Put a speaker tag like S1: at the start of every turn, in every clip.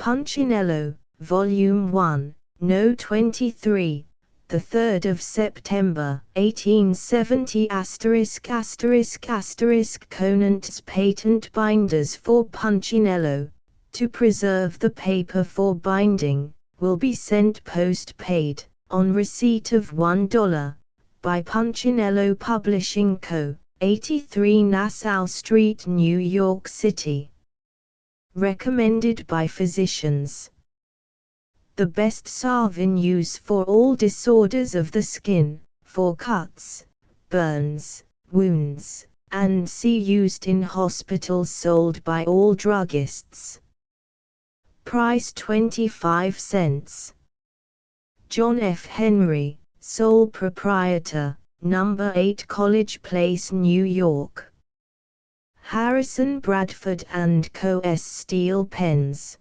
S1: Punchinello, Volume 1, No. 23, the 3rd of September, 1870 ***** Conant's patent binders for Punchinello, to preserve the paper for binding, will be sent post-paid, on receipt of $1, by Punchinello Publishing Co., 83 Nassau Street, New York City. Recommended by physicians. The best salve in use for all disorders of the skin, for cuts, burns, wounds, and used in hospitals, sold by all druggists. Price 25 cents. John F. Henry, sole proprietor, No. 8 College Place, New York. Harrison Bradford & Co.'s Steel Pens.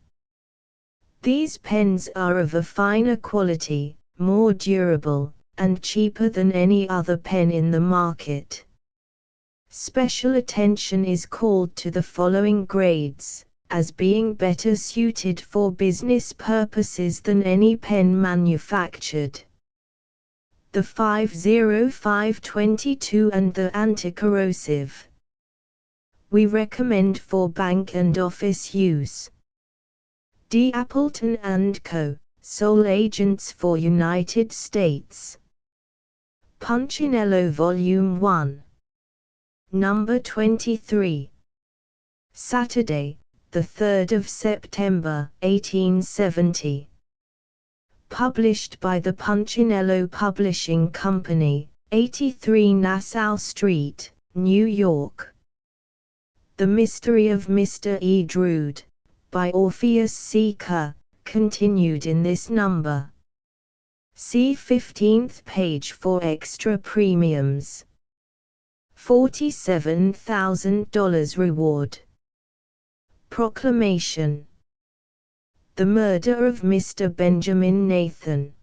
S1: These pens are of a finer quality, more durable, and cheaper than any other pen in the market. Special attention is called to the following grades, as being better suited for business purposes than any pen manufactured. The 50522 and the anti-corrosive. We recommend for bank and office use. D. Appleton & Co., sole agents for United States. Punchinello Volume 1. Number 23. Saturday, the 3rd of September, 1870. Published by the Punchinello Publishing Company, 83 Nassau Street, New York. The Mystery of Mr. E. Drood, by Orpheus C. Kerr, continued in this number. See 15th page for extra premiums. $47,000 reward. Proclamation. The murder of Mr. Benjamin Nathan.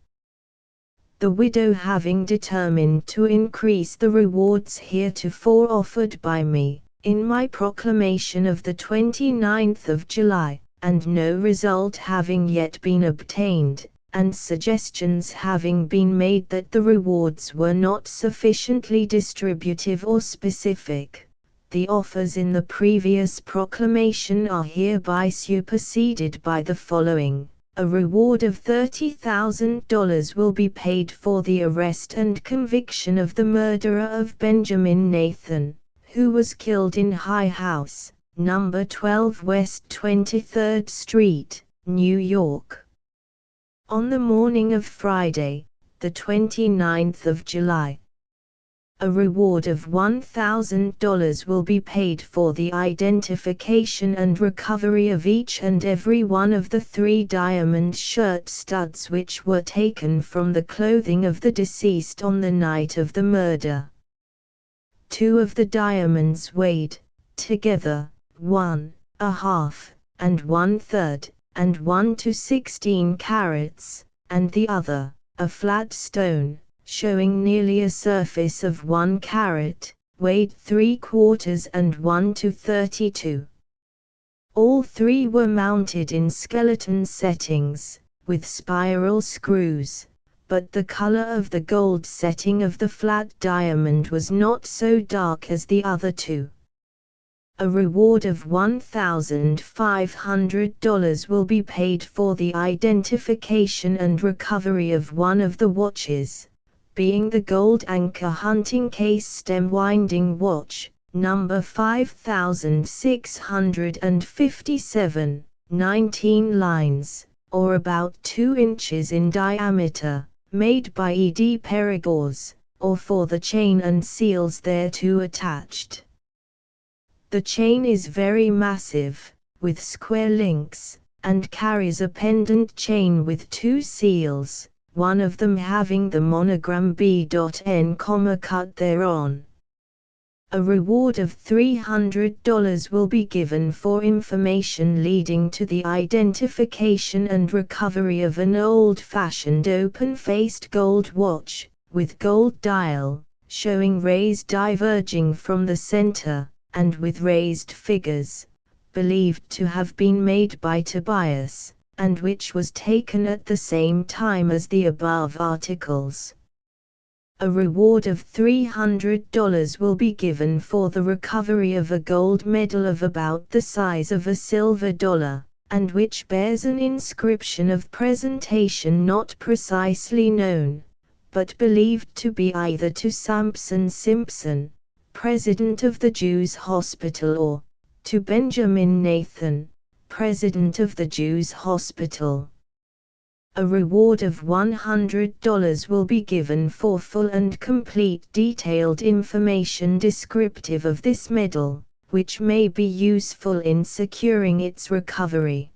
S1: The widow having determined to increase the rewards heretofore offered by me, in my proclamation of the 29th of July, and no result having yet been obtained, and suggestions having been made that the rewards were not sufficiently distributive or specific, the offers in the previous proclamation are hereby superseded by the following. A reward of $30,000 will be paid for the arrest and conviction of the murderer of Benjamin Nathan, who was killed in High House, No. 12 West 23rd Street, New York. On the morning of Friday, the 29th of July. A reward of $1,000 will be paid for the identification and recovery of each and every one of the 3 diamond shirt studs which were taken from the clothing of the deceased on the night of the murder. 2 of the diamonds weighed, together, 1½ and 1/3, and 1 to 16 carats, and the other, a flat stone, showing nearly a surface of 1 carat, weighed 3/4 and 1 to 32. All 3 were mounted in skeleton settings, with spiral screws, but the color of the gold setting of the flat diamond was not so dark as the other 2. A reward of $1,500 will be paid for the identification and recovery of one of the watches, being the gold anchor hunting case stem winding watch, number 5657, 19 lines, or about 2 inches in diameter, made by E.D. Perigord, or for the chain and seals thereto attached. The chain is very massive, with square links, and carries a pendant chain with 2 seals, one of them having the monogram B.N, cut thereon. A reward of $300 will be given for information leading to the identification and recovery of an old-fashioned open-faced gold watch, with gold dial, showing rays diverging from the center, and with raised figures, believed to have been made by Tobias, and which was taken at the same time as the above articles. A reward of $300 will be given for the recovery of a gold medal of about the size of a silver dollar, and which bears an inscription of presentation not precisely known, but believed to be either to Samson Simpson, president of the Jews' Hospital, or to Benjamin Nathan, president of the Jews' Hospital. A reward of $100 will be given for full and complete detailed information descriptive of this medal, which may be useful in securing its recovery.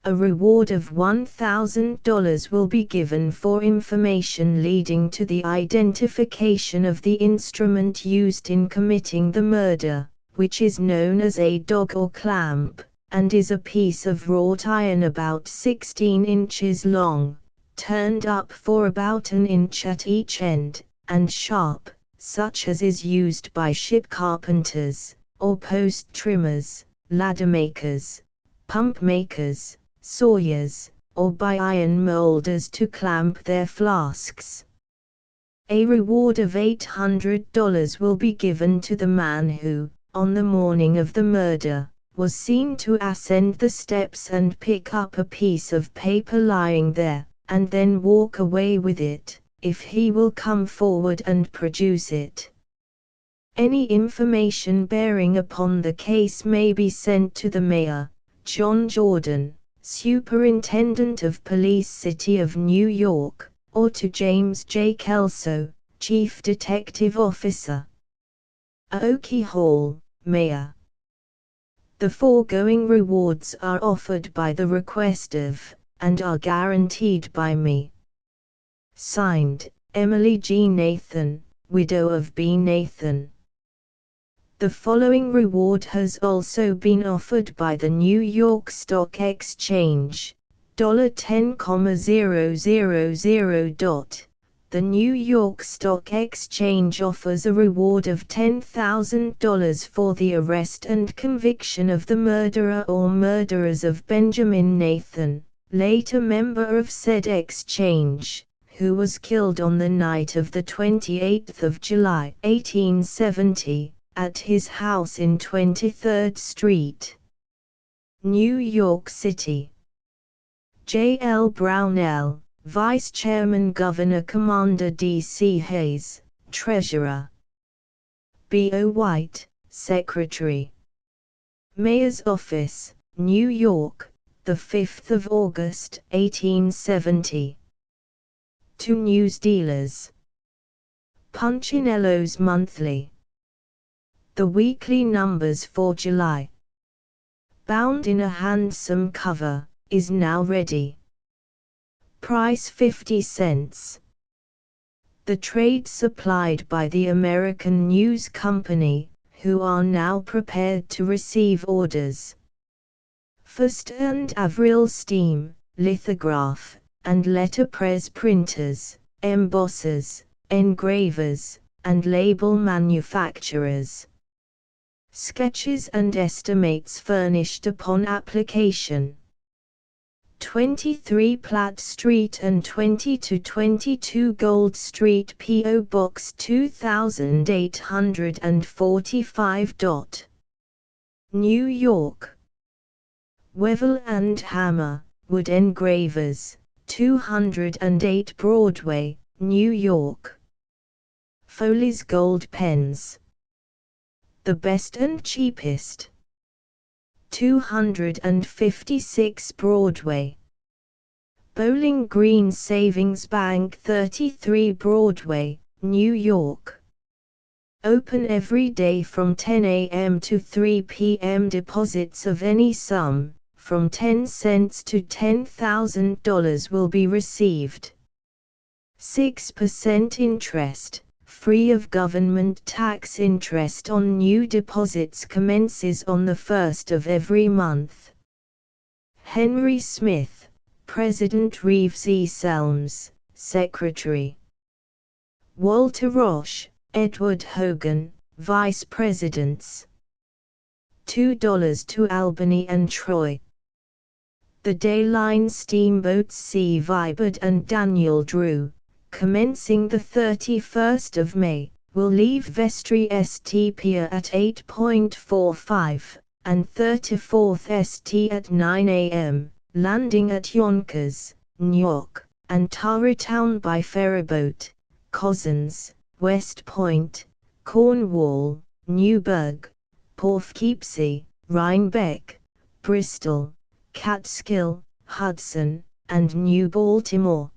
S1: A reward of $1,000 will be given for information leading to the identification of the instrument used in committing the murder, which is known as a dog or clamp, and is a piece of wrought iron about 16 inches long, turned up for about an inch at each end, and sharp, such as is used by ship carpenters, or post trimmers, ladder makers, pump makers, sawyers, or by iron molders to clamp their flasks. A reward of $800 will be given to the man who, on the morning of the murder, was seen to ascend the steps and pick up a piece of paper lying there, and then walk away with it, if he will come forward and produce it. Any information bearing upon the case may be sent to the Mayor, John Jordan, Superintendent of Police City of New York, or to James J. Kelso, Chief Detective Officer, Oakey Hall, Mayor. The foregoing rewards are offered by the request of, and are guaranteed by me. Signed, Emily G. Nathan, widow of B. Nathan. The following reward has also been offered by the New York Stock Exchange, $10,000. The New York Stock Exchange offers a reward of $10,000 for the arrest and conviction of the murderer or murderers of Benjamin Nathan, late a member of said exchange, who was killed on the night of the 28th of July, 1870, at his house in 23rd Street, New York City. J. L. Brownell, Vice Chairman, Governor Commander D.C. Hayes, Treasurer. B. O. White, Secretary. Mayor's Office, New York, the 5th of August, 1870. To news dealers. Punchinello's Monthly. The weekly numbers for July, bound in a handsome cover, is now ready. Price 50 cents. The trade supplied by the American News Company, who are now prepared to receive orders. First and Avril steam, lithograph, and letterpress printers, embossers, engravers, and label manufacturers. Sketches and estimates furnished upon application. 23 Platt Street and 20 to 22 Gold Street, P.O. Box 2845. New York. Wevel and Hammer, Wood Engravers, 208 Broadway, New York. Foley's Gold Pens. The best and cheapest. 256 Broadway. Bowling Green Savings Bank, 33 Broadway, New York. Open every day from 10 a.m. to 3 p.m. Deposits of any sum, from 10 cents to $10,000 will be received. 6% interest, free of government tax. Interest on new deposits commences on the 1st of every month. Henry Smith, President. Reeves E. Selms, Secretary. Walter Roche, Edward Hogan, Vice Presidents. $2 to Albany and Troy. The Dayline steamboats C. Vibert and Daniel Drew, commencing the 31st of May, will leave Vestry St. Pier at 8:45, and 34th St. at 9 a.m., landing at Yonkers, Newark, and Tarrytown by ferryboat, Cozzens, West Point, Cornwall, Newburgh, Poughkeepsie, Rhinebeck, Bristol, Catskill, Hudson, and New Baltimore.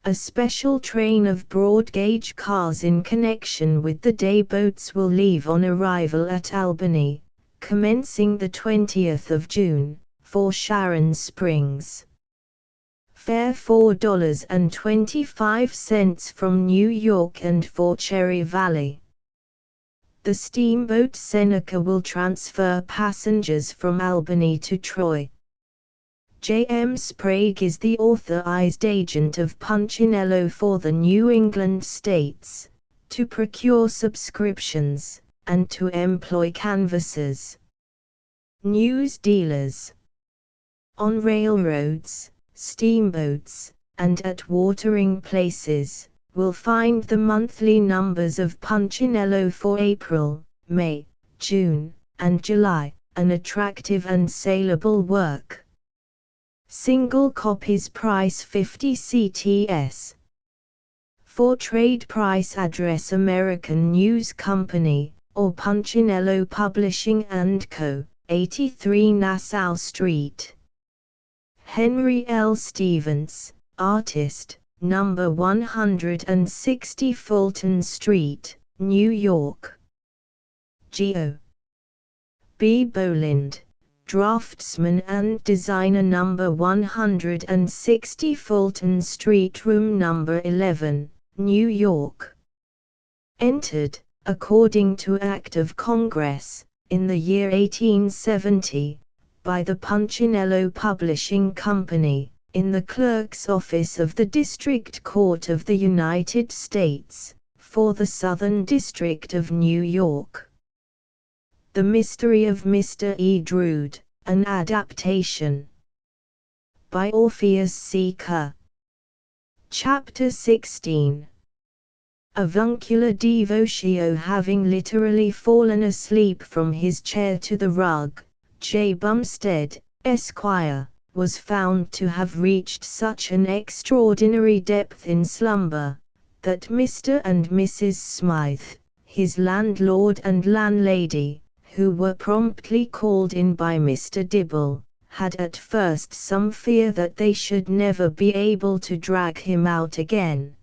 S1: A special train of broad-gauge cars in connection with the day boats will leave on arrival at Albany, commencing the 20th of June, for Sharon Springs. Fare $4.25 from New York and for Cherry Valley. The steamboat Seneca will transfer passengers from Albany to Troy. J.M. Sprague is the authorized agent of Punchinello for the New England states, to procure subscriptions, and to employ canvassers. News dealers. On railroads, steamboats, and at watering places, will find the monthly numbers of Punchinello for April, May, June, and July, an attractive and saleable work. Single copies price 50 CTS. For trade price address American News Company, or Punchinello Publishing & Co., 83 Nassau Street. Henry L. Stevens, Artist, No. 160 Fulton Street, New York. Geo. B. Boland, Draftsman and Designer, No. 160 Fulton Street, Room No. 11, New York. Entered, according to Act of Congress, in the year 1870, by the Punchinello Publishing Company, in the Clerk's Office of the District Court of the United States, for the Southern District of New York. The Mystery of Mr. E. Drood, an adaptation. By Orpheus C. Kerr. Chapter 16. Avuncular Devotio. Having literally fallen asleep from his chair to the rug, J. Bumstead, Esquire, was found to have reached such an extraordinary depth in slumber, that Mr. and Mrs. Smythe, his landlord and landlady, who were promptly called in by Mr. Dibble, had at first some fear that they should never be able to drag him out again.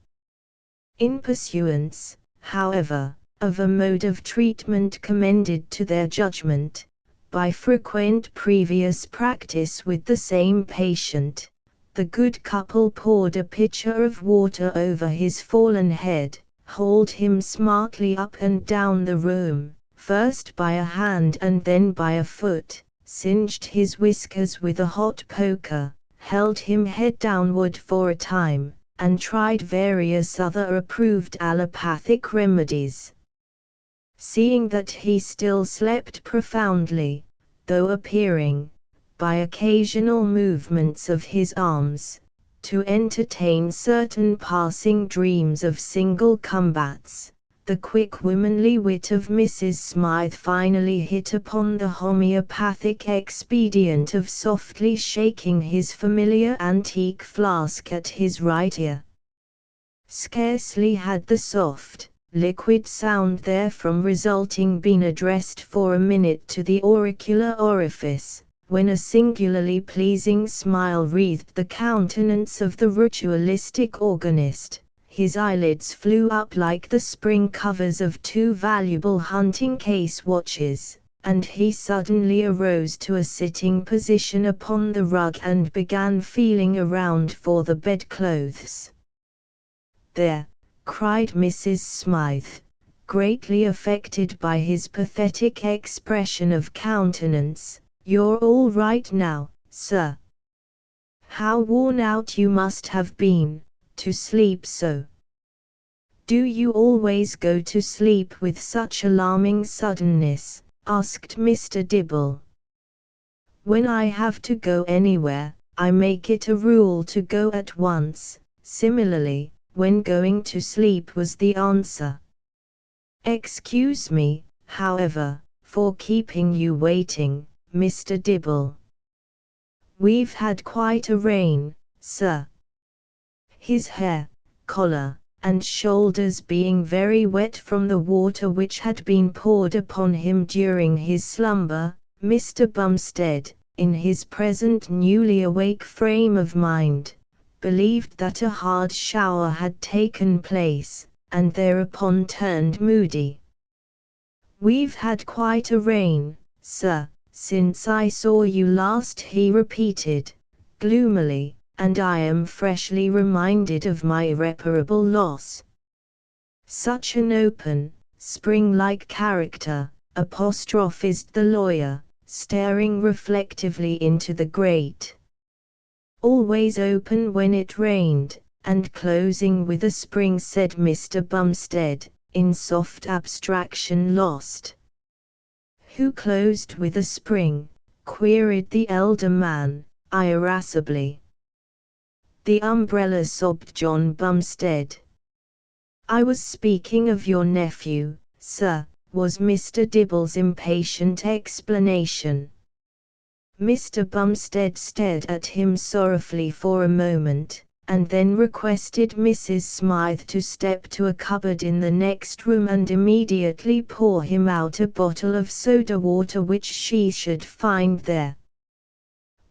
S1: In pursuance, however, of a mode of treatment commended to their judgment, by frequent previous practice with the same patient, the good couple poured a pitcher of water over his fallen head, hauled him smartly up and down the room, first by a hand and then by a foot, singed his whiskers with a hot poker, held him head downward for a time, and tried various other approved allopathic remedies. Seeing that he still slept profoundly, though appearing, by occasional movements of his arms, to entertain certain passing dreams of single combats, the quick womanly wit of Mrs. Smythe finally hit upon the homeopathic expedient of softly shaking his familiar antique flask at his right ear. Scarcely had the soft, liquid sound therefrom resulting been addressed for a minute to the auricular orifice, when a singularly pleasing smile wreathed the countenance of the ritualistic organist. His eyelids flew up like the spring covers of two valuable hunting case watches, and he suddenly arose to a sitting position upon the rug and began feeling around for the bedclothes. "There," cried Mrs. Smythe, greatly affected by his pathetic expression of countenance, "you're all right now, sir. How worn out you must have been, to sleep so." "Do you always go to sleep with such alarming suddenness?" asked Mr. Dibble. When I have to go anywhere, I make it a rule to go at once. Similarly, when going to sleep was the answer. Excuse me, however, for keeping you waiting, Mr. Dibble. We've had quite a rain, sir. His hair, collar, and shoulders being very wet from the water which had been poured upon him during his slumber, Mr. Bumstead, in his present newly awake frame of mind, believed that a hard shower had taken place, and thereupon turned moody. We've had quite a rain, sir, since I saw you last, he repeated, gloomily, and I am freshly reminded of my irreparable loss. Such an open, spring-like character, apostrophized the lawyer, staring reflectively into the grate. Always open when it rained, and closing with a spring, said Mr. Bumstead, in soft abstraction lost. Who closed with a spring? Queried the elder man, irascibly. The umbrella, sobbed John Bumstead. I was speaking of your nephew, sir, was Mr. Dibble's impatient explanation. Mr. Bumstead stared at him sorrowfully for a moment, and then requested Mrs. Smythe to step to a cupboard in the next room and immediately pour him out a bottle of soda water which she should find there.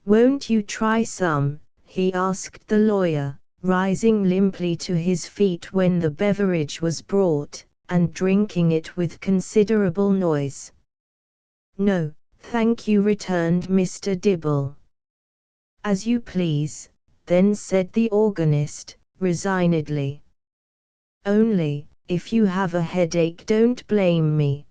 S1: Won't you try some? He asked the lawyer, rising limply to his feet when the beverage was brought, and drinking it with considerable noise. No, thank you, returned Mr. Dibble. As you please, then, said the organist, resignedly. Only, if you have a headache, don't blame me.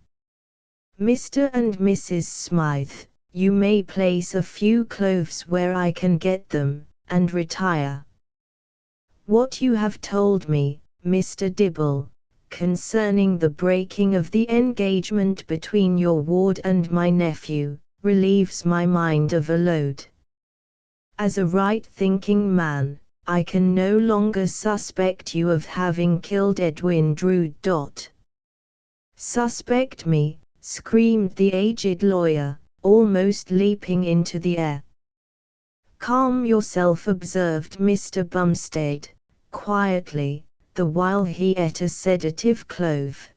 S1: Mr. and Mrs. Smythe, you may place a few cloves where I can get them, and retire. What you have told me, Mr. Dibble, concerning the breaking of the engagement between your ward and my nephew, relieves my mind of a load. As a right-thinking man, I can no longer suspect you of having killed Edwin Drood. Suspect me, screamed the aged lawyer, almost leaping into the air. Calm yourself, observed Mr. Bumstead, quietly, the while he ate a sedative clove.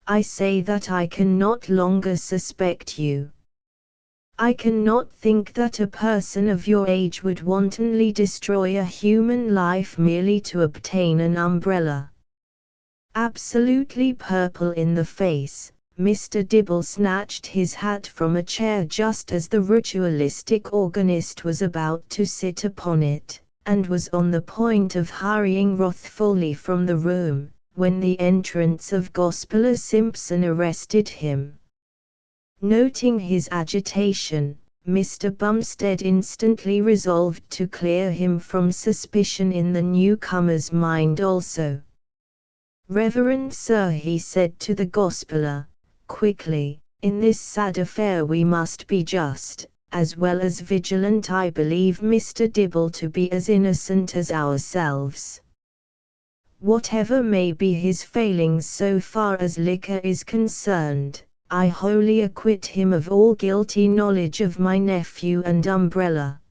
S1: I say that I can not longer suspect you. I cannot think that a person of your age would wantonly destroy a human life merely to obtain an umbrella. Absolutely purple in the face, Mr. Dibble snatched his hat from a chair just as the ritualistic organist was about to sit upon it, and was on the point of hurrying wrathfully from the room, when the entrance of Gospeller Simpson arrested him. Noting his agitation, Mr. Bumstead instantly resolved to clear him from suspicion in the newcomer's mind also. Reverend sir, he said to the Gospeller, quickly, in this sad affair we must be just, as well as vigilant. I believe Mr. Dibble to be as innocent as ourselves. Whatever may be his failings so far as liquor is concerned, I wholly acquit him of all guilty knowledge of my nephew and umbrella.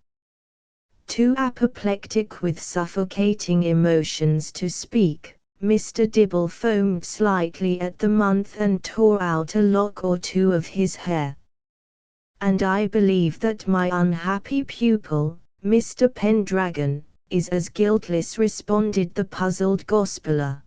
S1: Too apoplectic with suffocating emotions to speak, Mr. Dibble foamed slightly at the mouth and tore out a lock or two of his hair. And I believe that my unhappy pupil, Mr. Pendragon, is as guiltless, responded the puzzled Gospeller.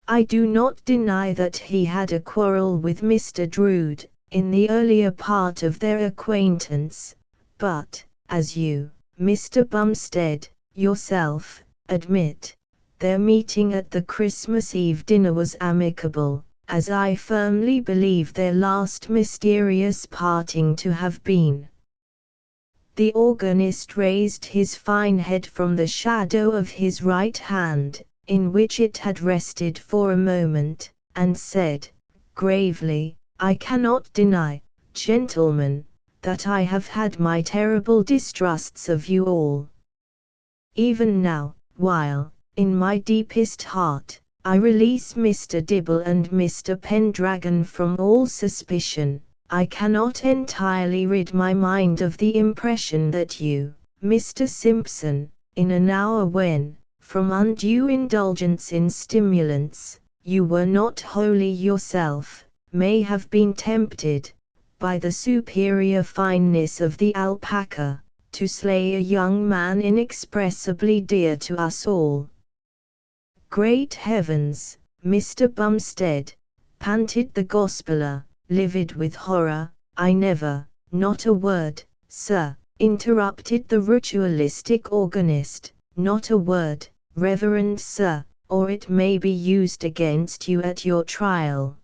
S1: I do not deny that he had a quarrel with Mr. Drood, in the earlier part of their acquaintance, but, as you, Mr. Bumstead, yourself, admit, their meeting at the Christmas Eve dinner was amicable, as I firmly believe their last mysterious parting to have been. The organist raised his fine head from the shadow of his right hand, in which it had rested for a moment, and said, gravely, I cannot deny, gentlemen, that I have had my terrible distrusts of you all. Even now, while, in my deepest heart, I release Mr. Dibble and Mr. Pendragon from all suspicion, I cannot entirely rid my mind of the impression that you, Mr. Simpson, in an hour when, from undue indulgence in stimulants, you were not wholly yourself, may have been tempted, by the superior fineness of the alpaca, to slay a young man inexpressibly dear to us all. Great heavens, Mr. Bumstead, panted the gospeller, livid with horror. I never, not a word, sir, interrupted the ritualistic organist, not a word, reverend sir, or it may be used against you at your trial.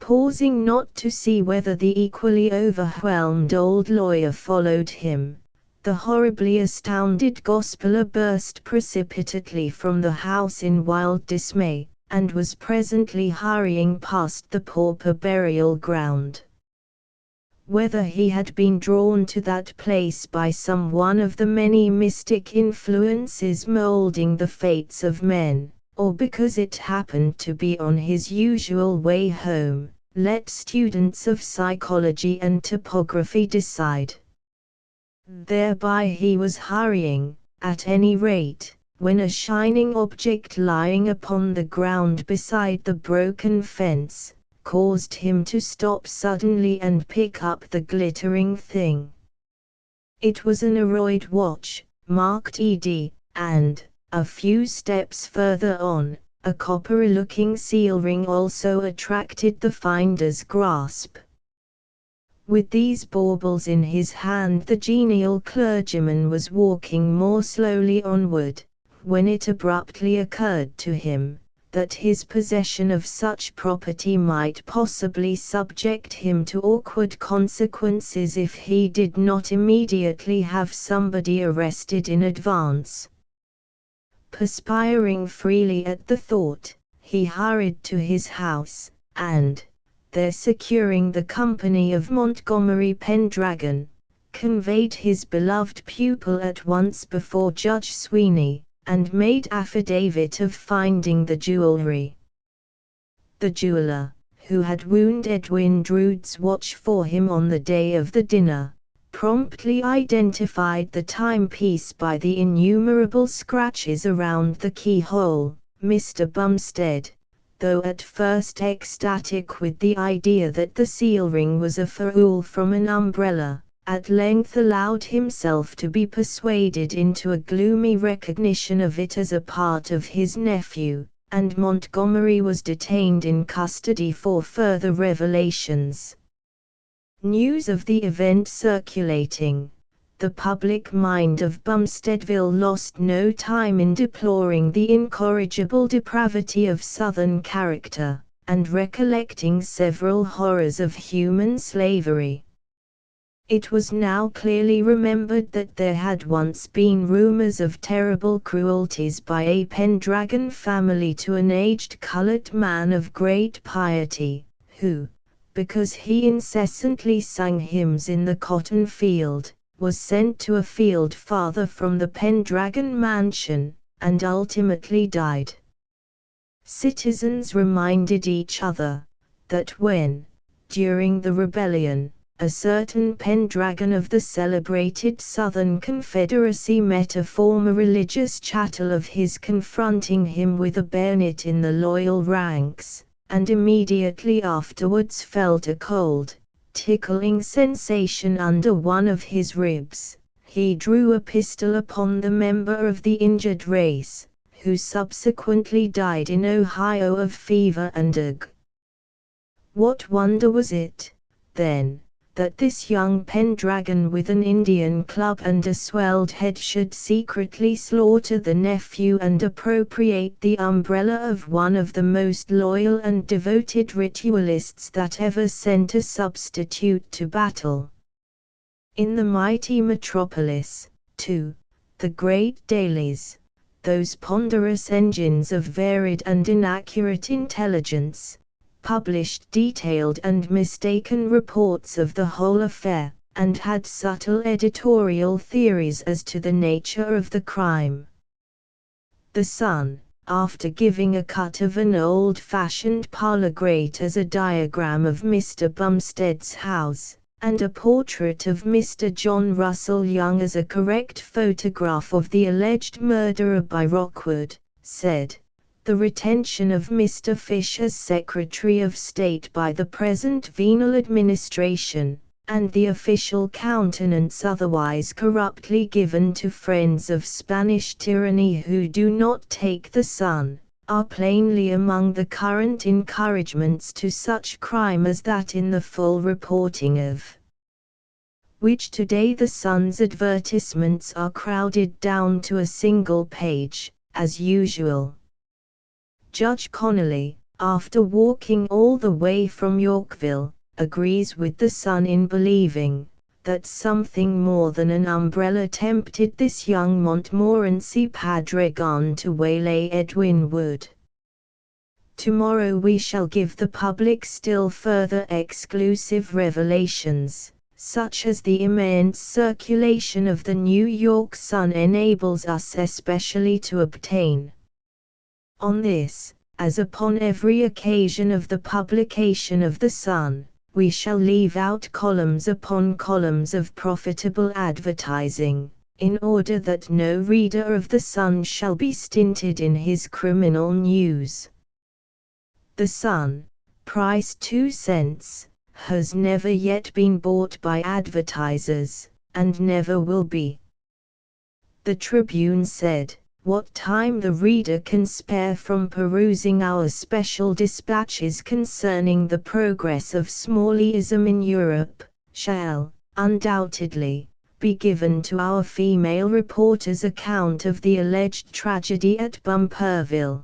S1: Pausing not to see whether the equally overwhelmed old lawyer followed him, the horribly astounded gospeller burst precipitately from the house in wild dismay, and was presently hurrying past the pauper burial ground. Whether he had been drawn to that place by some one of the many mystic influences moulding the fates of men, or because it happened to be on his usual way home, let students of psychology and topography decide. Thereby he was hurrying, at any rate, when a shining object lying upon the ground beside the broken fence, caused him to stop suddenly and pick up the glittering thing. It was an Aroid watch, marked ED, and, a few steps further on, a coppery-looking seal ring also attracted the finder's grasp. With these baubles in his hand the genial clergyman was walking more slowly onward, when it abruptly occurred to him, that his possession of such property might possibly subject him to awkward consequences if he did not immediately have somebody arrested in advance. Perspiring freely at the thought, he hurried to his house, and, there securing the company of Montgomery Pendragon, conveyed his beloved pupil at once before Judge Sweeney, and made affidavit of finding the jewelry. The jeweller, who had wound Edwin Drood's watch for him on the day of the dinner, promptly identified the timepiece by the innumerable scratches around the keyhole. Mr. Bumstead, though at first ecstatic with the idea that the seal ring was a ferrule from an umbrella, at length allowed himself to be persuaded into a gloomy recognition of it as a part of his nephew, and Montgomery was detained in custody for further revelations. News of the event circulating, the public mind of Bumsteadville lost no time in deploring the incorrigible depravity of Southern character, and recollecting several horrors of human slavery. It was now clearly remembered that there had once been rumors of terrible cruelties by a Pendragon family to an aged colored man of great piety, who, because he incessantly sang hymns in the cotton field, was sent to a field farther from the Pendragon mansion, and ultimately died. Citizens reminded each other, that when, during the rebellion, a certain Pendragon of the celebrated Southern Confederacy met a former religious chattel of his confronting him with a bayonet in the loyal ranks, and immediately afterwards felt a cold, tickling sensation under one of his ribs, he drew a pistol upon the member of the injured race, who subsequently died in Ohio of fever and ague. What wonder was it, then, that this young Pendragon with an Indian club and a swelled head should secretly slaughter the nephew and appropriate the umbrella of one of the most loyal and devoted ritualists that ever sent a substitute to battle? In the mighty metropolis, too, the great dailies, those ponderous engines of varied and inaccurate intelligence, published detailed and mistaken reports of the whole affair, and had subtle editorial theories as to the nature of the crime. The Sun, after giving a cut of an old-fashioned parlor grate as a diagram of Mr. Bumstead's house, and a portrait of Mr. John Russell Young as a correct photograph of the alleged murderer by Rockwood, said, "The retention of Mr. Fish as Secretary of State by the present venal administration, and the official countenance otherwise corruptly given to friends of Spanish tyranny who do not take the Sun, are plainly among the current encouragements to such crime as that in the full reporting of which today the Sun's advertisements are crowded down to a single page, as usual." Judge Connolly, after walking all the way from Yorkville, agrees with the Sun in believing that something more than an umbrella tempted this young Montmorency Padregon to waylay Edwin Wood. Tomorrow we shall give the public still further exclusive revelations, such as the immense circulation of the New York Sun enables us especially to obtain. On this, as upon every occasion of the publication of the Sun, we shall leave out columns upon columns of profitable advertising, in order that no reader of the Sun shall be stinted in his criminal news. The Sun, price 2 cents, has never yet been bought by advertisers, and never will be. The Tribune said, "What time the reader can spare from perusing our special dispatches concerning the progress of Smalleyism in Europe, shall, undoubtedly, be given to our female reporter's account of the alleged tragedy at Bumperville."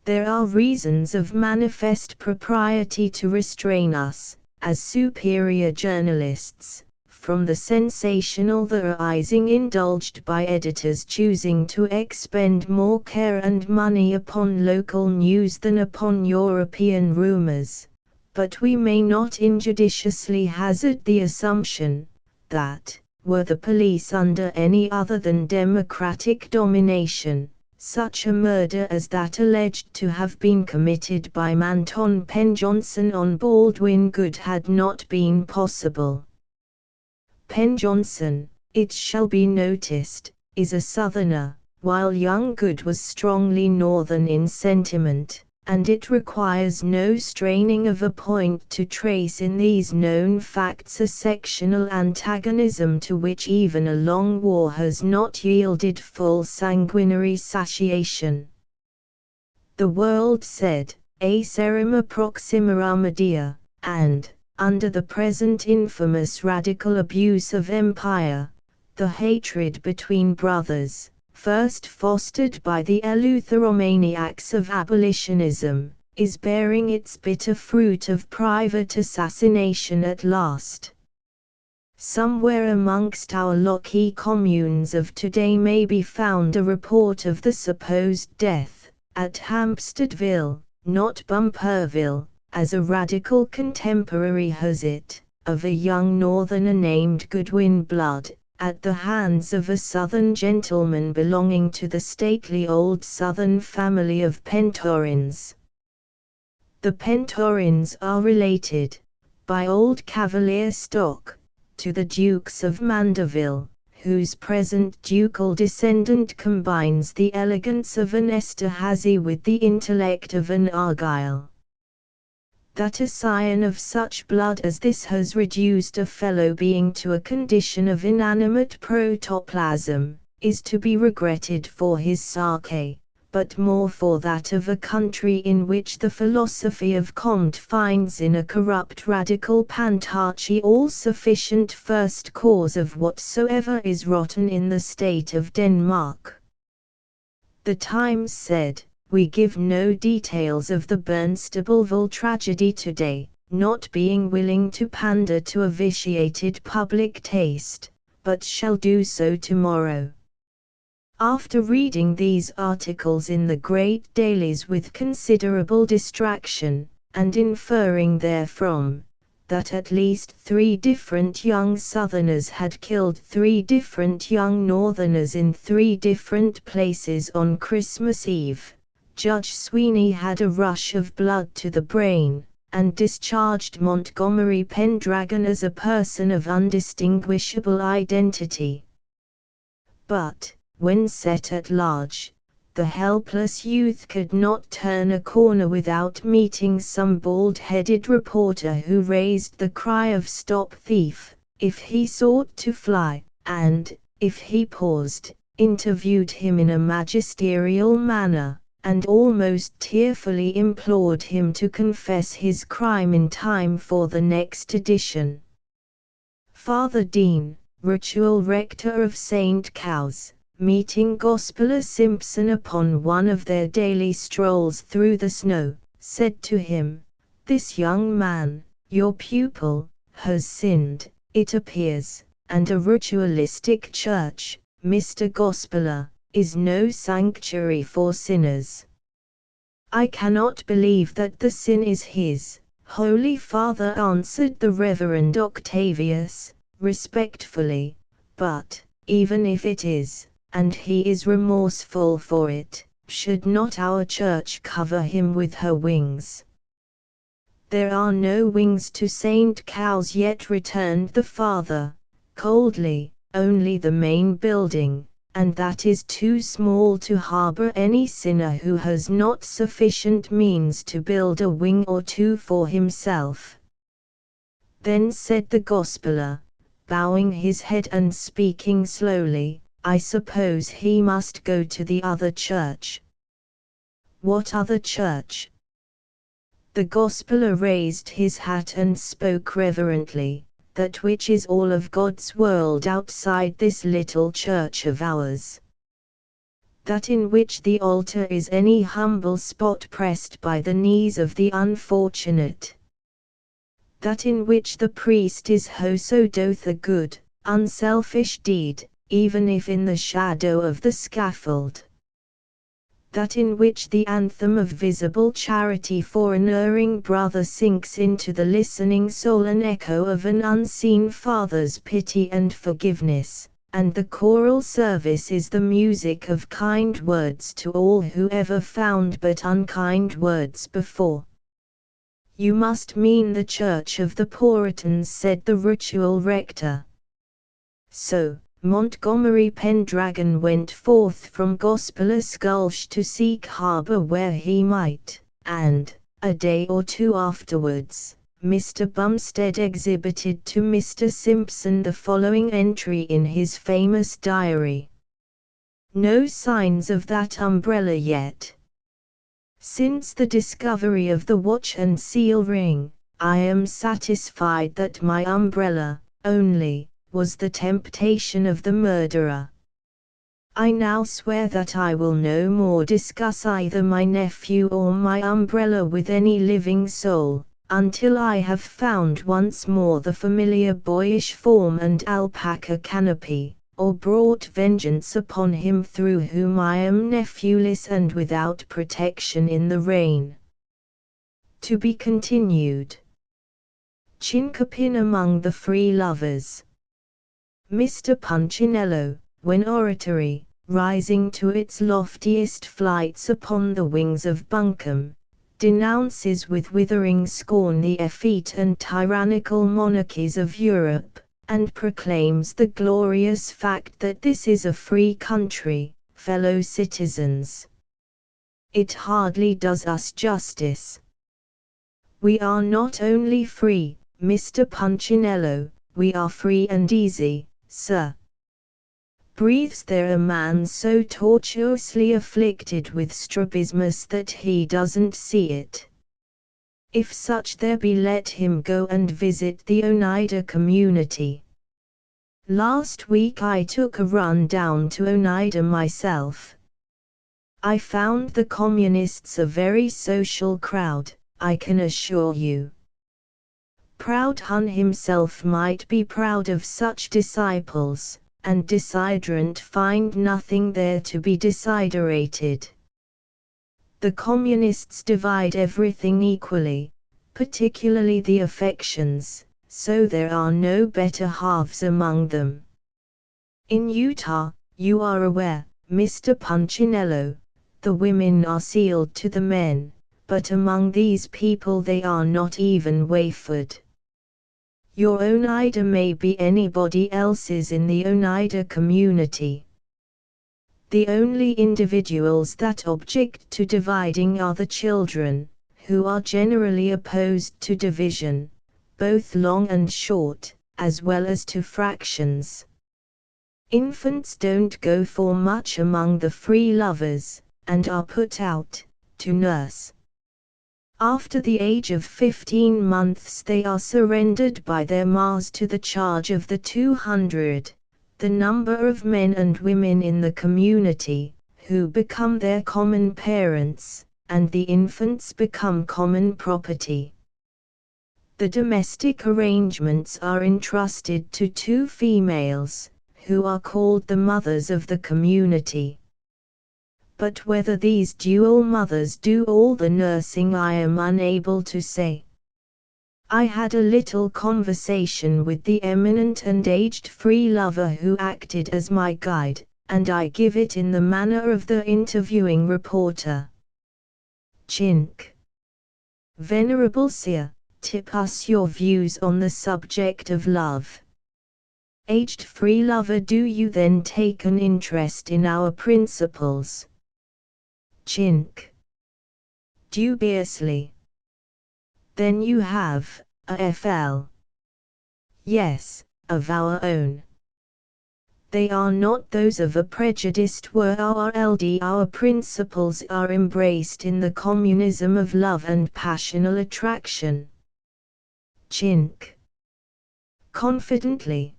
S1: There are reasons of manifest propriety to restrain us, as superior journalists, from the sensationalizing indulged by editors choosing to expend more care and money upon local news than upon European rumors, but we may not injudiciously hazard the assumption that, were the police under any other than democratic domination, such a murder as that alleged to have been committed by Manton Pen Johnson on Baldwin Good had not been possible. Pen Johnson, it shall be noticed, is a Southerner, while young Good was strongly Northern in sentiment, and it requires no straining of a point to trace in these known facts a sectional antagonism to which even a long war has not yielded full sanguinary satiation. The World said, "Acerima proximera media," and, under the present infamous radical abuse of empire, the hatred between brothers, first fostered by the eleutheromaniacs of abolitionism, is bearing its bitter fruit of private assassination at last. Somewhere amongst our locky communes of today may be found a report of the supposed death, at Hampsteadville, not Bumperville, as a radical contemporary has it, of a young Northerner named Goodwin Blood, at the hands of a Southern gentleman belonging to the stately old Southern family of Pentorins. The Pentorins are related, by old Cavalier stock, to the Dukes of Mandeville, whose present ducal descendant combines the elegance of an Esterhazy with the intellect of an Argyle. That a scion of such blood as this has reduced a fellow being to a condition of inanimate protoplasm, is to be regretted for his Sake, but more for that of a country in which the philosophy of Comte finds in a corrupt radical Pantarchy all sufficient first cause of whatsoever is rotten in the state of Denmark. The Times said, "We give no details of the Barnstableville tragedy today, not being willing to pander to a vitiated public taste, but shall do so tomorrow." After reading these articles in the great dailies with considerable distraction, and inferring therefrom, that at least 3 different young Southerners had killed 3 different young Northerners in 3 different places on Christmas Eve, Judge Sweeney had a rush of blood to the brain, and discharged Montgomery Pendragon as a person of undistinguishable identity. But, when set at large, the helpless youth could not turn a corner without meeting some bald-headed reporter who raised the cry of "Stop thief!" if he sought to fly, and, if he paused, interviewed him in a magisterial manner, and almost tearfully implored him to confess his crime in time for the next edition. Father Dean, ritual rector of St. Cowes, meeting Gospeller Simpson upon one of their daily strolls through the snow, said to him, "This young man, your pupil, has sinned, it appears, and a ritualistic church, Mr. Gospeller, is no sanctuary for sinners." "I cannot believe that the sin is his, Holy Father," answered the Reverend Octavius, respectfully, "but, even if it is, and he is remorseful for it, should not our church cover him with her wings?" "There are no wings to St. Cowes yet," returned the father, coldly, "only the main building, and that is too small to harbor any sinner who has not sufficient means to build a wing or 2 for himself." Then said the Gospeller, bowing his head and speaking slowly, "I suppose he must go to the other church." "What other church?" The Gospeller raised his hat and spoke reverently, "That which is all of God's world outside this little church of ours. That in which the altar is any humble spot pressed by the knees of the unfortunate. That in which the priest is whoso doth a good, unselfish deed, even if in the shadow of the scaffold. That in which the anthem of visible charity for an erring brother sinks into the listening soul an echo of an unseen Father's pity and forgiveness, and the choral service is the music of kind words to all who ever found but unkind words before." "You must mean the Church of the Puritans," said the ritual rector. So, Montgomery Pendragon went forth from Gospeller Sculch to seek harbour where he might, and, a day or 2 afterwards, Mr. Bumstead exhibited to Mr. Simpson the following entry in his famous diary. "No signs of that umbrella yet. Since the discovery of the watch and seal ring, I am satisfied that my umbrella, only, was the temptation of the murderer. I now swear that I will no more discuss either my nephew or my umbrella with any living soul, until I have found once more the familiar boyish form and alpaca canopy, or brought vengeance upon him through whom I am nephewless and without protection in the rain." To be continued. Chinkapin among the free lovers. Mr. Punchinello, when oratory, rising to its loftiest flights upon the wings of Buncombe, denounces with withering scorn the effete and tyrannical monarchies of Europe, and proclaims the glorious fact that this is a free country, fellow citizens. It hardly does us justice. We are not only free, Mr. Punchinello, we are free and easy, sir. Breathes there a man so tortuously afflicted with strabismus that he doesn't see it? If such there be, let him go and visit the Oneida community. Last week I took a run down to Oneida myself. I found the communists a very social crowd, I can assure you. Proud Hun himself might be proud of such disciples, and Desiderant find nothing there to be desiderated. The communists divide everything equally, particularly the affections, so there are no better halves among them. In Utah, you are aware, Mr. Punchinello, the women are sealed to the men, but among these people they are not even wafered. Your Oneida may be anybody else's in the Oneida community. The only individuals that object to dividing are the children, who are generally opposed to division, both long and short, as well as to fractions. Infants don't go for much among the free lovers, and are put out to nurse. After the age of 15 months they are surrendered by their mas to the charge of the 200, the number of men and women in the community, who become their common parents, and the infants become common property. The domestic arrangements are entrusted to 2 females, who are called the mothers of the community. But whether these dual mothers do all the nursing I am unable to say. I had a little conversation with the eminent and aged free lover who acted as my guide, and I give it in the manner of the interviewing reporter. Chink. Venerable Seer, tip us your views on the subject of love. Aged free lover, do you then take an interest in our principles? Chink. Dubiously. Then you have, a FL. Yes, of our own. They are not those of a prejudiced world. Our principles are embraced in the communism of love and passional attraction. Chink. Confidently.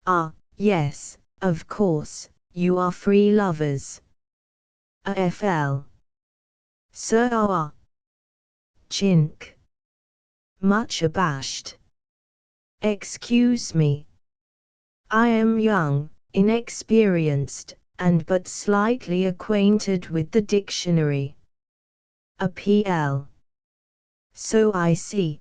S1: Ah, yes, of course, you are free lovers. AFL. Sir are. Chink. Much abashed. Excuse me. I am young, inexperienced, and but slightly acquainted with the dictionary. APL. So I see.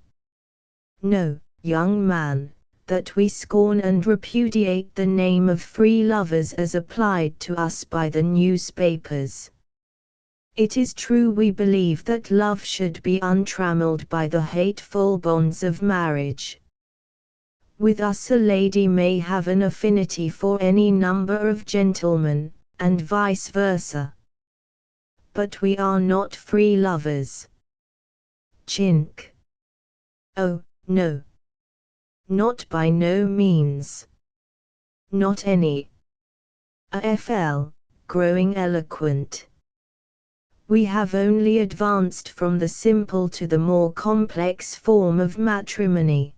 S1: No, young man, that we scorn and repudiate the name of free lovers as applied to us by the newspapers. It is true we believe that love should be untrammeled by the hateful bonds of marriage. With us a lady may have an affinity for any number of gentlemen, and vice versa. But we are not free lovers. Chink. Oh, no. Not by no means. Not any. AFL, growing eloquent. We have only advanced from the simple to the more complex form of matrimony.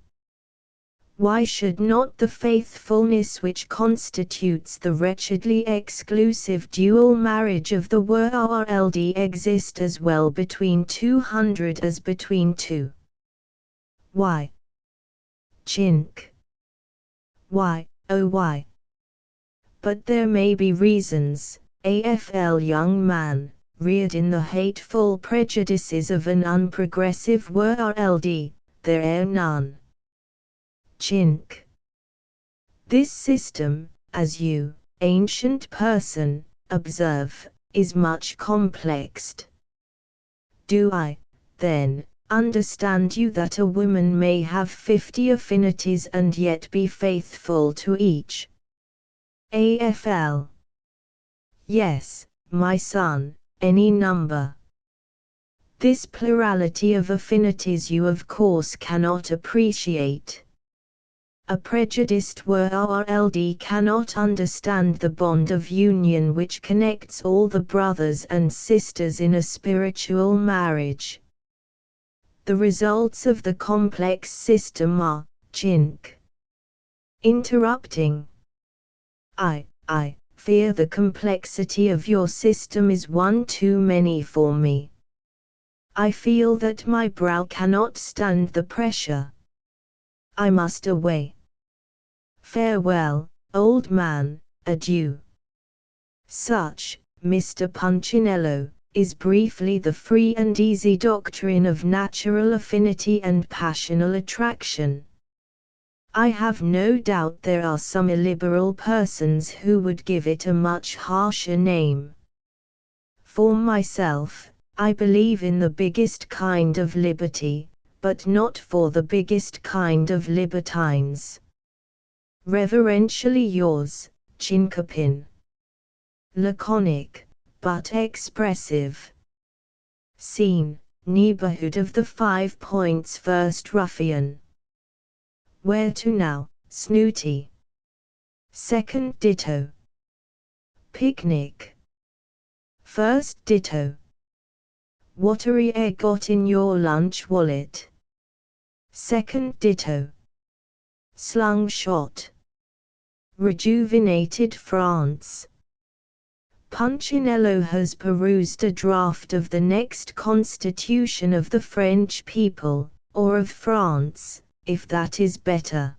S1: Why should not the faithfulness which constitutes the wretchedly exclusive dual marriage of the world exist as well between 200 as between 2? Why? Chink. Why, oh why? But there may be reasons, AFL young man, reared in the hateful prejudices of an unprogressive world, there are none. Chink. This system, as you, ancient person, observe, is much complexed. Do I, then, understand you that a woman may have 50 affinities and yet be faithful to each? AFL. Yes, my son, any number. This plurality of affinities you of course cannot appreciate. A prejudiced world cannot understand the bond of union which connects all the brothers and sisters in a spiritual marriage. The results of the complex system are, chink. Interrupting. I fear the complexity of your system is one too many for me. I feel that my brow cannot stand the pressure. I must away. Farewell, old man, adieu. Such, Mr. Punchinello, is briefly the free and easy doctrine of natural affinity and passional attraction. I have no doubt there are some illiberal persons who would give it a much harsher name. For myself, I believe in the biggest kind of liberty, but not for the biggest kind of libertines. Reverentially yours, Chinkapin. Laconic, but expressive. Scene, neighborhood of the 5 Points. First ruffian. Where to now, Snooty? Second ditto. Picnic. First ditto. What'er got in your lunch wallet? Second ditto. Slungshot. Rejuvenated France. Punchinello has perused a draft of the next constitution of the French people, or of France, if that is better.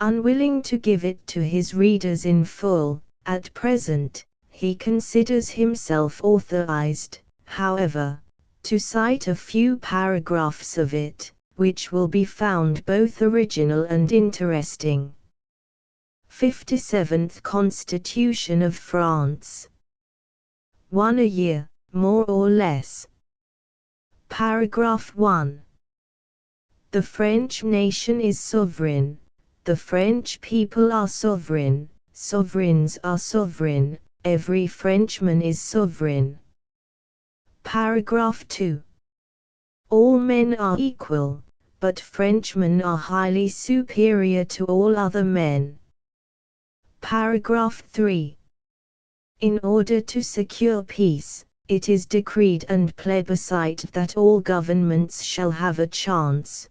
S1: Unwilling to give it to his readers in full, at present, he considers himself authorized, however, to cite a few paragraphs of it, which will be found both original and interesting. 57th Constitution of France. 1 a year, more or less. Paragraph 1. The French nation is sovereign, the French people are sovereign, sovereigns are sovereign, every Frenchman is sovereign. Paragraph 2. All men are equal, but Frenchmen are highly superior to all other men. Paragraph 3. In order to secure peace, it is decreed and plebiscite that all governments shall have a chance.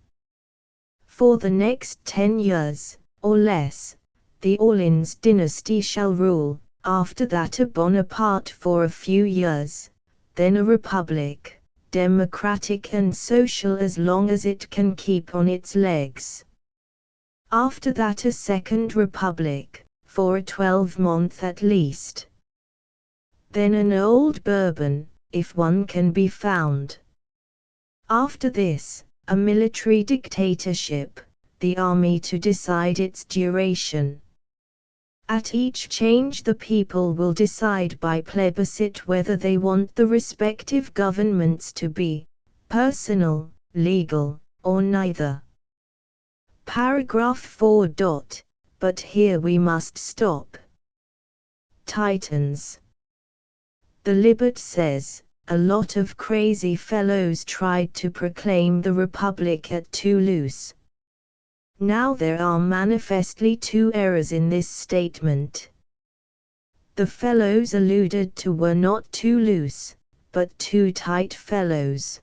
S1: For the next 10 years, or less, the Orleans dynasty shall rule, after that a Bonaparte for a few years, then a republic, democratic and social as long as it can keep on its legs. After that a second republic, for a 12-month at least. Then an old Bourbon, if one can be found. After this, a military dictatorship, the army to decide its duration. At each change the people will decide by plebiscite whether they want the respective governments to be personal, legal, or neither. Paragraph 4. But here we must stop. Titans. The Libet says, a lot of crazy fellows tried to proclaim the Republic at Toulouse. Now there are manifestly two errors in this statement. The fellows alluded to were not too loose, but too tight fellows.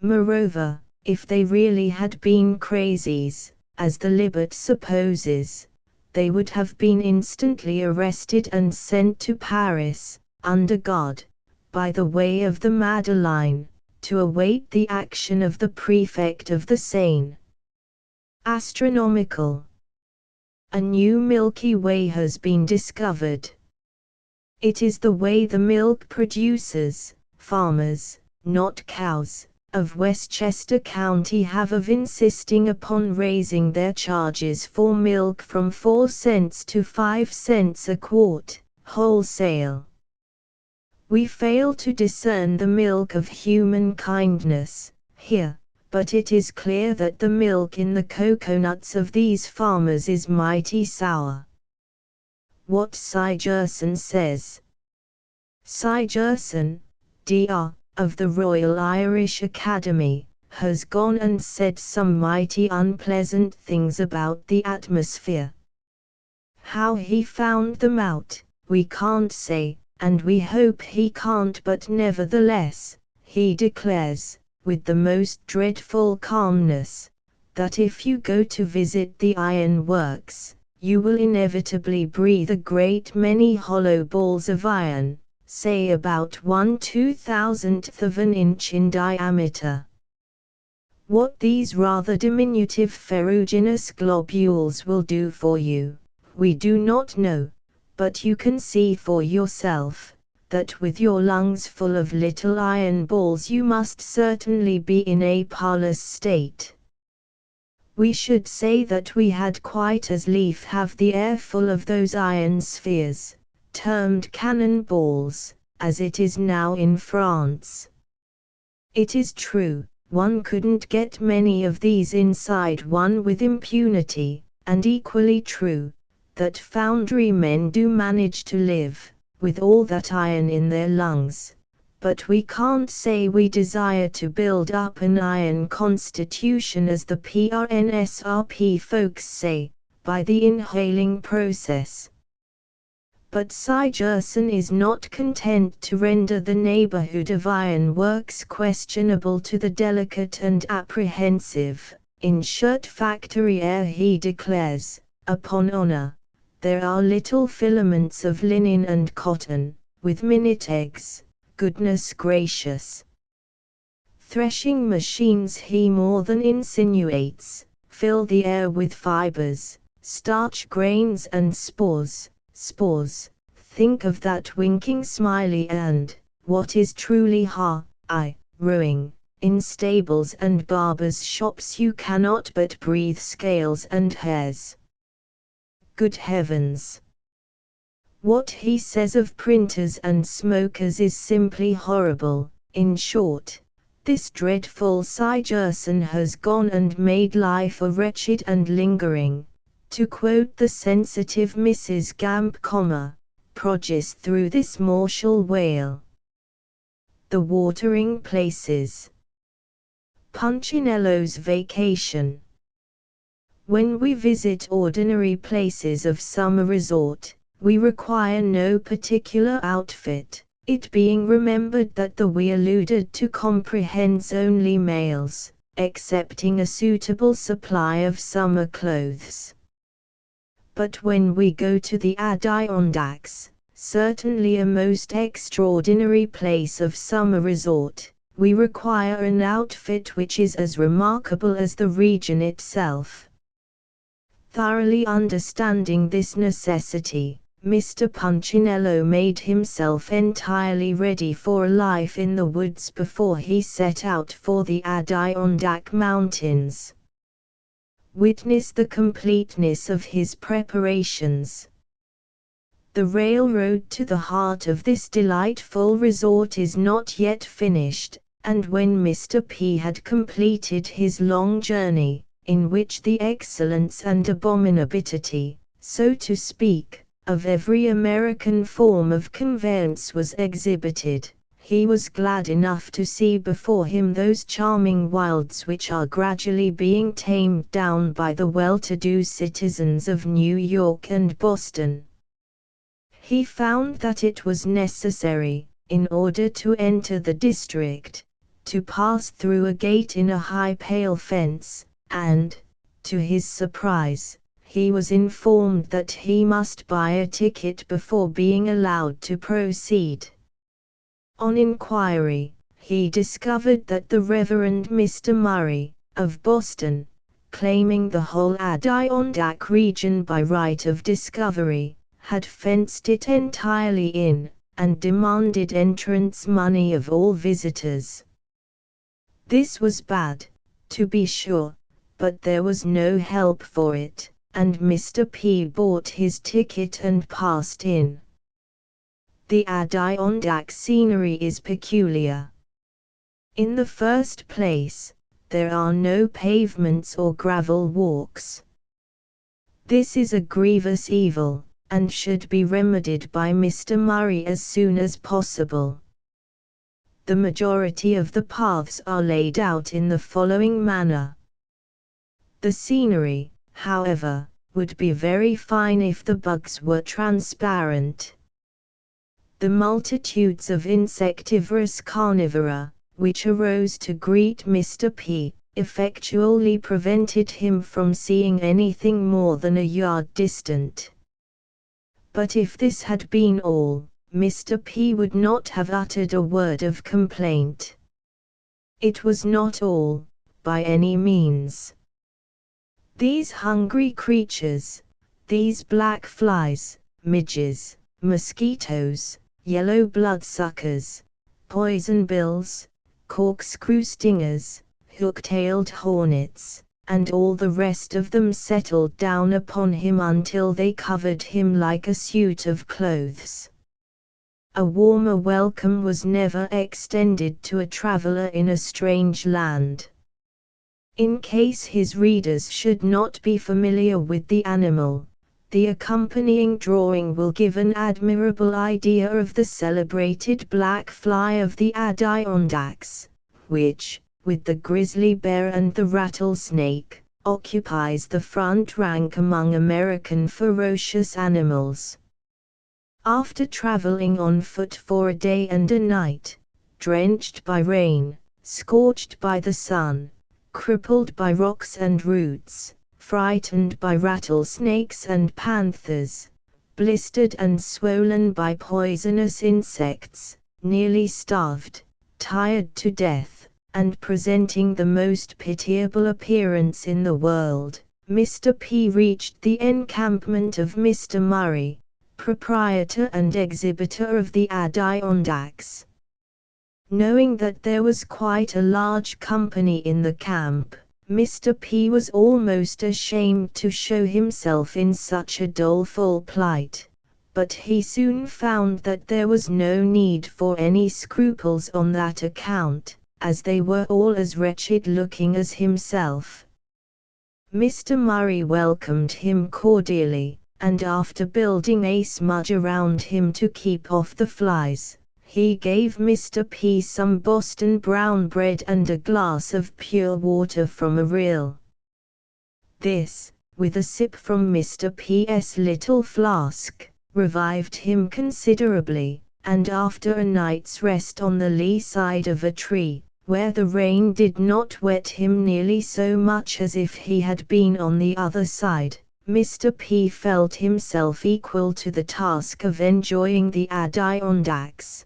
S1: Moreover, if they really had been crazies, as the Libet supposes, they would have been instantly arrested and sent to Paris, under guard, by the way of the Madeleine, to await the action of the prefect of the Seine. Astronomical. A new Milky Way has been discovered. It is the way the milk producers, farmers, not cows, of Westchester County have of insisting upon raising their charges for milk from 4 cents to 5 cents a quart, wholesale. We fail to discern the milk of human kindness, here, but it is clear that the milk in the coconuts of these farmers is mighty sour. What Sigerson says. Sigerson, Dr. of the Royal Irish Academy, has gone and said some mighty unpleasant things about the atmosphere. How he found them out, we can't say, and we hope he can't, but nevertheless, he declares, with the most dreadful calmness, that if you go to visit the iron works, you will inevitably breathe a great many hollow balls of iron, say about 1/2000th of an inch in diameter. What these rather diminutive ferruginous globules will do for you, we do not know, but you can see for yourself, that with your lungs full of little iron balls you must certainly be in a parlous state. We should say that we had quite as lief have the air full of those iron spheres, termed cannon balls, as it is now in France. It is true, one couldn't get many of these inside one with impunity, and equally true, that foundry men do manage to live, with all that iron in their lungs, but we can't say we desire to build up an iron constitution as the PRNSRP folks say, by the inhaling process. But Sigerson is not content to render the neighborhood of iron works questionable to the delicate and apprehensive. In shirt factory air he declares, upon honor, there are little filaments of linen and cotton, with minute eggs, goodness gracious. Threshing machines he more than insinuates, fill the air with fibers, starch grains and spores. Think of that winking smiley and, what is truly rowing, in stables and barbers' shops you cannot but breathe scales and hairs. Good heavens! What he says of printers and smokers is simply horrible. In short, this dreadful Sigerson has gone and made life a wretched and lingering, to quote the sensitive Mrs. Gamp, produce through this martial whale. The watering places. Punchinello's vacation. When we visit ordinary places of summer resort, we require no particular outfit, it being remembered that the we alluded to comprehends only males, excepting a suitable supply of summer clothes. But when we go to the Adirondacks, certainly a most extraordinary place of summer resort, we require an outfit which is as remarkable as the region itself. Thoroughly understanding this necessity, Mr. Punchinello made himself entirely ready for a life in the woods before he set out for the Adirondack Mountains. Witness the completeness of his preparations. The railroad to the heart of this delightful resort is not yet finished, and when Mr. P had completed his long journey, in which the excellence and abominability, so to speak, of every American form of conveyance was exhibited, he was glad enough to see before him those charming wilds which are gradually being tamed down by the well-to-do citizens of New York and Boston. He found that it was necessary, in order to enter the district, to pass through a gate in a high pale fence, and, to his surprise, he was informed that he must buy a ticket before being allowed to proceed. On inquiry, he discovered that the Reverend Mr. Murray, of Boston, claiming the whole Adirondack region by right of discovery, had fenced it entirely in, and demanded entrance money of all visitors. This was bad, to be sure, but there was no help for it, and Mr. P bought his ticket and passed in. The Adirondack scenery is peculiar. In the first place, there are no pavements or gravel walks. This is a grievous evil, and should be remedied by Mr. Murray as soon as possible. The majority of the paths are laid out in the following manner. The scenery, however, would be very fine if the bugs were transparent. The multitudes of insectivorous carnivora, which arose to greet Mr. P, effectually prevented him from seeing anything more than a yard distant. But if this had been all, Mr. P would not have uttered a word of complaint. It was not all, by any means. These hungry creatures, these black flies, midges, mosquitoes, yellow bloodsuckers, poison bills, corkscrew stingers, hook-tailed hornets, and all the rest of them settled down upon him until they covered him like a suit of clothes. A warmer welcome was never extended to a traveler in a strange land. In case his readers should not be familiar with the animal, the accompanying drawing will give an admirable idea of the celebrated black fly of the Adirondacks, which, with the grizzly bear and the rattlesnake, occupies the front rank among American ferocious animals. After traveling on foot for a day and a night, drenched by rain, scorched by the sun, crippled by rocks and roots, frightened by rattlesnakes and panthers, blistered and swollen by poisonous insects, nearly starved, tired to death, and presenting the most pitiable appearance in the world, Mr. P reached the encampment of Mr. Murray, proprietor and exhibitor of the Adirondacks. Knowing that there was quite a large company in the camp, Mr. P was almost ashamed to show himself in such a doleful plight, but he soon found that there was no need for any scruples on that account, as they were all as wretched-looking as himself. Mr. Murray welcomed him cordially, and after building a smudge around him to keep off the flies, he gave Mr. P some Boston brown bread and a glass of pure water from a rill. This, with a sip from Mr. P.'s little flask, revived him considerably, and after a night's rest on the lee side of a tree, where the rain did not wet him nearly so much as if he had been on the other side, Mr. P felt himself equal to the task of enjoying the Adirondacks.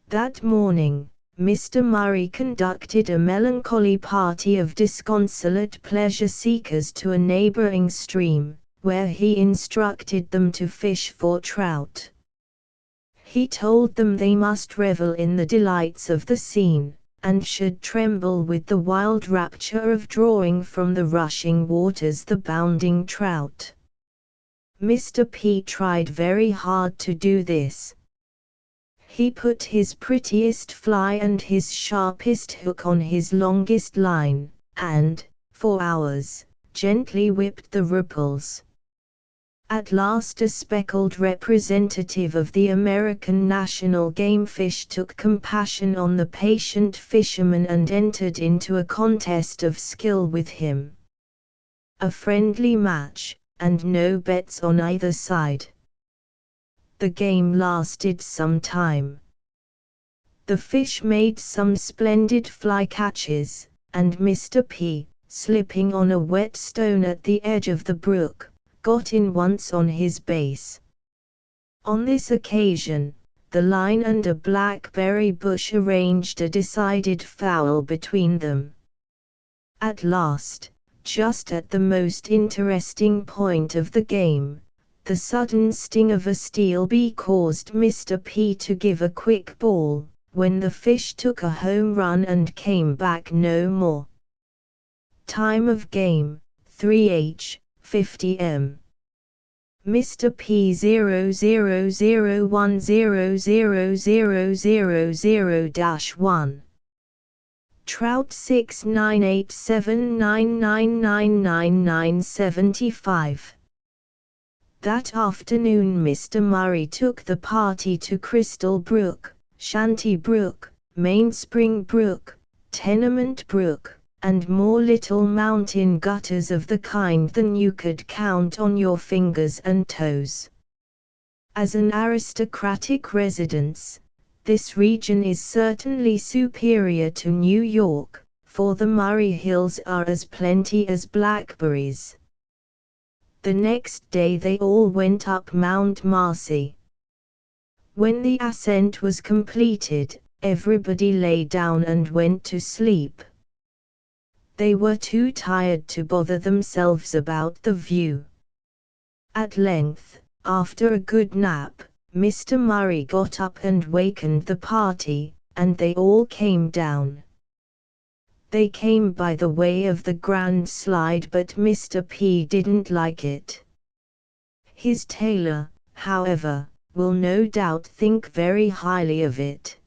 S1: That morning, Mr. Murray conducted a melancholy party of disconsolate pleasure-seekers to a neighboring stream, where he instructed them to fish for trout. He told them they must revel in the delights of the scene, and should tremble with the wild rapture of drawing from the rushing waters the bounding trout. Mr. P tried very hard to do this. He put his prettiest fly and his sharpest hook on his longest line, and, for hours, gently whipped the ripples. At last a speckled representative of the American national game fish took compassion on the patient fisherman and entered into a contest of skill with him. A friendly match, and no bets on either side. The game lasted some time. The fish made some splendid fly catches, and Mr. P, slipping on a wet stone at the edge of the brook, got in once on his base. On this occasion, the line and a blackberry bush arranged a decided foul between them. At last, just at the most interesting point of the game, the sudden sting of a steel bee caused Mr. P to give a quick ball, when the fish took a home run and came back no more. Time of game, 3h, 50m. Mr. P 0001000000-1. Trout 69879999975. That afternoon Mr. Murray took the party to Crystal Brook, Shanty Brook, Mainspring Brook, Tenement Brook, and more little mountain gutters of the kind than you could count on your fingers and toes. As an aristocratic residence, this region is certainly superior to New York, for the Murray Hills are as plenty as blackberries. The next day they all went up Mount Marcy. When the ascent was completed, everybody lay down and went to sleep. They were too tired to bother themselves about the view. At length, after a good nap, Mr. Murray got up and wakened the party, and they all came down. They came by the way of the Grand Slide, but Mr. P didn't like it. His tailor, however, will no doubt think very highly of it.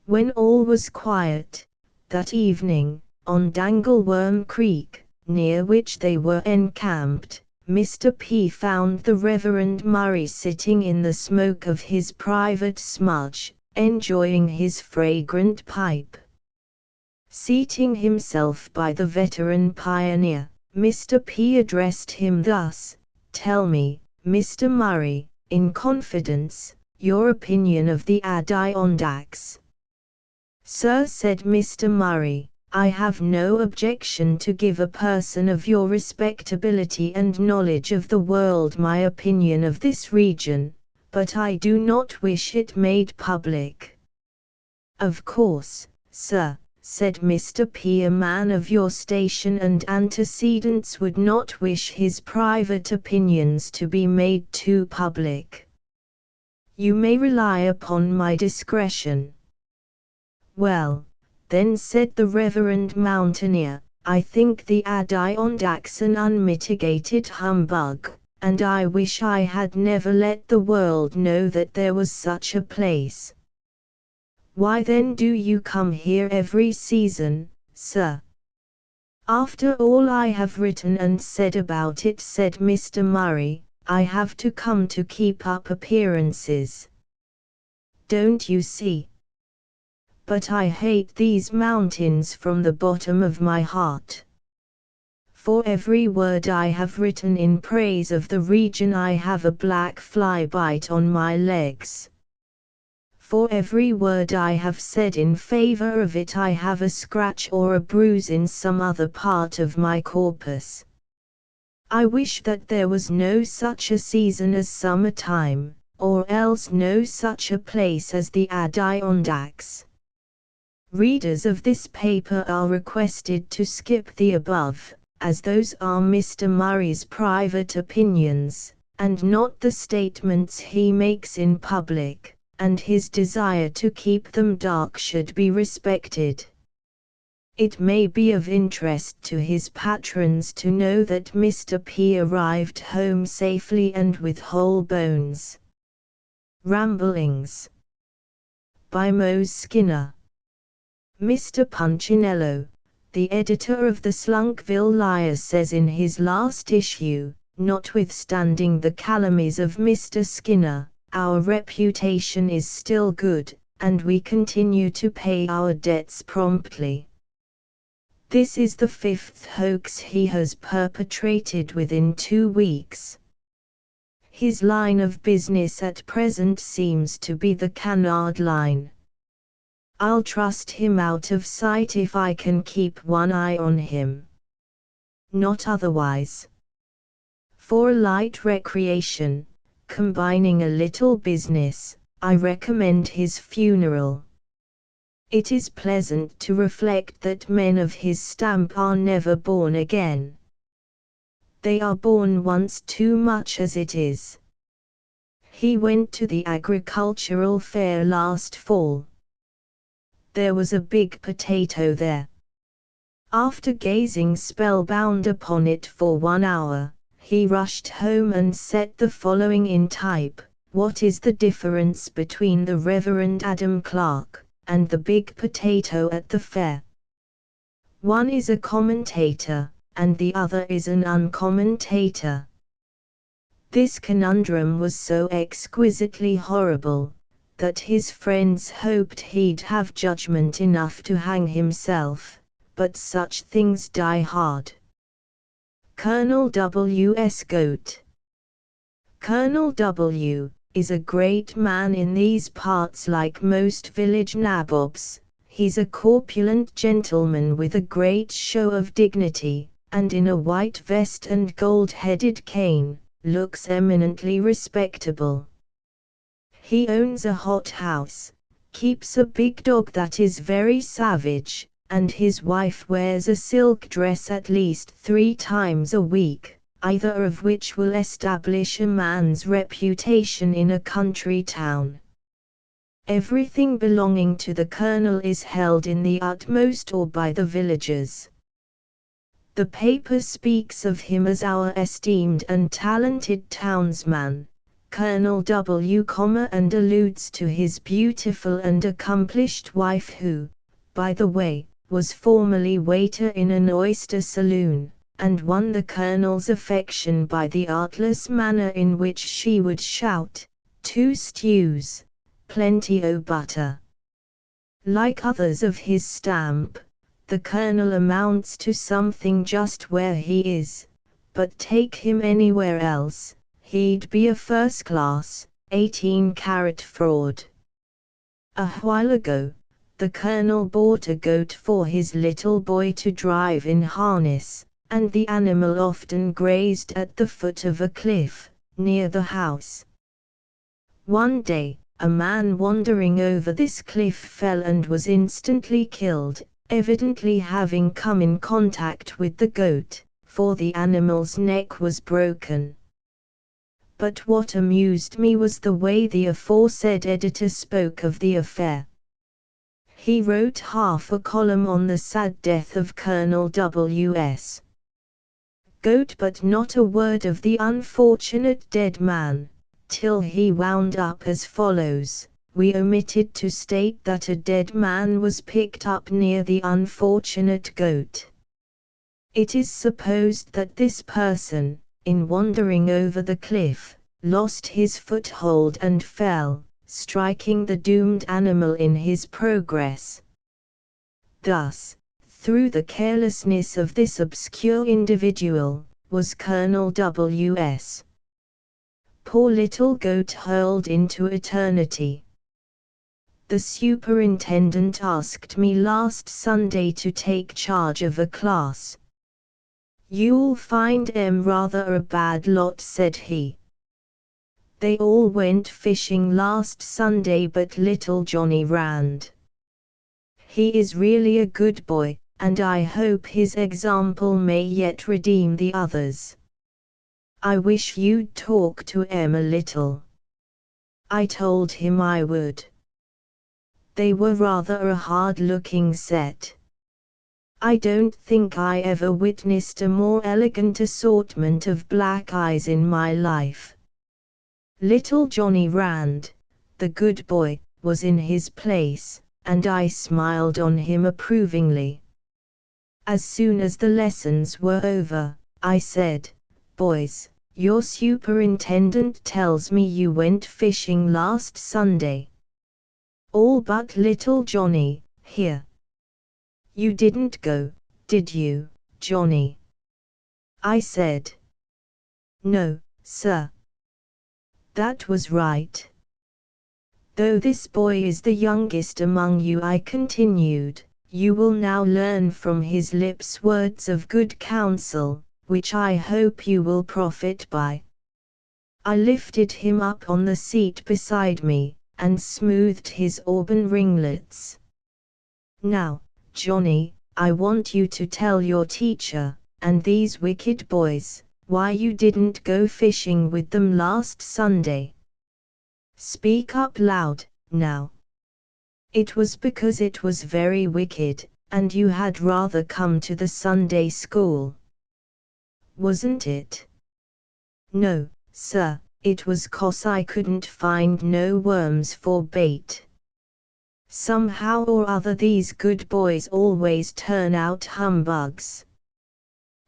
S1: When all was quiet, that evening, on Dangleworm Creek, near which they were encamped, Mr. P found the Reverend Murray sitting in the smoke of his private smudge, enjoying his fragrant pipe. Seating himself by the veteran pioneer, Mr. P addressed him thus: "Tell me, Mr. Murray, in confidence, your opinion of the Adirondacks." "Sir," said Mr. Murray, "I have no objection to give a person of your respectability and knowledge of the world my opinion of this region, but I do not wish it made public." "Of course, sir," said Mr. P, "a man of your station and antecedents would not wish his private opinions to be made too public. You may rely upon my discretion." "Well, then," said the Reverend Mountaineer, "I think the Adirondacks an unmitigated humbug, and I wish I had never let the world know that there was such a place." "Why then do you come here every season, sir?" "After all I have written and said about it," said Mr. Murray, "I have to come to keep up appearances. Don't you see? But I hate these mountains from the bottom of my heart. For every word I have written in praise of the region I have a black fly bite on my legs. For every word I have said in favor of it I have a scratch or a bruise in some other part of my corpus. I wish that there was no such a season as summertime, or else no such a place as the Adirondacks." Readers of this paper are requested to skip the above, as those are Mr. Murray's private opinions, and not the statements he makes in public, and his desire to keep them dark should be respected. It may be of interest to his patrons to know that Mr. P arrived home safely and with whole bones. Ramblings by Mose Skinner. Mr. Punchinello, the editor of the Slunkville Lyre, says in his last issue, "Notwithstanding the calumnies of Mr. Skinner, our reputation is still good, and we continue to pay our debts promptly." This is the 5th hoax he has perpetrated within 2 weeks. His line of business at present seems to be the canard line. I'll trust him out of sight if I can keep one eye on him. Not otherwise. For light recreation, combining a little business, I recommend his funeral. It is pleasant to reflect that men of his stamp are never born again. They are born once too much as it is. He went to the agricultural fair last fall. There was a big potato there. After gazing spellbound upon it for 1 hour, he rushed home and set the following in type: "What is the difference between the Reverend Adam Clark and the big potato at the fair? One is a commentator, and the other is an uncommentator." This conundrum was so exquisitely horrible, that his friends hoped he'd have judgment enough to hang himself, but such things die hard. Colonel W. S. Goat. Colonel W. is a great man in these parts. Like most village nabobs, he's a corpulent gentleman with a great show of dignity, and in a white vest and gold-headed cane, looks eminently respectable. He owns a hot house, keeps a big dog that is very savage, and his wife wears a silk dress at least 3 times a week, either of which will establish a man's reputation in a country town. Everything belonging to the colonel is held in the utmost awe by the villagers. The paper speaks of him as our esteemed and talented townsman, Colonel W, and alludes to his beautiful and accomplished wife who, by the way, was formerly waiter in an oyster saloon, and won the colonel's affection by the artless manner in which she would shout, "2 stews, plenty o' butter." Like others of his stamp, the colonel amounts to something just where he is, but take him anywhere else, he'd be a first-class, 18-carat fraud. A while ago, the colonel bought a goat for his little boy to drive in harness, and the animal often grazed at the foot of a cliff, near the house. One day, a man wandering over this cliff fell and was instantly killed, evidently having come in contact with the goat, for the animal's neck was broken. But what amused me was the way the aforesaid editor spoke of the affair. He wrote half a column on the sad death of Colonel W.S. Goat, but not a word of the unfortunate dead man, till he wound up as follows: "We omitted to state that a dead man was picked up near the unfortunate goat. It is supposed that this person, in wandering over the cliff, lost his foothold and fell, striking the doomed animal in his progress. Thus, through the carelessness of this obscure individual, was Colonel W.S. poor little goat hurled into eternity. The superintendent asked me last Sunday to take charge of a class. "You'll find 'em rather a bad lot," said he. "They all went fishing last Sunday but little Johnny Rand. He is really a good boy, and I hope his example may yet redeem the others. I wish you'd talk to 'em a little." I told him I would. They were rather a hard-looking set. I don't think I ever witnessed a more elegant assortment of black eyes in my life. Little Johnny Rand, the good boy, was in his place, and I smiled on him approvingly. As soon as the lessons were over, I said, "Boys, your superintendent tells me you went fishing last Sunday. All but little Johnny, here. You didn't go, did you, Johnny?" I said. "No, sir." That was right. "Though this boy is the youngest among you," I continued, "you will now learn from his lips words of good counsel, which I hope you will profit by." I lifted him up on the seat beside me, and smoothed his auburn ringlets. "Now, Johnny, I want you to tell your teacher, and these wicked boys, why you didn't go fishing with them last Sunday. Speak up loud, now." "It was because it was very wicked, and you had rather come to the Sunday school." "Wasn't it?" "No, sir, it was 'cause I couldn't find no worms for bait. Somehow or other these good boys always turn out humbugs.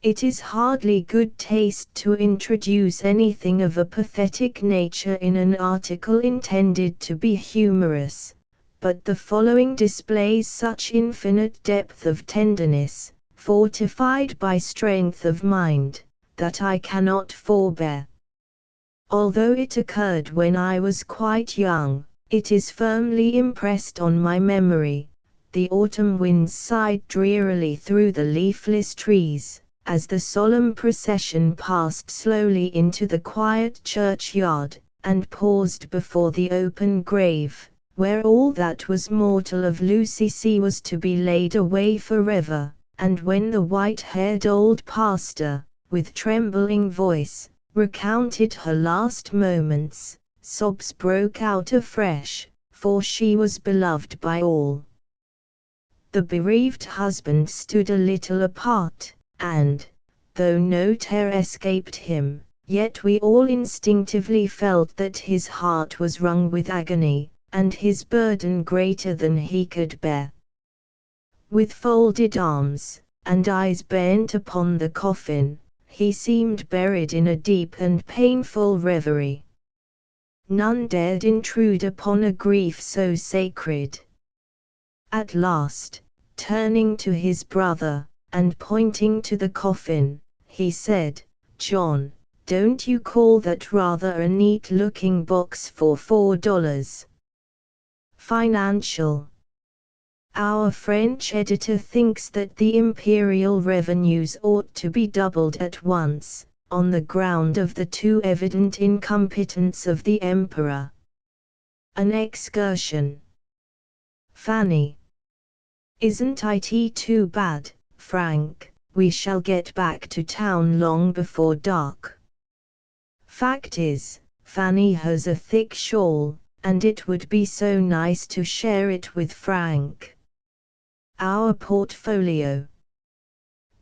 S1: It is hardly good taste to introduce anything of a pathetic nature in an article intended to be humorous, but the following displays such infinite depth of tenderness, fortified by strength of mind, that I cannot forbear. Although it occurred when I was quite young, it is firmly impressed on my memory. The autumn winds sighed drearily through the leafless trees, as the solemn procession passed slowly into the quiet churchyard, and paused before the open grave, where all that was mortal of Lucy C. was to be laid away forever, and when the white-haired old pastor, with trembling voice, recounted her last moments, sobs broke out afresh, for she was beloved by all. The bereaved husband stood a little apart, and, though no tear escaped him, yet we all instinctively felt that his heart was wrung with agony, and his burden greater than he could bear. With folded arms, and eyes bent upon the coffin, he seemed buried in a deep and painful reverie. None dared intrude upon a grief so sacred. At last, turning to his brother, and pointing to the coffin, he said, "John, don't you call that rather a neat-looking box for $4? Financial. Our French editor thinks that the imperial revenues ought to be doubled at once, on the ground of the too evident incompetence of the emperor." An excursion. Fanny. "Isn't it too bad, Frank? We shall get back to town long before dark." Fact is, Fanny has a thick shawl, and it would be so nice to share it with Frank. Our portfolio.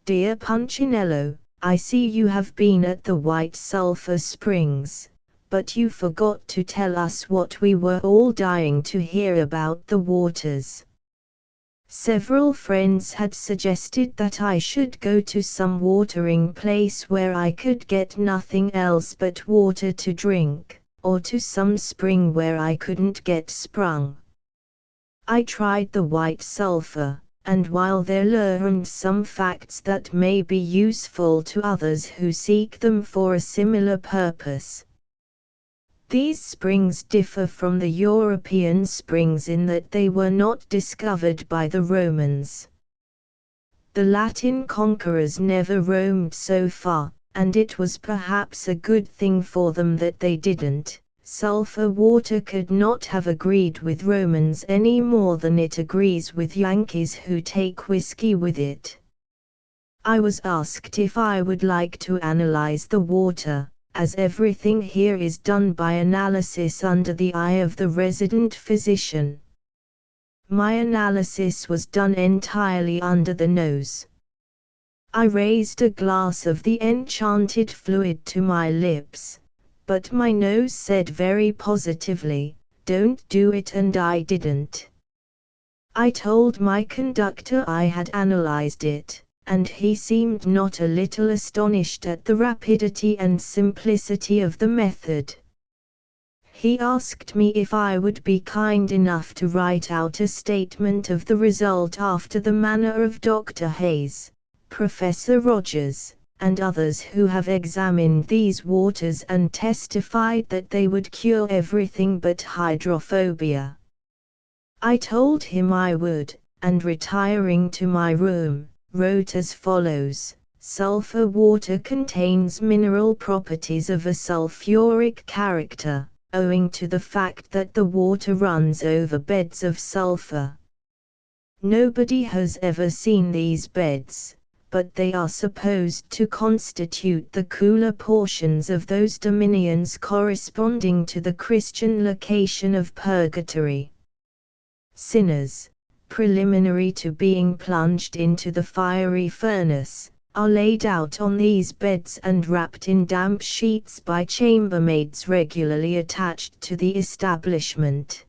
S1: Dear Punchinello, I see you have been at the White Sulphur Springs, but you forgot to tell us what we were all dying to hear about the waters. Several friends had suggested that I should go to some watering place where I could get nothing else but water to drink, or to some spring where I couldn't get sprung. I tried the White Sulphur, and while there learned some facts that may be useful to others who seek them for a similar purpose. These springs differ from the European springs in that they were not discovered by the Romans. The Latin conquerors never roamed so far, and it was perhaps a good thing for them that they didn't. Sulphur water could not have agreed with Romans any more than it agrees with Yankees who take whiskey with it. I was asked if I would like to analyze the water, as everything here is done by analysis under the eye of the resident physician. My analysis was done entirely under the nose. I raised a glass of the enchanted fluid to my lips, but my nose said very positively, "Don't do it," and I didn't. I told my conductor I had analyzed it, and he seemed not a little astonished at the rapidity and simplicity of the method. He asked me if I would be kind enough to write out a statement of the result after the manner of Dr. Hayes, Professor Rogers, and others who have examined these waters and testified that they would cure everything but hydrophobia. I told him I would, and retiring to my room, wrote as follows: "Sulphur water contains mineral properties of a sulfuric character, owing to the fact that the water runs over beds of sulphur. Nobody has ever seen these beds, but they are supposed to constitute the cooler portions of those dominions corresponding to the Christian location of purgatory. Sinners, preliminary to being plunged into the fiery furnace, are laid out on these beds and wrapped in damp sheets by chambermaids regularly attached to the establishment.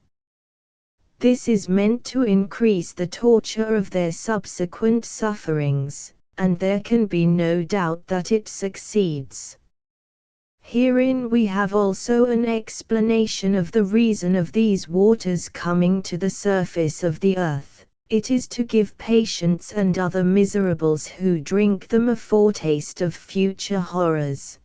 S1: This is meant to increase the torture of their subsequent sufferings, and there can be no doubt that it succeeds. Herein we have also an explanation of the reason of these waters coming to the surface of the earth. It is to give patients and other miserables who drink them a foretaste of future horrors."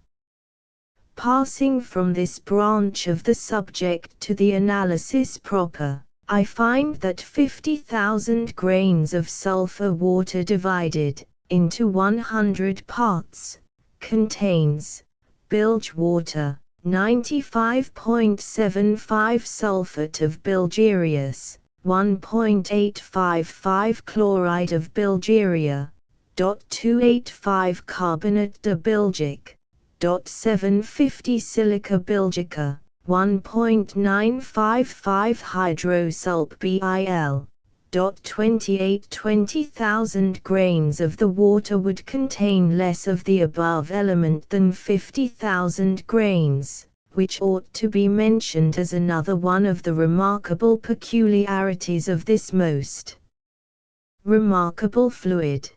S1: Passing from this branch of the subject to the analysis proper, I find that 50,000 grains of sulphur water divided into 100 parts contains bilge water, 95.75 sulfate of bilgearious, 1.855 chloride of bilgeria, 285 carbonate de Bilgic, 750 silica bilgica, 1.955 hydrosulp bil, 20,000 grains of the water would contain less of the above element than 50,000 grains, which ought to be mentioned as another one of the remarkable peculiarities of this most remarkable fluid.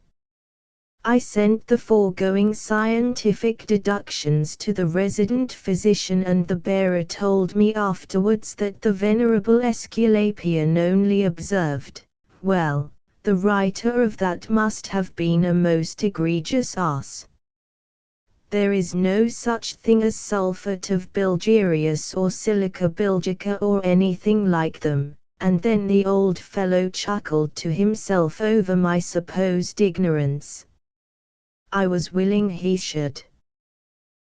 S1: I sent the foregoing scientific deductions to the resident physician, and the bearer told me afterwards that the venerable Aesculapian only observed, "Well, the writer of that must have been a most egregious ass. There is no such thing as sulphate of bilgerius or silica bilgica or anything like them." And then the old fellow chuckled to himself over my supposed ignorance. I was willing he should.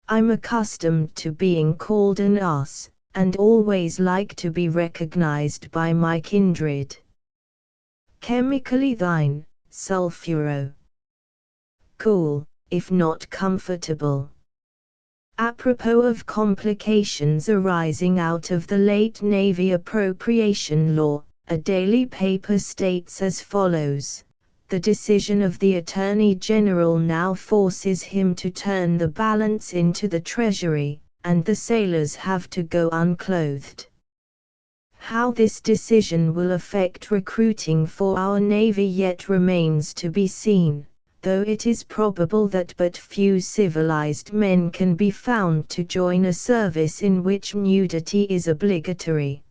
S1: I'm accustomed to being called an ass, and always like to be recognized by my kindred. Chemically thine, Sulphuro. Cool, if not comfortable. Apropos of complications arising out of the late Navy Appropriation Law, a daily paper states as follows: "The decision of the Attorney General now forces him to turn the balance into the Treasury, and the sailors have to go unclothed." How this decision will affect recruiting for our Navy yet remains to be seen, though it is probable that but few civilized men can be found to join a service in which nudity is obligatory.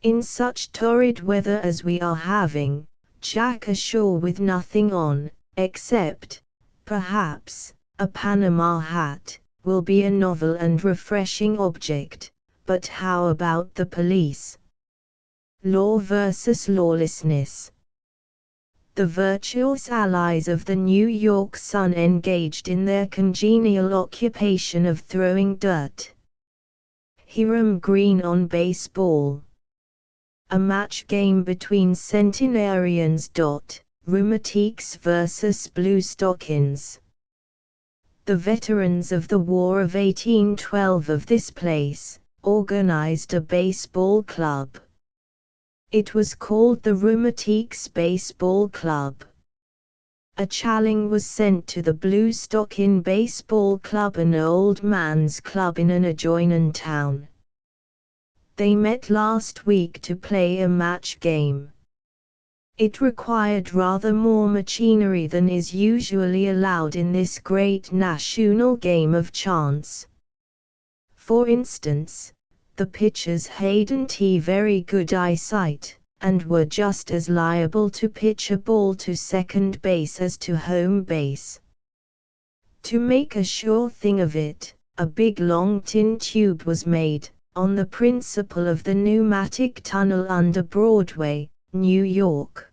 S1: In such torrid weather as we are having, Jack ashore with nothing on, except, perhaps, a Panama hat, will be a novel and refreshing object. But how about the police? Law versus lawlessness. The virtuous allies of the New York Sun engaged in their congenial occupation of throwing dirt. Hiram Green on baseball. A match game between centenarians. Rheumatics versus Bluestockings. The veterans of the War of 1812 of this place organized a baseball club. It was called the Rheumatics Baseball Club. A challenge was sent to the Bluestocking Baseball Club, an old man's club in an adjoining town. They met last week to play a match game. It required rather more machinery than is usually allowed in this great national game of chance. For instance, the pitchers hadn't very good eyesight, and were just as liable to pitch a ball to second base as to home base. To make a sure thing of it, a big long tin tube was made, on the principle of the pneumatic tunnel under Broadway, New York.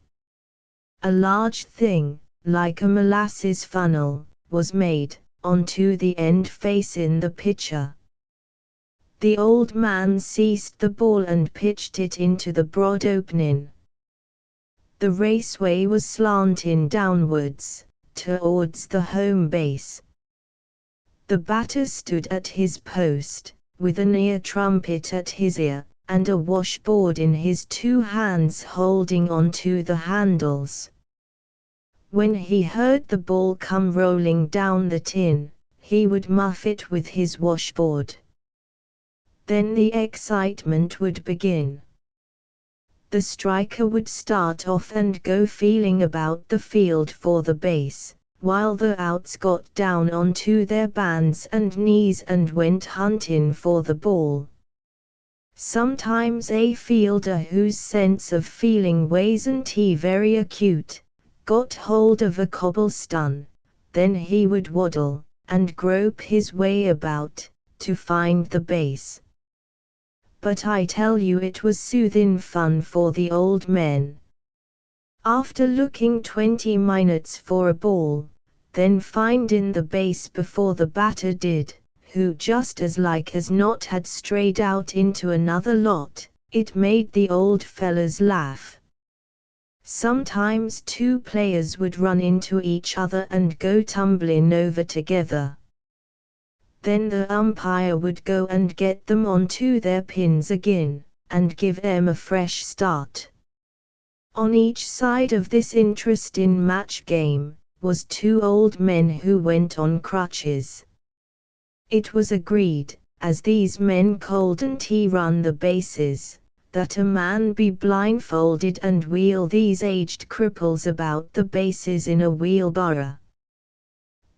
S1: A large thing, like a molasses funnel, was made, onto the end facing the pitcher. The old man seized the ball and pitched it into the broad opening. The raceway was slanting downwards, towards the home base. The batter stood at his post, with an ear trumpet at his ear, and a washboard in his two hands holding onto the handles. When he heard the ball come rolling down the tin, he would muff it with his washboard. Then the excitement would begin. The striker would start off and go feeling about the field for the base, while the outs got down onto their bands and knees and went hunting for the ball. Sometimes a fielder whose sense of feeling wasn't very acute, got hold of a cobblestone, then he would waddle, and grope his way about, to find the base. But I tell you it was soothing fun for the old men. After looking 20 minutes for a ball, then finding the base before the batter did, who just as like as not had strayed out into another lot, it made the old fellas laugh. Sometimes two players would run into each other and go tumbling over together. Then the umpire would go and get them onto their pins again, and give them a fresh start. On each side of this interesting match game, was two old men who went on crutches. It was agreed, as these men couldn't run the bases, that a man be blindfolded and wheel these aged cripples about the bases in a wheelbarrow.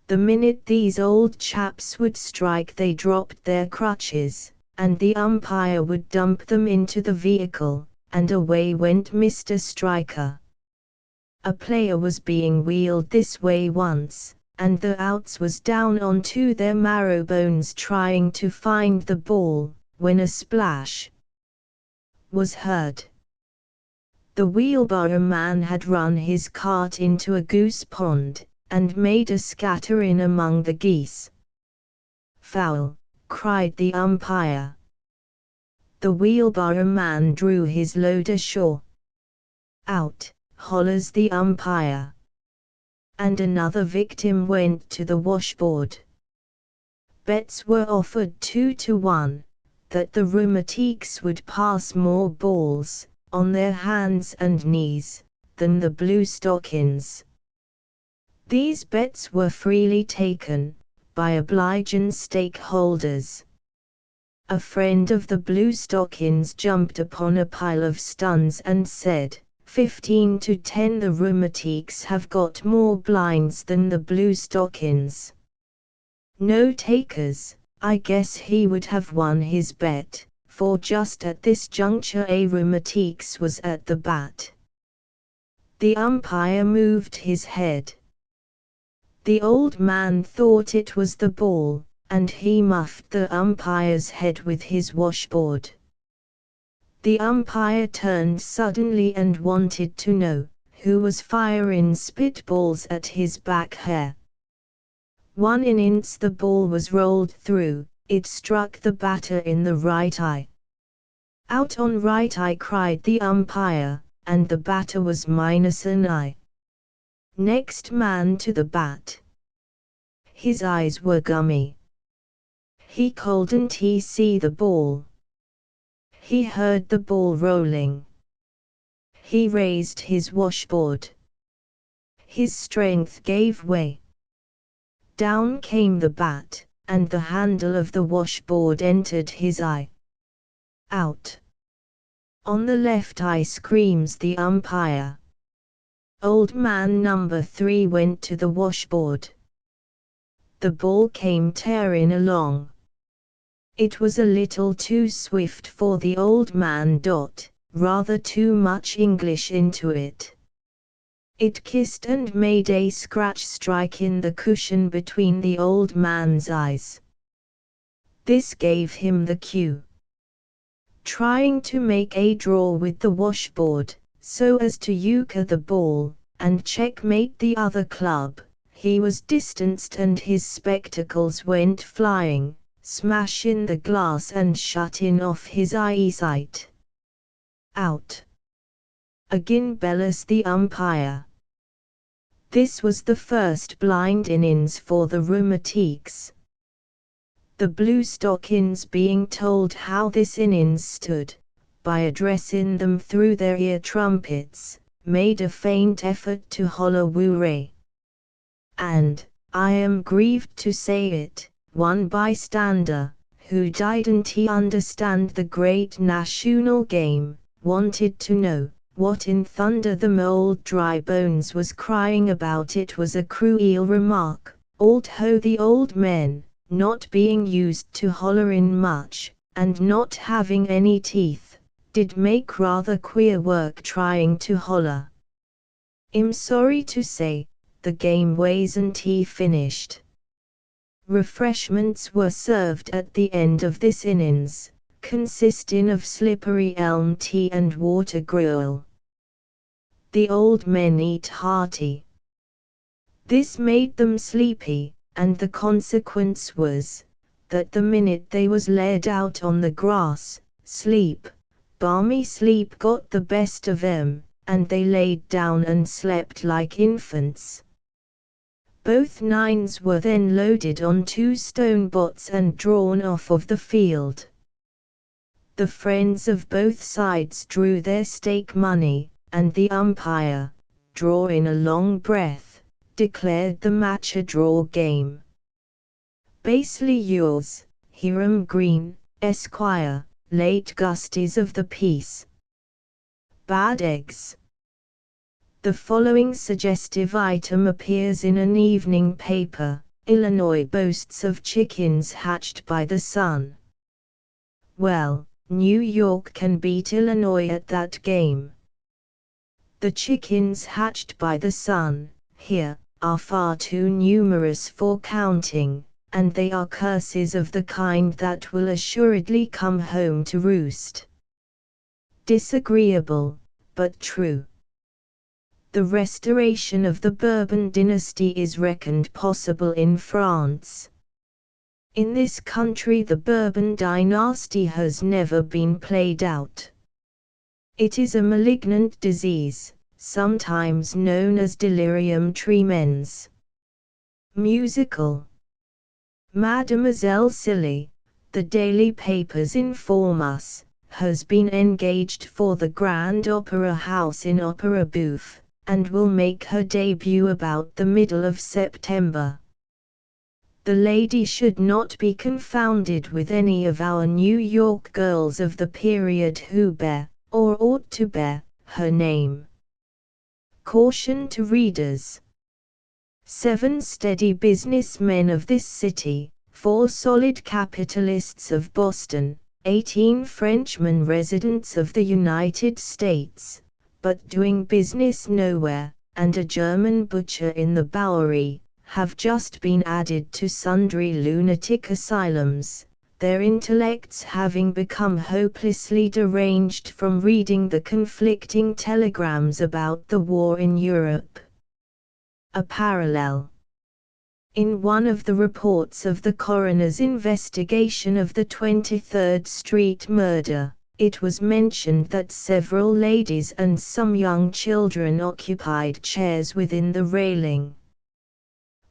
S1: The minute these old chaps would strike they dropped their crutches, and the umpire would dump them into the vehicle, and away went Mr. Striker. A player was being wheeled this way once, and the outs was down onto their marrow bones trying to find the ball, when a splash was heard. The wheelbarrow man had run his cart into a goose pond, and made a scattering among the geese. "Foul!" cried the umpire. The wheelbarrow man drew his load ashore. "Out!" hollers the umpire. And another victim went to the washboard. Bets were offered 2-1, that the rheumatics would pass more balls, on their hands and knees, than the blue stockings. These bets were freely taken, by obliging stakeholders. A friend of the blue stockings jumped upon a pile of stuns and said, 15-10 the rheumatics have got more blinds than the blue stockings. No takers. I guess he would have won his bet, for just at this juncture a rheumatics was at the bat. The umpire moved his head. The old man thought it was the ball, and he muffed the umpire's head with his washboard. The umpire turned suddenly and wanted to know, who was firing spitballs at his back hair. 1 innings the ball was rolled through, it struck the batter in the right eye. "Out on right eye," cried the umpire, and the batter was minus an eye. Next man to the bat. His eyes were gummy. He couldn't see the ball. He heard the ball rolling. He raised his washboard. His strength gave way. Down came the bat, and the handle of the washboard entered his eye. "Out! On the left eye," screams the umpire. Old man number 3 went to the washboard. The ball came tearing along. It was a little too swift for the old man. Rather too much English into it. It kissed and made a scratch strike in the cushion between the old man's eyes. This gave him the cue. Trying to make a draw with the washboard, so as to euchre the ball, and checkmate the other club, he was distanced and his spectacles went flying, smashing the glass and shutting off his eyesight. "Out!" again bellows the umpire. This was the first blind innings for the rheumatics. The blue stockings, being told how this innings stood, by addressing them through their ear trumpets, made a faint effort to holler "Woo-ray!" And, I am grieved to say it, one bystander, who didn't understand the great national game, wanted to know, what in thunder the old dry bones was crying about. It was a cruel remark, although the old men, not being used to hollering much, and not having any teeth, did make rather queer work trying to holler. I'm sorry to say, the game wasn't finished. Refreshments were served at the end of this innings, consisting of slippery elm tea and water gruel. The old men eat hearty. This made them sleepy, and the consequence was, that the minute they was laid out on the grass, sleep, balmy sleep got the best of 'em, and they laid down and slept like infants. Both nines were then loaded on 2 stone bots and drawn off of the field. The friends of both sides drew their stake money, and the umpire, drawing a long breath, declared the match a draw game. Basely yours, Hiram Green, Esquire, late Gusties of the Peace. Bad eggs. The following suggestive item appears in an evening paper. Illinois boasts of chickens hatched by the sun. Well, New York can beat Illinois at that game. The chickens hatched by the sun, here, are far too numerous for counting, and they are curses of the kind that will assuredly come home to roost. Disagreeable, but true. The restoration of the Bourbon dynasty is reckoned possible in France. In this country the Bourbon dynasty has never been played out. It is a malignant disease, sometimes known as delirium tremens. Musical. Mademoiselle Silly, the daily papers inform us, has been engaged for the Grand Opera House in Opera Bouffe, and will make her debut about the middle of September. The lady should not be confounded with any of our New York girls of the period who bear, or ought to bear, her name. Caution to readers. 7 steady businessmen of this city, 4 solid capitalists of Boston, 18 Frenchmen residents of the United States, but doing business nowhere, and a German butcher in the Bowery, have just been added to sundry lunatic asylums, their intellects having become hopelessly deranged from reading the conflicting telegrams about the war in Europe. A parallel. In one of the reports of the coroner's investigation of the 23rd Street murder, it was mentioned that several ladies and some young children occupied chairs within the railing.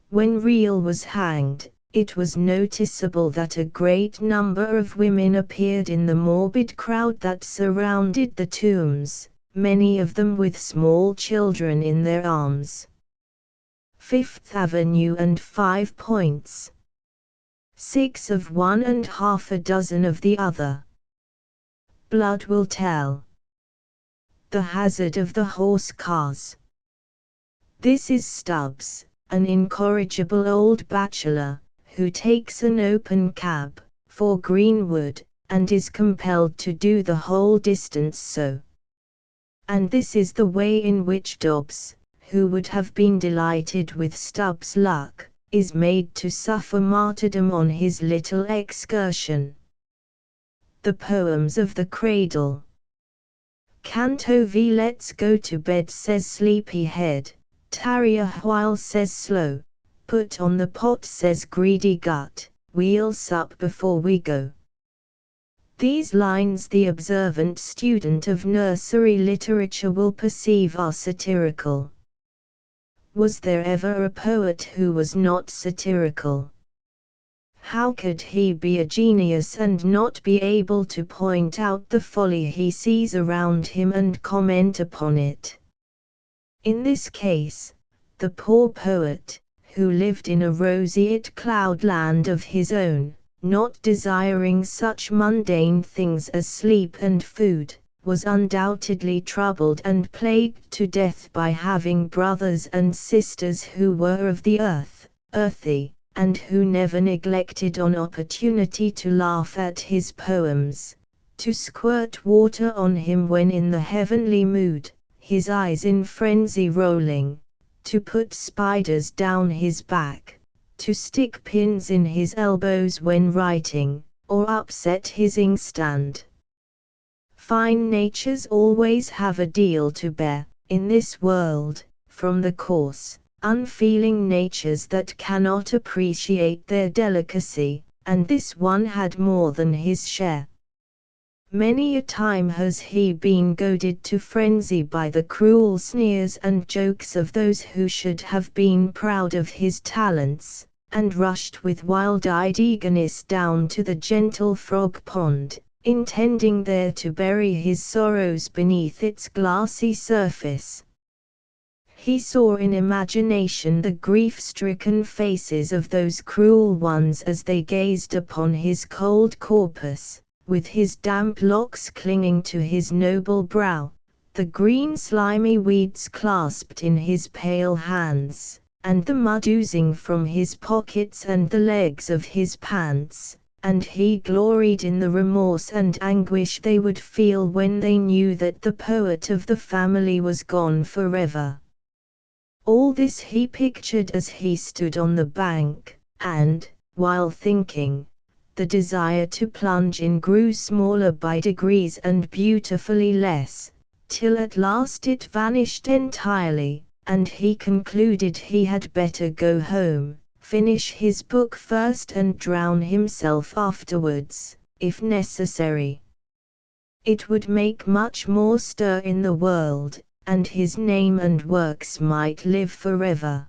S1: When Real was hanged, it was noticeable that a great number of women appeared in the morbid crowd that surrounded the tombs, many of them with small children in their arms. 5th Avenue and 5 Points. 6 of one and half a dozen of the other. Blood will tell. The hazard of the horse cars. This is Stubbs, an incorrigible old bachelor, who takes an open cab, for Greenwood, and is compelled to do the whole distance so. And this is the way in which Dobbs, who would have been delighted with Stubbs' luck, is made to suffer martyrdom on his little excursion. The Poems of the Cradle. Canto V. Let's go to bed, says sleepy head. Tarry a while, says slow. Put on the pot, says greedy gut. We'll sup before we go. These lines the observant student of nursery literature will perceive are satirical. Was there ever a poet who was not satirical? How could he be a genius and not be able to point out the folly he sees around him and comment upon it? In this case, the poor poet, who lived in a roseate cloudland of his own, not desiring such mundane things as sleep and food, was undoubtedly troubled and plagued to death by having brothers and sisters who were of the earth, earthy, and who never neglected an opportunity to laugh at his poems, to squirt water on him when in the heavenly mood, his eyes in frenzy rolling, to put spiders down his back, to stick pins in his elbows when writing, or upset his inkstand. Fine natures always have a deal to bear, in this world, from the coarse, unfeeling natures that cannot appreciate their delicacy, and this one had more than his share. Many a time has he been goaded to frenzy by the cruel sneers and jokes of those who should have been proud of his talents, and rushed with wild-eyed eagerness down to the gentle frog pond, intending there to bury his sorrows beneath its glassy surface. He saw in imagination the grief-stricken faces of those cruel ones as they gazed upon his cold corpse, with his damp locks clinging to his noble brow, the green slimy weeds clasped in his pale hands, and the mud oozing from his pockets and the legs of his pants, and he gloried in the remorse and anguish they would feel when they knew that the poet of the family was gone forever. All this he pictured as he stood on the bank, and, while thinking, the desire to plunge in grew smaller by degrees and beautifully less, till at last it vanished entirely, and he concluded he had better go home, finish his book first and drown himself afterwards, if necessary. It would make much more stir in the world, and his name and works might live forever.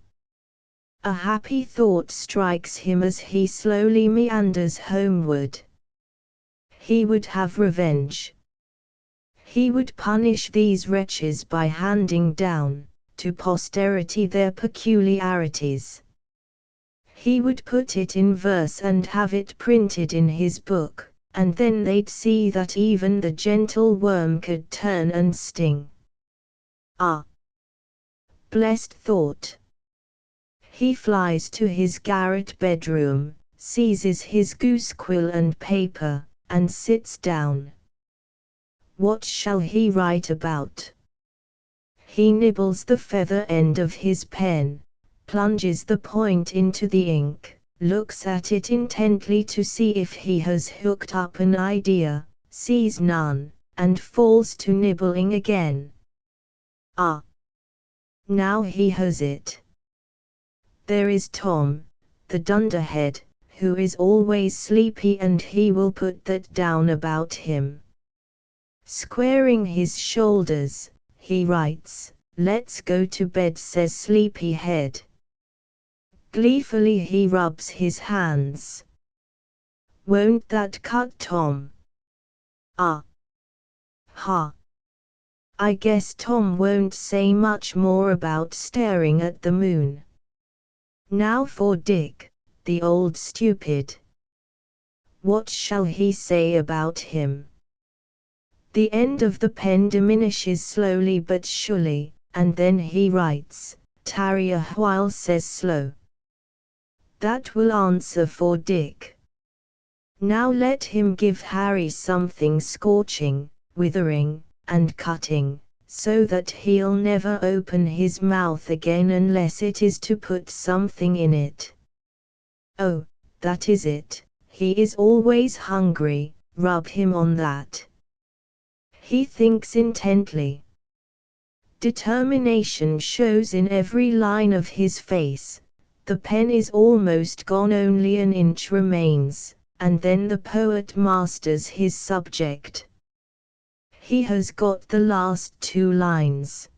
S1: A happy thought strikes him as he slowly meanders homeward. He would have revenge. He would punish these wretches by handing down to posterity their peculiarities. He would put it in verse and have it printed in his book, and then they'd see that even the gentle worm could turn and sting. Ah! Blessed thought! He flies to his garret bedroom, seizes his goose quill and paper, and sits down. What shall he write about? He nibbles the feather end of his pen, plunges the point into the ink, looks at it intently to see if he has hooked up an idea, sees none, and falls to nibbling again. Ah! Now he has it. There is Tom, the dunderhead, who is always sleepy, and he will put that down about him. Squaring his shoulders, he writes, "Let's go to bed," says Sleepyhead. Gleefully he rubs his hands. Won't that cut Tom? Ah! Ha! I guess Tom won't say much more about staring at the moon. Now for Dick, the old stupid. What shall he say about him? The end of the pen diminishes slowly but surely, and then he writes, "Tarry a while," says Slow. That will answer for Dick. Now let him give Harry something scorching, withering, and cutting, so that he'll never open his mouth again unless it is to put something in it. Oh, that is it, he is always hungry, rub him on that. He thinks intently. Determination shows in every line of his face. The pen is almost gone, only an inch remains, and then the poet masters his subject. He has got the last 2 lines.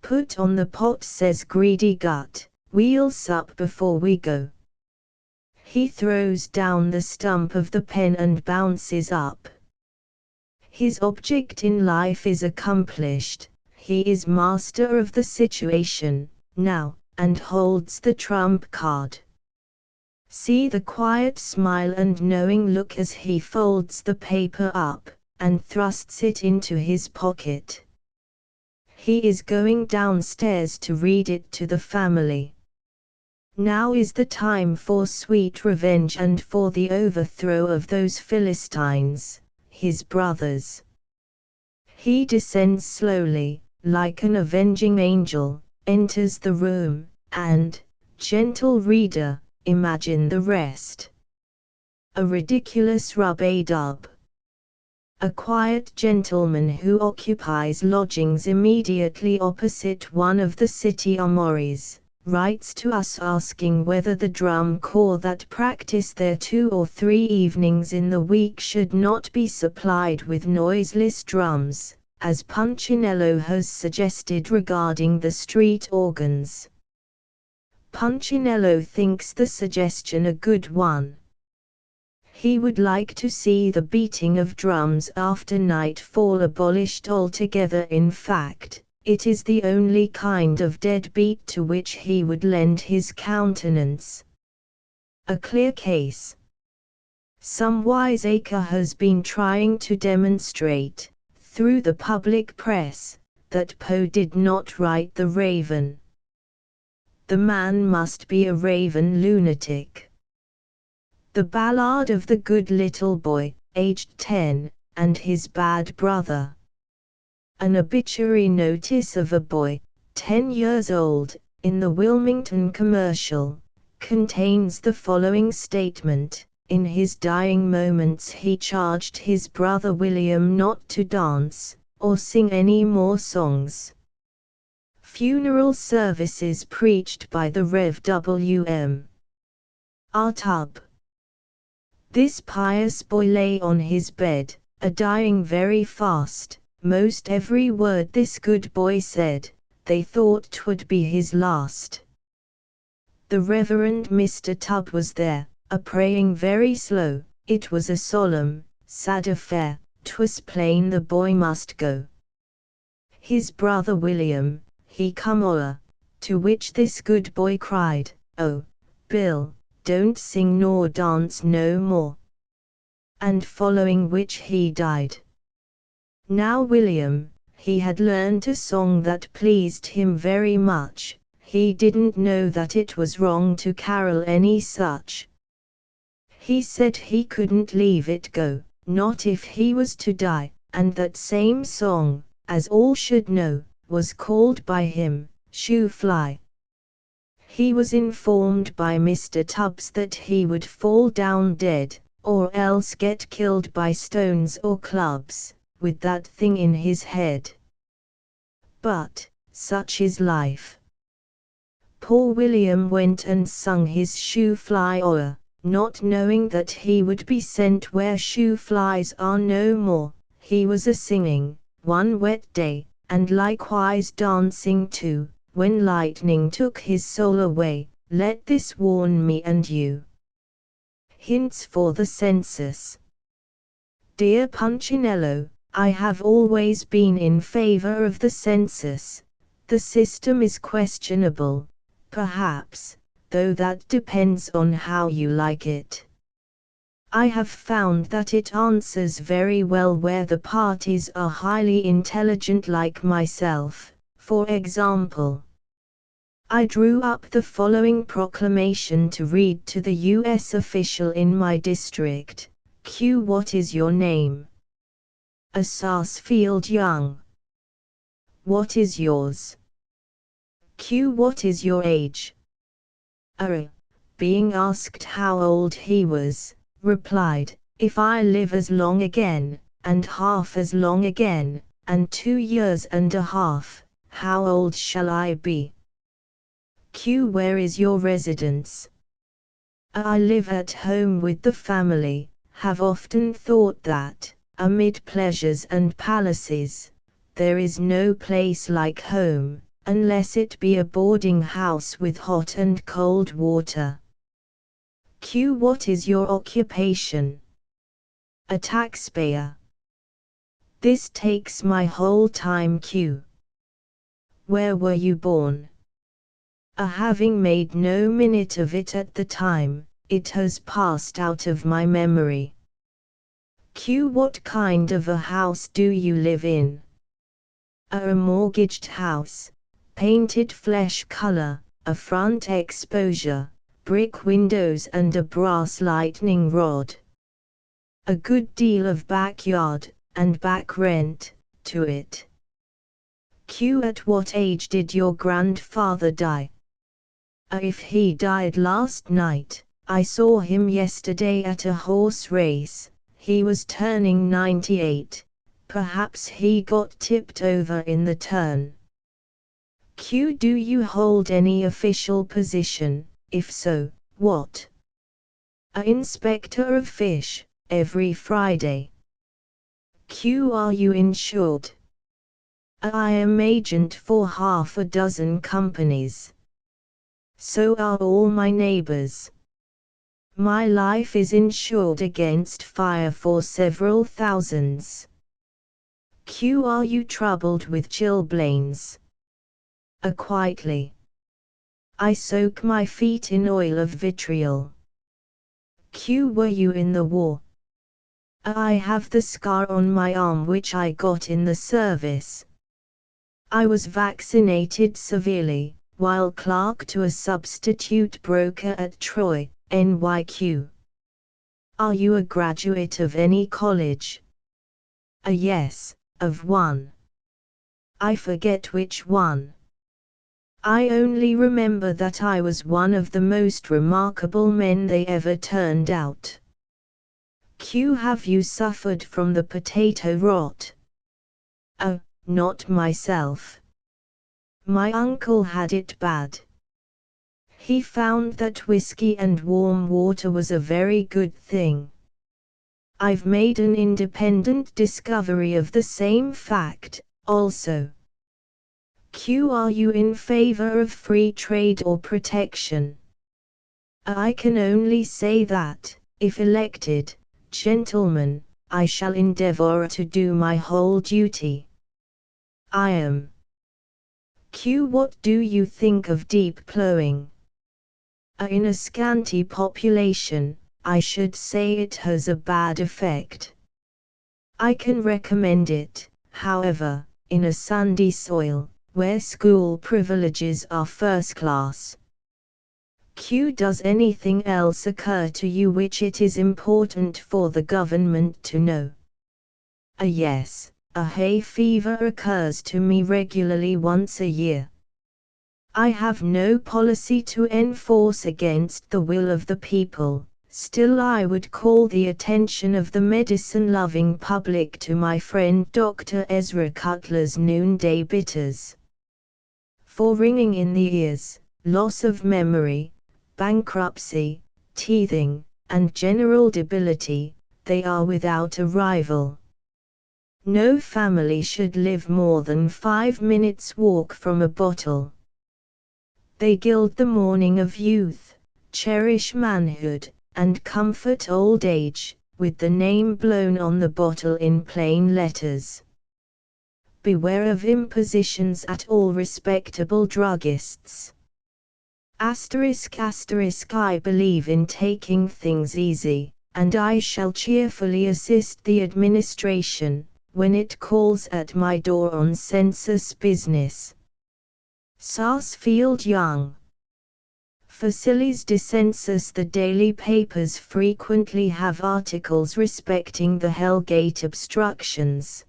S1: "Put on the pot," says Greedy Gut, "we'll sup before we go." He throws down the stump of the pen and bounces up. His object in life is accomplished, he is master of the situation, now, and holds the trump card. See the quiet smile and knowing look as he folds the paper up, and thrusts it into his pocket. He is going downstairs to read it to the family. Now is the time for sweet revenge and for the overthrow of those Philistines, his brothers. He descends slowly, like an avenging angel, enters the room, and, gentle reader, imagine the rest. A ridiculous rub-a-dub. A quiet gentleman who occupies lodgings immediately opposite one of the city armories, writes to us asking whether the drum corps that practice there 2 or 3 evenings in the week should not be supplied with noiseless drums, as Punchinello has suggested regarding the street organs. Punchinello thinks the suggestion a good one. He would like to see the beating of drums after nightfall abolished altogether. In fact, it is the only kind of dead beat to which he would lend his countenance. A clear case. Some wiseacre has been trying to demonstrate, through the public press, that Poe did not write The Raven. The man must be a raven lunatic. The Ballad of the Good Little Boy, aged 10, and His Bad Brother. An obituary notice of a boy, 10 years old, in the Wilmington commercial, contains the following statement: in his dying moments he charged his brother William not to dance, or sing any more songs. Funeral services preached by the Rev. W.M. R. Tubb. This pious boy lay on his bed, a-dying very fast. Most every word this good boy said, they thought 'twould be his last. The Reverend Mr. Tubb was there, a-praying very slow. It was a solemn, sad affair, 'twas plain the boy must go. His brother William, he come o'er, to which this good boy cried, "Oh, Bill, don't sing nor dance no more," and following which he died. Now William, he had learned a song that pleased him very much. He didn't know that it was wrong to carol any such. He said he couldn't leave it go, not if he was to die, and that same song, as all should know, was called by him, "Shoo Fly." He was informed by Mr. Tubbs that he would fall down dead, or else get killed by stones or clubs, with that thing in his head. But, such is life. Poor William went and sung his "Shoo Fly" o'er, not knowing that he would be sent where shoe flies are no more. He was a-singing, one wet day, and likewise dancing too, when lightning took his soul away. Let this warn me and you. Hints for the census. Dear Punchinello, I have always been in favor of the census. The system is questionable, perhaps, though that depends on how you like it. I have found that it answers very well where the parties are highly intelligent like myself. For example, I drew up the following proclamation to read to the U.S. official in my district. Q. What is your name? A. Sarsfield Young. What is yours? Q. What is your age? A. Being asked how old he was, replied, "If I live as long again, and half as long again, and 2 years and a half, how old shall I be?" Q. Where is your residence? A. I live at home with the family, have often thought that, amid pleasures and palaces, there is no place like home, unless it be a boarding house with hot and cold water. Q. What is your occupation? A taxpayer. This takes my whole time. Q. Where were you born? A. Having made no minute of it at the time, it has passed out of my memory. Q. What kind of a house do you live in? A mortgaged house, painted flesh color, a front exposure, brick windows and a brass lightning rod. A good deal of backyard, and back rent, to it. Q. At what age did your grandfather die? A. If he died last night, I saw him yesterday at a horse race. He was turning 98, perhaps he got tipped over in the turn. Q. Do you hold any official position? If so, what? A inspector of fish, every Friday. Q. Are you insured? I am agent for half a dozen companies. So are all my neighbors. My life is insured against fire for several thousands. Q. Are you troubled with chilblains? Quietly. I soak my feet in oil of vitriol. Q. Were you in the war? I have the scar on my arm which I got in the service. I was vaccinated severely, while clerk to a substitute broker at Troy, NYQ. Are you a graduate of any college? Yes, of one. I forget which one. I only remember that I was one of the most remarkable men they ever turned out. Q. Have you suffered from the potato rot? Oh, not myself. My uncle had it bad. He found that whiskey and warm water was a very good thing. I've made an independent discovery of the same fact, also. Q. Are you in favor of free trade or protection? I can only say that, if elected, gentlemen, I shall endeavor to do my whole duty. I am. Q. What do you think of deep plowing? In a scanty population, I should say it has a bad effect. I can recommend it, however, in a sandy soil, where school privileges are first class. Q. Does anything else occur to you which it is important for the government to know? Yes, a hay fever occurs to me regularly once a year. I have no policy to enforce against the will of the people. Still, I would call the attention of the medicine-loving public to my friend Dr. Ezra Cutler's Noonday Bitters. For ringing in the ears, loss of memory, bankruptcy, teething, and general debility, they are without a rival. No family should live more than 5 minutes' walk from a bottle. They gild the morning of youth, cherish manhood, and comfort old age, with the name blown on the bottle in plain letters. Beware of impositions at all respectable druggists. I believe in taking things easy, and I shall cheerfully assist the administration, when it calls at my door on census business. Sarsfield Young. Facilis de census. The daily papers frequently have articles respecting the Hellgate obstructions.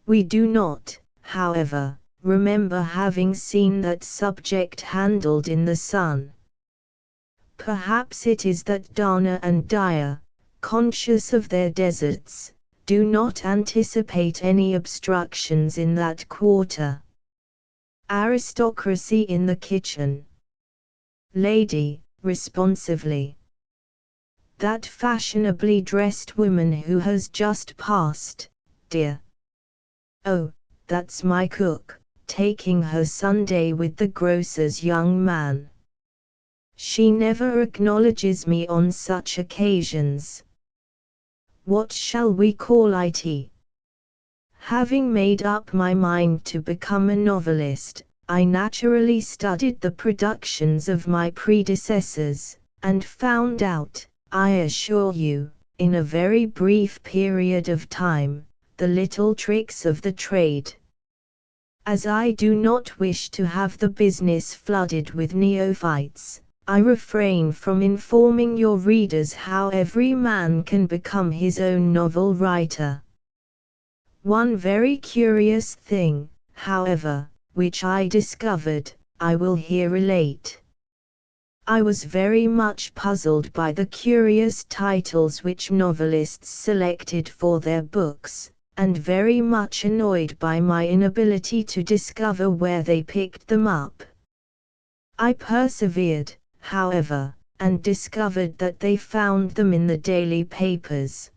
S1: We do not, however, remember having seen that subject handled in the Sun. Perhaps it is that Dana and Dyer, conscious of their deserts, do not anticipate any obstructions in that quarter. Aristocracy in the kitchen. Lady, responsively. That fashionably dressed woman who has just passed, dear. Oh, that's my cook, taking her Sunday with the grocer's young man. She never acknowledges me on such occasions. What shall we call it? Having made up my mind to become a novelist, I naturally studied the productions of my predecessors, and found out, I assure you, in a very brief period of time, the little tricks of the trade. As I do not wish to have the business flooded with neophytes, I refrain from informing your readers how every man can become his own novel writer. One very curious thing, however, which I discovered, I will here relate. I was very much puzzled by the curious titles which novelists selected for their books, and very much annoyed by my inability to discover where they picked them up. I persevered, however, and discovered that they found them in the daily papers.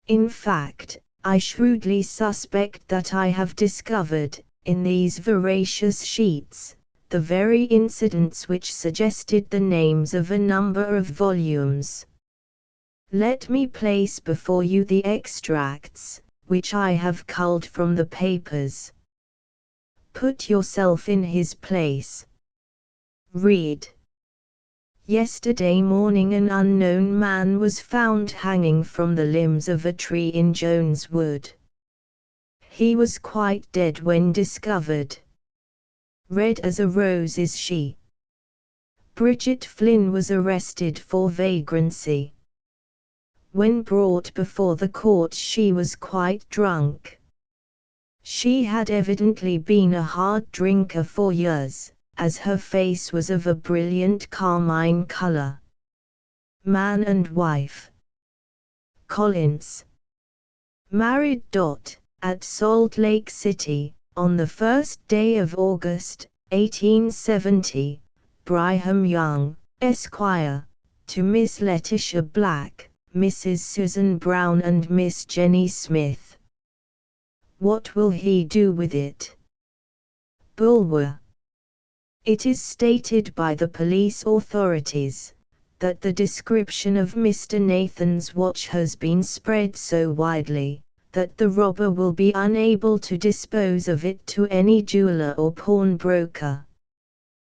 S1: In fact, I shrewdly suspect that I have discovered, in these voracious sheets, the very incidents which suggested the names of a number of volumes. Let me place before you the extracts, which I have culled from the papers. Put yourself in his place. Read. Yesterday morning an unknown man was found hanging from the limbs of a tree in Jones Wood. He was quite dead when discovered. Red as a rose is she. Bridget Flynn was arrested for vagrancy. When brought before the court she was quite drunk. She had evidently been a hard drinker for years, as her face was of a brilliant carmine color. Man and wife. Collins. Married. At Salt Lake City, on the 1st day of August, 1870, Brigham Young, Esquire, to Miss Letitia Black, Mrs. Susan Brown and Miss Jenny Smith. What will he do with it? Bulwer. It is stated by the police authorities that the description of Mr. Nathan's watch has been spread so widely that the robber will be unable to dispose of it to any jeweler or pawnbroker.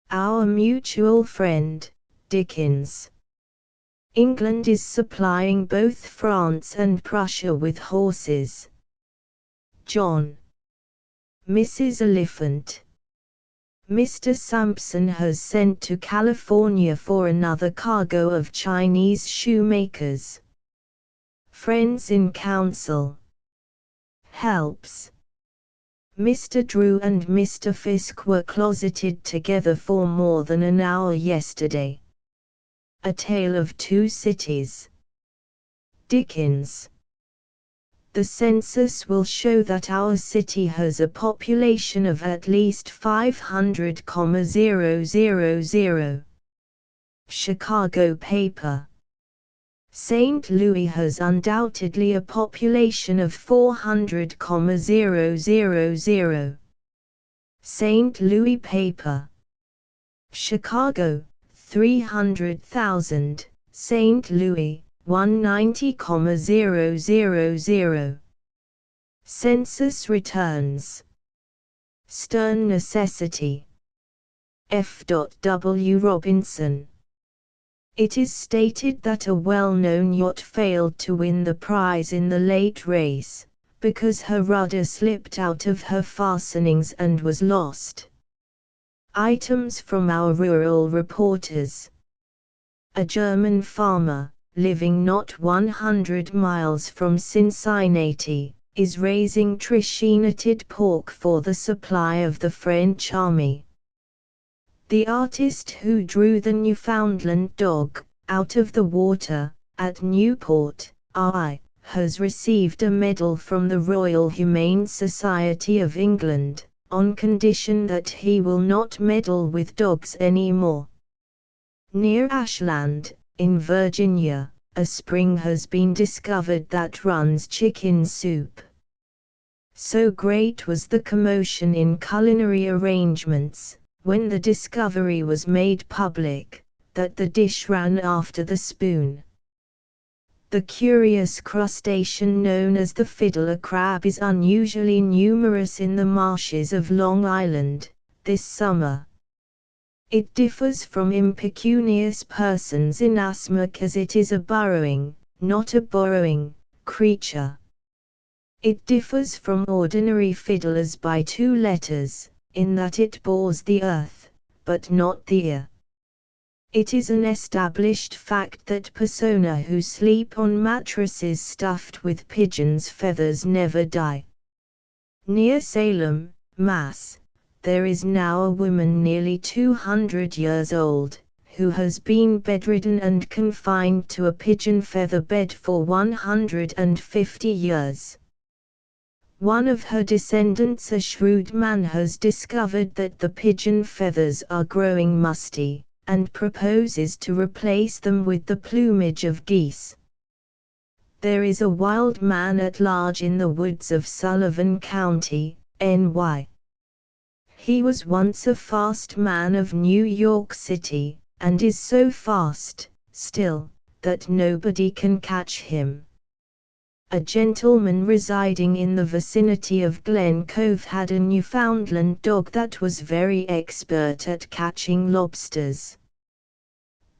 S1: Our mutual friend, Dickens. England is supplying both France and Prussia with horses. John. Mrs. Oliphant. Mr. Sampson has sent to California for another cargo of Chinese shoemakers. Friends in council. Helps. Mr. Drew and Mr. Fisk were closeted together for more than an hour yesterday. A Tale of Two Cities. Dickens. The census will show that our city has a population of at least 500,000. Chicago paper. St. Louis has undoubtedly a population of 400,000. St. Louis paper. Chicago, 300,000, St. Louis, 190,000. Census returns. Stern necessity. F. W. Robinson. It is stated that a well-known yacht failed to win the prize in the late race, because her rudder slipped out of her fastenings and was lost. Items from our rural reporters. A German farmer, living not 100 miles from Cincinnati, is raising trichinatid pork for the supply of the French army. The artist who drew the Newfoundland dog, out of the water, at Newport, RI, has received a medal from the Royal Humane Society of England, on condition that he will not meddle with dogs anymore. Near Ashland, in Virginia, a spring has been discovered that runs chicken soup. So great was the commotion in culinary arrangements, when the discovery was made public, that the dish ran after the spoon. The curious crustacean known as the fiddler crab is unusually numerous in the marshes of Long Island, this summer. It differs from impecunious persons inasmuch as it is a burrowing, not a borrowing, creature. It differs from ordinary fiddlers by 2 letters, in that it bores the earth, but not the ear. It is an established fact that persona who sleep on mattresses stuffed with pigeons' feathers never die. Near Salem, Mass., there is now a woman nearly 200 years old, who has been bedridden and confined to a pigeon feather bed for 150 years. One of her descendants, a shrewd man, has discovered that the pigeon feathers are growing musty, and proposes to replace them with the plumage of geese. There is a wild man at large in the woods of Sullivan County, NY. He was once a fast man of New York City, and is so fast, still, that nobody can catch him. A gentleman residing in the vicinity of Glen Cove had a Newfoundland dog that was very expert at catching lobsters.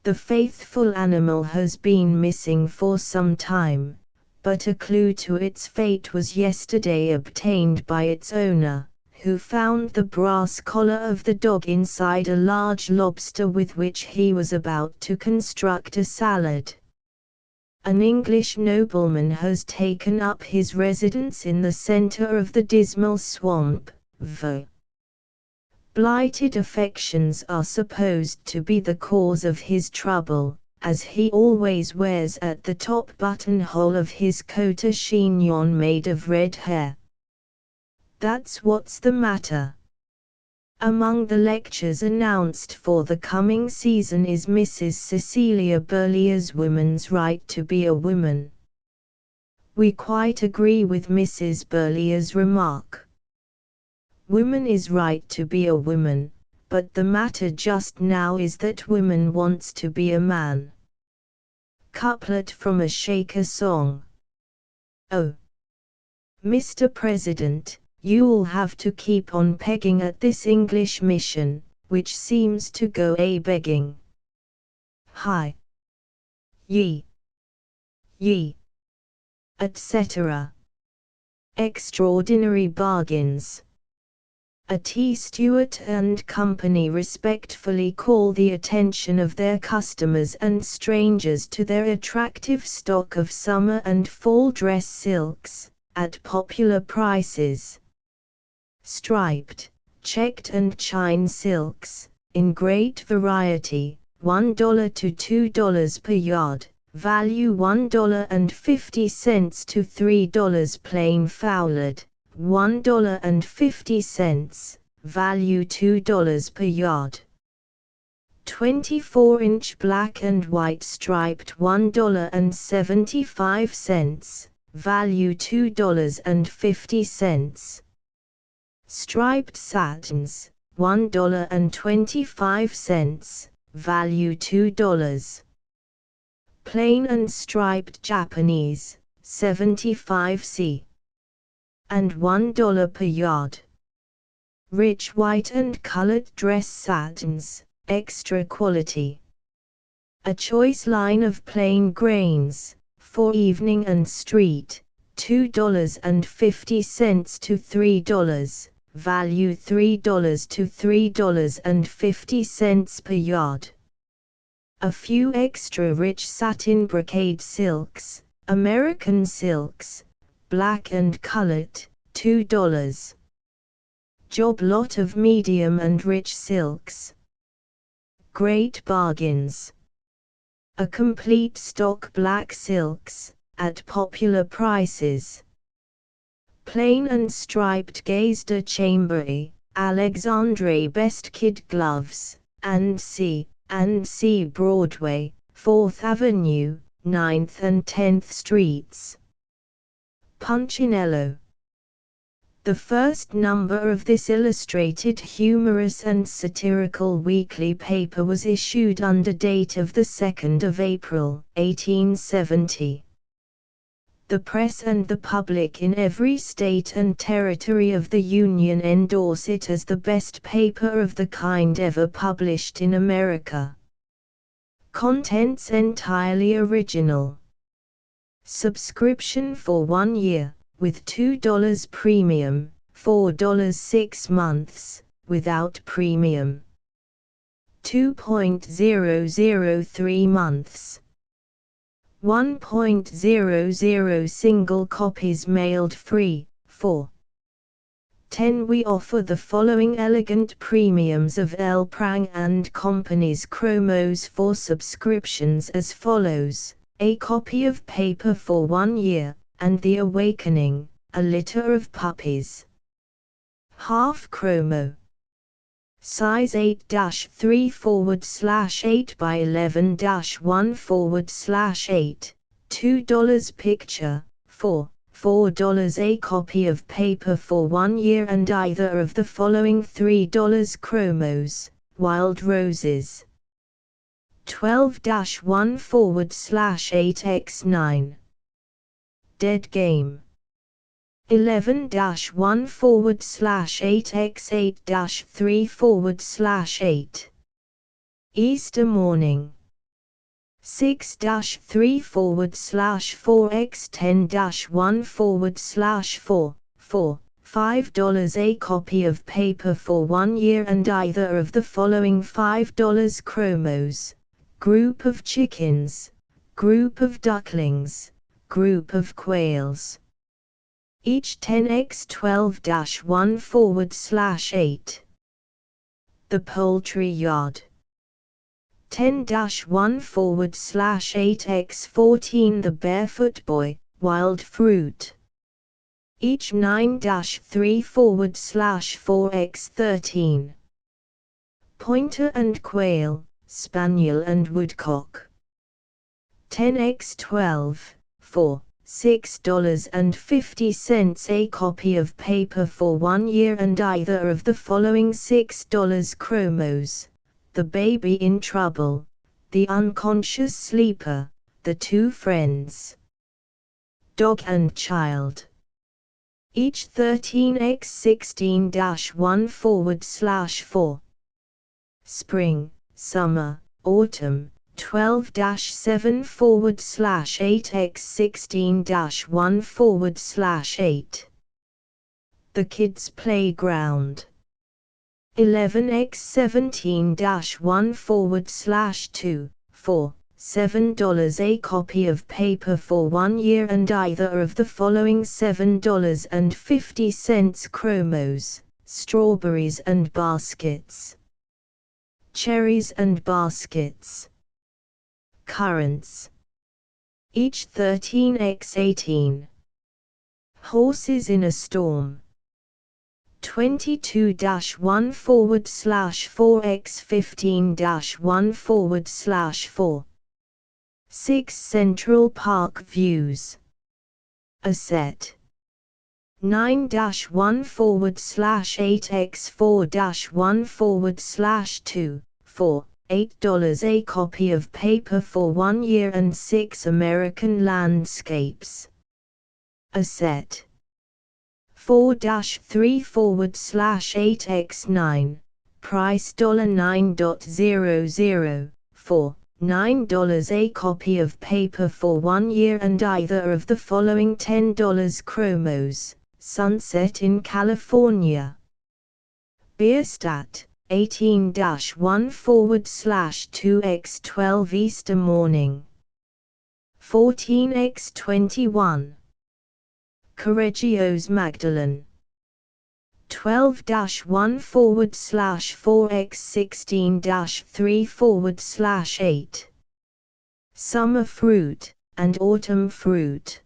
S1: The faithful animal has been missing for some time, but a clue to its fate was yesterday obtained by its owner, who found the brass collar of the dog inside a large lobster with which he was about to construct a salad. An English nobleman has taken up his residence in the center of the dismal swamp, v. Blighted affections are supposed to be the cause of his trouble, as he always wears at the top buttonhole of his coat a chignon made of red hair. That's what's the matter. Among the lectures announced for the coming season is Mrs. Cecilia Burleig's Woman's Right to be a Woman. We quite agree with Mrs. Burleig's remark. Woman is right to be a woman, but the matter just now is that woman wants to be a man. Couplet from a Shaker song. Oh, Mr. President, you'll have to keep on pegging at this English mission, which seems to go a-begging. Hi. Ye. Etc. Extraordinary bargains. A T. Stewart and Company respectfully call the attention of their customers and strangers to their attractive stock of summer and fall dress silks, at popular prices. Striped, checked and chine silks, in great variety, $1 to $2 per yard, value $1.50 to $3 plain foulard, $1.50, value $2 per yard. 24-inch black and white striped $1.75, value $2.50. Striped satins, $1.25, value $2. Plain and striped Japanese, 75c. And $1 per yard. Rich white and colored dress satins, extra quality. A choice line of plain grains, for evening and street, $2.50 to $3, value $3 to $3.50 per yard. A few extra rich satin brocade silks, American silks, black and colored, $2. Job lot of medium and rich silks. Great bargains. A complete stock black silks, at popular prices. Plain and striped gaze de Chambéry, Alexandre best kid gloves, and C. Broadway, 4th Avenue, 9th and 10th Streets. Punchinello. The first number of this illustrated humorous and satirical weekly paper was issued under date of the 2nd of April, 1870. The press and the public in every state and territory of the Union endorse it as the best paper of the kind ever published in America. Contents entirely original. Subscription for 1 year, with $2 premium, $4 6 months, without premium. 2.003 months. 1.00 single copies mailed free, for 10 we offer the following elegant premiums of L. Prang and Company's chromos for subscriptions as follows: a copy of paper for 1 year, and The Awakening, a litter of puppies. Half chromo. Size 8-3/8 by 11-1/8, $2 picture, $4 a copy of paper for 1 year and either of the following $3 chromos, Wild Roses. 12-1/8x9. Dead Game. 11-1/8x8-3/8. Easter Morning. 6-3/4x10-1/4, $5 a copy of paper for 1 year and either of the following $5 chromos, Group of chickens, Group of ducklings, Group of quails. Each 10x12-1/8. The Poultry Yard. 10-1/8x14. The Barefoot Boy, Wild Fruit. Each 9-3/4x13. Pointer and Quail, Spaniel and Woodcock. 10x12, $6.50 a copy of paper for 1 year and either of the following $6 chromos, The Baby in Trouble, The Unconscious Sleeper, The Two Friends. Dog and Child. Each 13x16-1/4. Spring, Summer, Autumn, 12-7/8x16-1/8. The Kids Playground. 11x17-1/2, $7 a copy of paper for 1 year and either of the following $7.50 chromos, Strawberries and Baskets. Cherries and Baskets. Currants. Each 13x18. Horses in a Storm. 22-1/4x15-1/4. 6 Central Park Views. A Set. 9-1/8x4-1/2, $8 a copy of paper for 1 year and 6 American Landscapes. A Set. 4-3/8x9, price $9.00, $9 a copy of paper for 1 year and either of the following $10 chromos, Sunset in California. Bierstadt, 18-1/2x12. Easter Morning. 14x21. Correggio's Magdalene. 12-1/4x16-3/8. Summer Fruit and Autumn Fruit.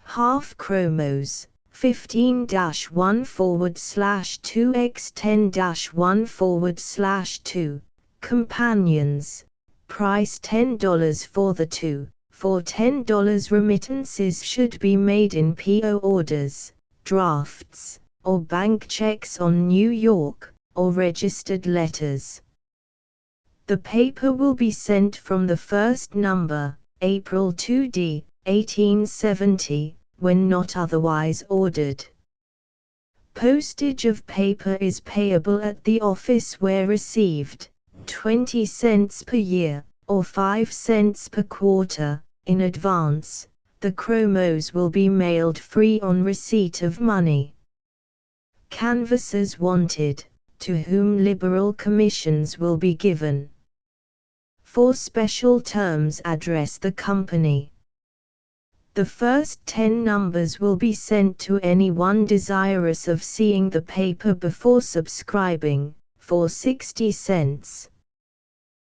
S1: Half chromos, 15-1/2x10-1/2. Companions, price $10 for the two. For $10 remittances should be made in PO orders, drafts, or bank checks on New York, or registered letters. The paper will be sent from the first number, April 2d, 1870, when not otherwise ordered. Postage of paper is payable at the office where received, 20 cents per year, or 5 cents per quarter, in advance. The chromos will be mailed free on receipt of money. Canvassers wanted, to whom liberal commissions will be given. For special terms address the company. The first 10 numbers will be sent to anyone desirous of seeing the paper before subscribing, for 60 cents.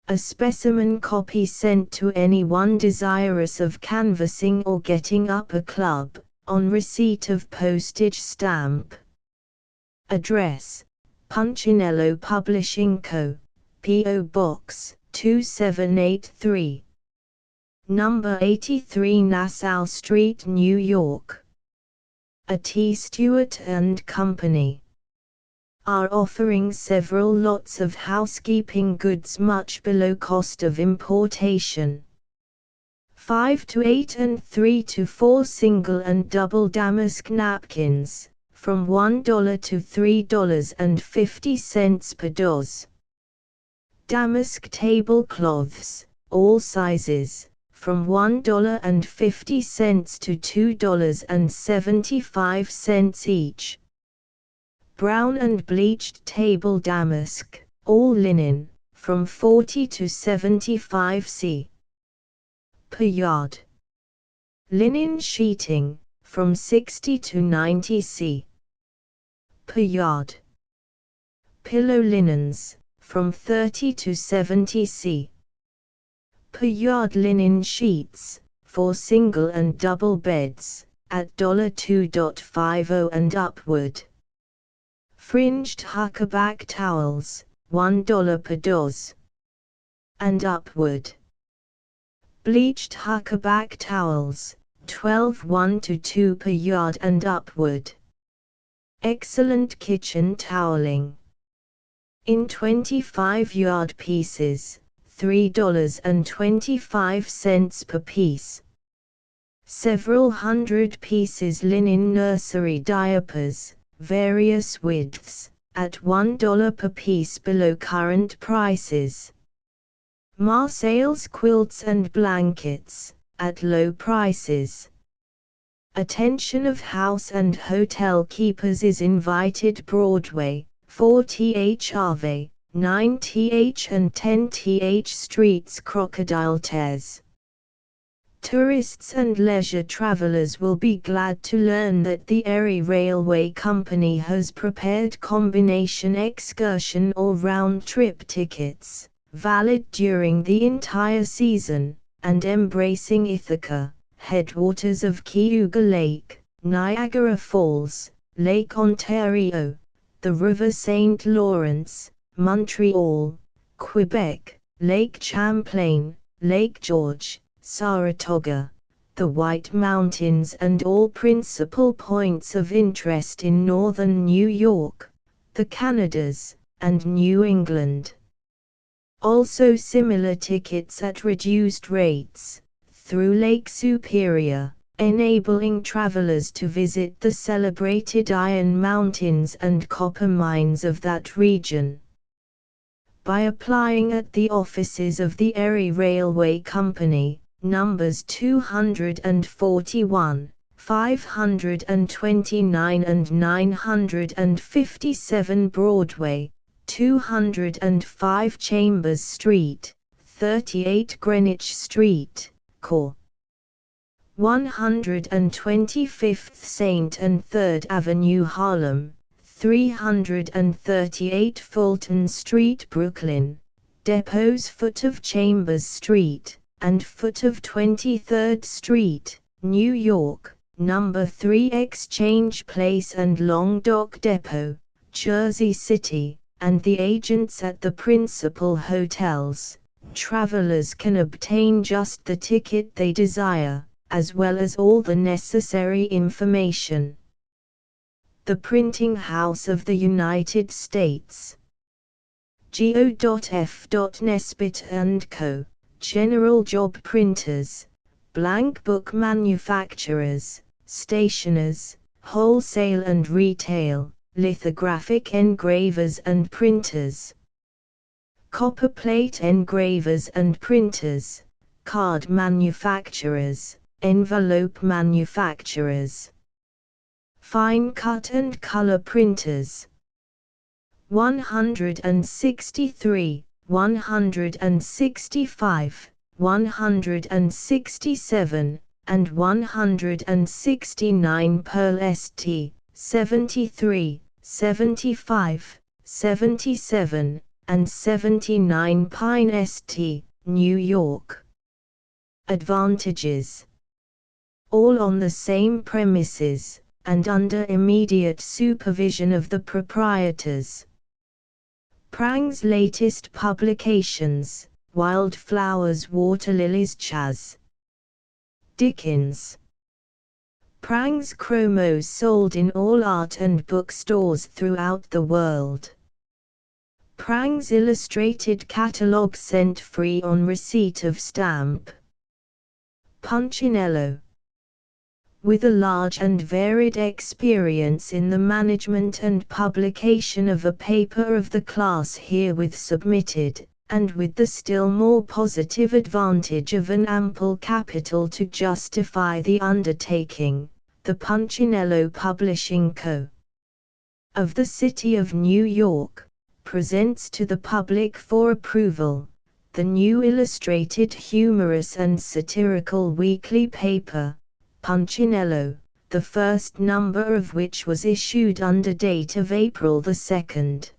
S1: A specimen copy sent to anyone desirous of canvassing or getting up a club, on receipt of postage stamp. Address: Punchinello Publishing Co., P.O. Box 2783, Number 83 Nassau Street, New York. A T. Stewart and Company are offering several lots of housekeeping goods much below cost of importation. 5 to 8 and 3 to 4 single and double damask napkins, from $1 to $3.50 per dozen. Damask tablecloths, all sizes, from $1.50 to $2.75 each. Brown and bleached table damask, all linen, from 40 to 75 c. per yard. Linen sheeting, from 60 to 90 c. per yard. Pillow linens, from 30 to 70 c. per yard. Linen sheets, for single and double beds, at $2.50 and upward. Fringed huckerback towels, $1 per dozen and upward. Bleached huckerback towels, 1 to 2 per yard and upward. Excellent kitchen toweling, in 25-yard pieces, $3.25 per piece. Several hundred pieces linen nursery diapers, various widths, at $1 per piece below current prices. Marseilles quilts and blankets, at low prices. Attention of house and hotel keepers is invited. Broadway, 4th Ave, 9th and 10th Streets, Crocodile Tears. Tourists and leisure travelers will be glad to learn that the Erie Railway Company has prepared combination excursion or round-trip tickets, valid during the entire season, and embracing Ithaca, headwaters of Cayuga Lake, Niagara Falls, Lake Ontario, the River St. Lawrence, Montreal, Quebec, Lake Champlain, Lake George, Saratoga, the White Mountains, and all principal points of interest in northern New York, the Canadas, and New England. Also similar tickets at reduced rates, through Lake Superior, enabling travelers to visit the celebrated Iron Mountains and copper mines of that region. By applying at the offices of the Erie Railway Company, numbers 241, 529 and 957 Broadway, 205 Chambers Street, 38 Greenwich Street, Cor. 125th St. and 3rd Avenue, Harlem, 338 Fulton Street, Brooklyn, depots foot of Chambers Street, and foot of 23rd Street, New York, number 3 Exchange Place and Long Dock Depot, Jersey City, and the agents at the principal hotels. Travelers can obtain just the ticket they desire, as well as all the necessary information. The Printing House of the United States. G.O.F. Nesbitt & Co., General Job Printers, Blank Book Manufacturers, Stationers, Wholesale and Retail, Lithographic Engravers and Printers, Copperplate Engravers and Printers, Card Manufacturers, Envelope Manufacturers, Fine Cut and Color Printers. 163, 165, 167, and 169 Pearl St. 73, 75, 77, and 79 Pine St., New York. Advantages: all on the same premises, and under immediate supervision of the proprietors. Prang's latest publications: Wildflowers, Waterlilies, Chas. Dickens. Prang's chromos sold in all art and bookstores throughout the world. Prang's illustrated catalogue sent free on receipt of stamp. Punchinello. With a large and varied experience in the management and publication of a paper of the class herewith submitted, and with the still more positive advantage of an ample capital to justify the undertaking, the Punchinello Publishing Co. of the City of New York presents to the public for approval the new illustrated humorous and satirical weekly paper, Punchinello, the first number of which was issued under date of April 2nd.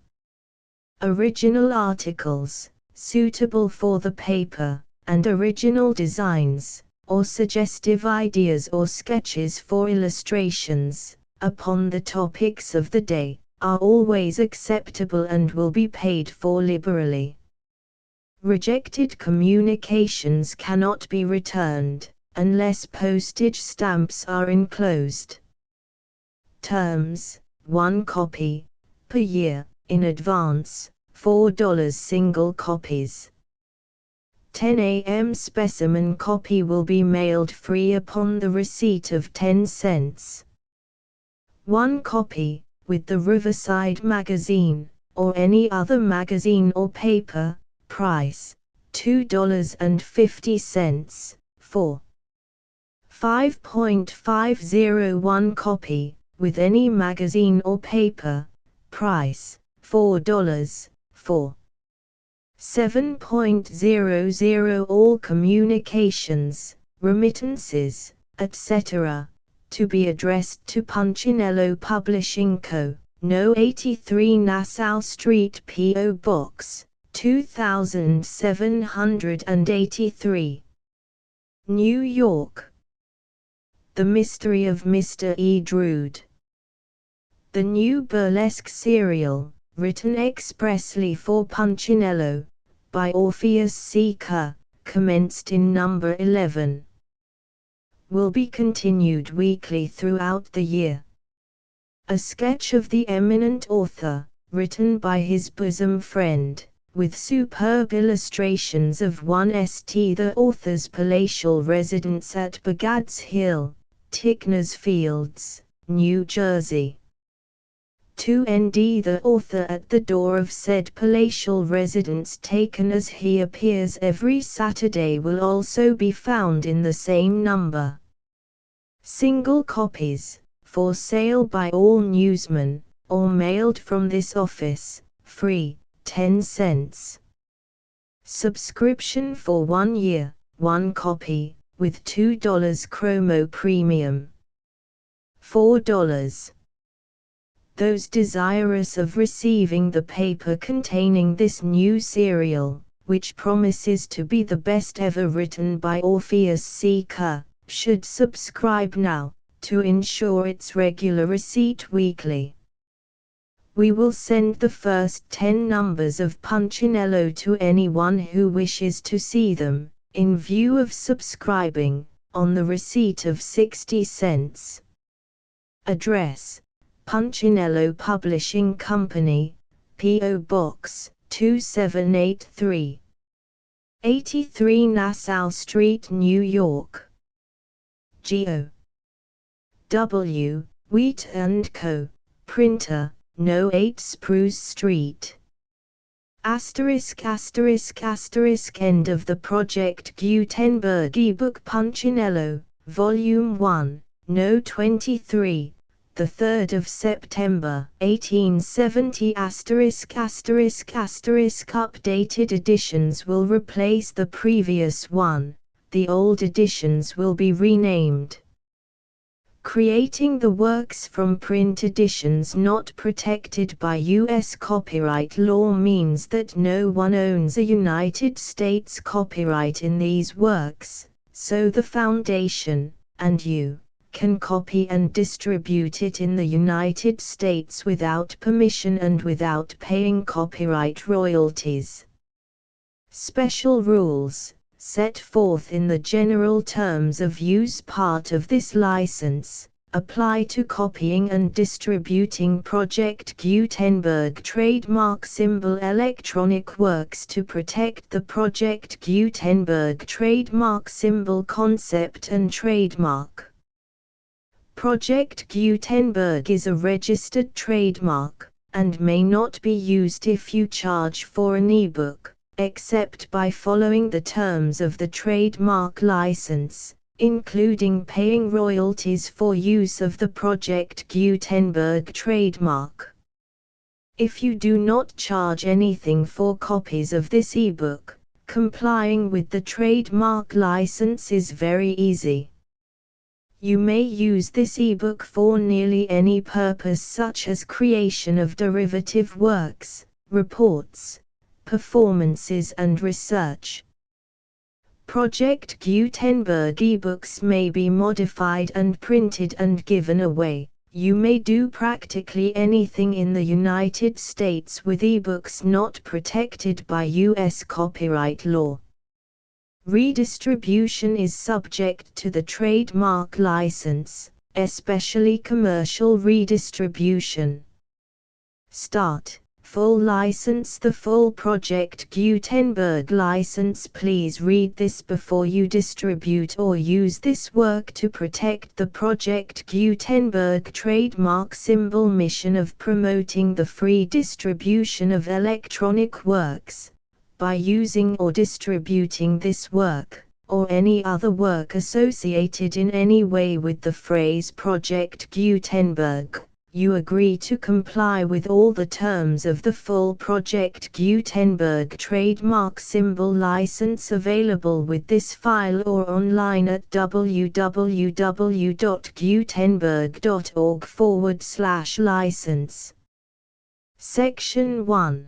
S1: Original articles, suitable for the paper, and original designs, or suggestive ideas or sketches for illustrations, upon the topics of the day, are always acceptable and will be paid for liberally. Rejected communications cannot be returned, unless postage stamps are enclosed. Terms: 1 copy per year, in advance, $4 single copies. 10 a.m. specimen copy will be mailed free upon the receipt of 10 cents. 1 copy, with the Riverside magazine, or any other magazine or paper, price, $2.50, for 5.501 copy, with any magazine or paper, price, $4, for 7.00 all communications, remittances, etc., to be addressed to Punchinello Publishing Co., No. 83 Nassau Street, P.O. Box 2783, New York. The Mystery of Mr. E. Drood. The new burlesque serial, written expressly for Punchinello, by Orpheus C. Kerr, commenced in number 11. Will be continued weekly throughout the year. A sketch of the eminent author, written by his bosom friend, with superb illustrations of 1st the author's palatial residence at Bagad's Hill, Tickner's Fields, New Jersey. 2nd the author at the door of said palatial residence taken as he appears every Saturday will also be found in the same number. Single copies, for sale by all newsmen, or mailed from this office, free, 10 cents. Subscription for 1 year, 1 copy, with $2 chromo premium. $4. Those desirous of receiving the paper containing this new serial, which promises to be the best ever written by Orpheus C. Kerr, should subscribe now, to ensure its regular receipt weekly. We will send the first 10 numbers of Punchinello to anyone who wishes to see them, in view of subscribing, on the receipt of 60 cents. Address: Punchinello Publishing Company, P.O. Box 2783, 83 Nassau Street, New York. G.O. W. Wheat & Co., Printer, No. 8 Spruce Street. ******* End of the Project Gutenberg ebook Punchinello, Volume 1, No. 23, 3rd of September, 1870 *********** Updated editions will replace the previous one, the old editions will be renamed. Creating the works from print editions not protected by U.S. copyright law means that no one owns a United States copyright in these works, so the Foundation, and you can copy and distribute it in the United States without permission and without paying copyright royalties. Special rules, set forth in the general terms of use part of this license, apply to copying and distributing Project Gutenberg trademark symbol electronic works to protect the Project Gutenberg trademark symbol concept and trademark. Project Gutenberg is a registered trademark, and may not be used if you charge for an ebook, except by following the terms of the trademark license, including paying royalties for use of the Project Gutenberg trademark. If you do not charge anything for copies of this ebook, complying with the trademark license is very easy. You may use this ebook for nearly any purpose such as creation of derivative works, reports, performances and research. Project Gutenberg ebooks may be modified and printed and given away. You may do practically anything in the United States with ebooks not protected by U.S. copyright law. Redistribution is subject to the trademark license, especially commercial redistribution. Start. Full license. The full Project Gutenberg license. Please read this before you distribute or use this work to protect the Project Gutenberg trademark symbol mission of promoting the free distribution of electronic works. By using or distributing this work, or any other work associated in any way with the phrase Project Gutenberg, you agree to comply with all the terms of the full Project Gutenberg trademark symbol license available with this file or online at www.gutenberg.org/license. Section 1.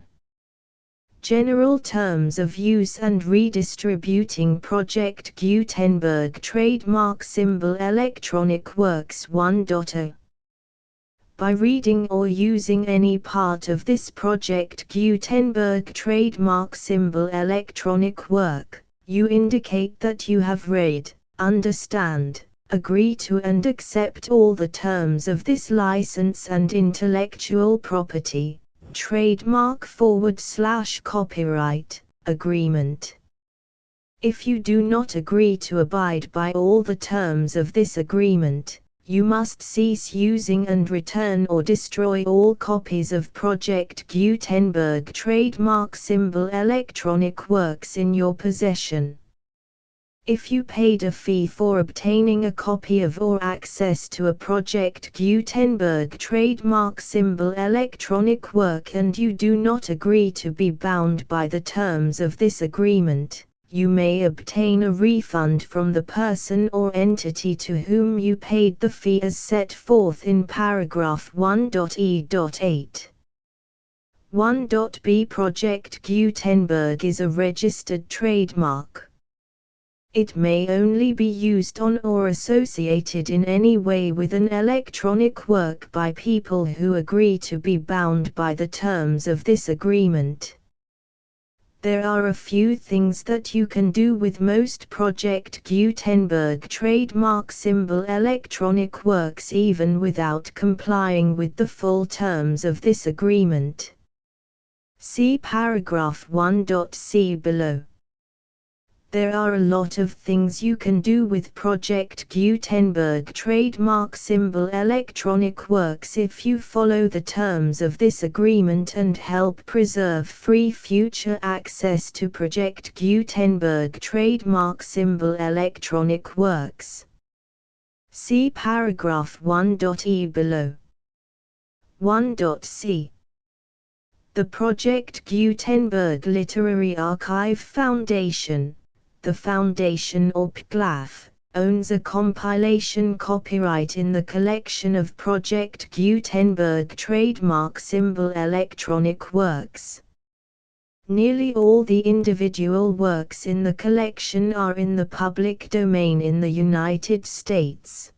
S1: General Terms of Use and Redistributing Project Gutenberg Trademark Symbol Electronic Works 1.0. By reading or using any part of this Project Gutenberg trademark symbol electronic work, you indicate that you have read, understand, agree to and accept all the terms of this license and intellectual property trademark/copyright agreement. If you do not agree to abide by all the terms of this agreement, you must cease using and return or destroy all copies of Project Gutenberg trademark symbol electronic works in your possession. If you paid a fee for obtaining a copy of or access to a Project Gutenberg trademark symbol electronic work and you do not agree to be bound by the terms of this agreement, you may obtain a refund from the person or entity to whom you paid the fee as set forth in paragraph 1.e.8. 1.b. Project Gutenberg is a registered trademark. It may only be used on or associated in any way with an electronic work by people who agree to be bound by the terms of this agreement. There are a few things that you can do with most Project Gutenberg trademark symbol electronic works even without complying with the full terms of this agreement. See paragraph 1.c below. There are a lot of things you can do with Project Gutenberg trademark symbol electronic works if you follow the terms of this agreement and help preserve free future access to Project Gutenberg trademark symbol electronic works. See paragraph 1.e below. 1.c. The Project Gutenberg Literary Archive Foundation, the Foundation or PGLAF, owns a compilation copyright in the collection of Project Gutenberg trademark symbol electronic works. Nearly all the individual works in the collection are in the public domain in the United States.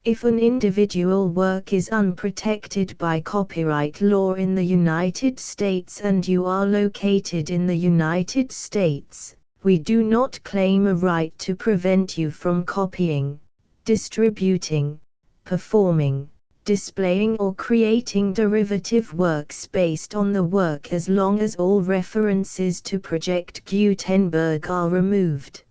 S1: If an individual work is unprotected by copyright law in the United States and you are located in the United States, we do not claim a right to prevent you from copying, distributing, performing, displaying or creating derivative works based on the work as long as all references to Project Gutenberg are removed.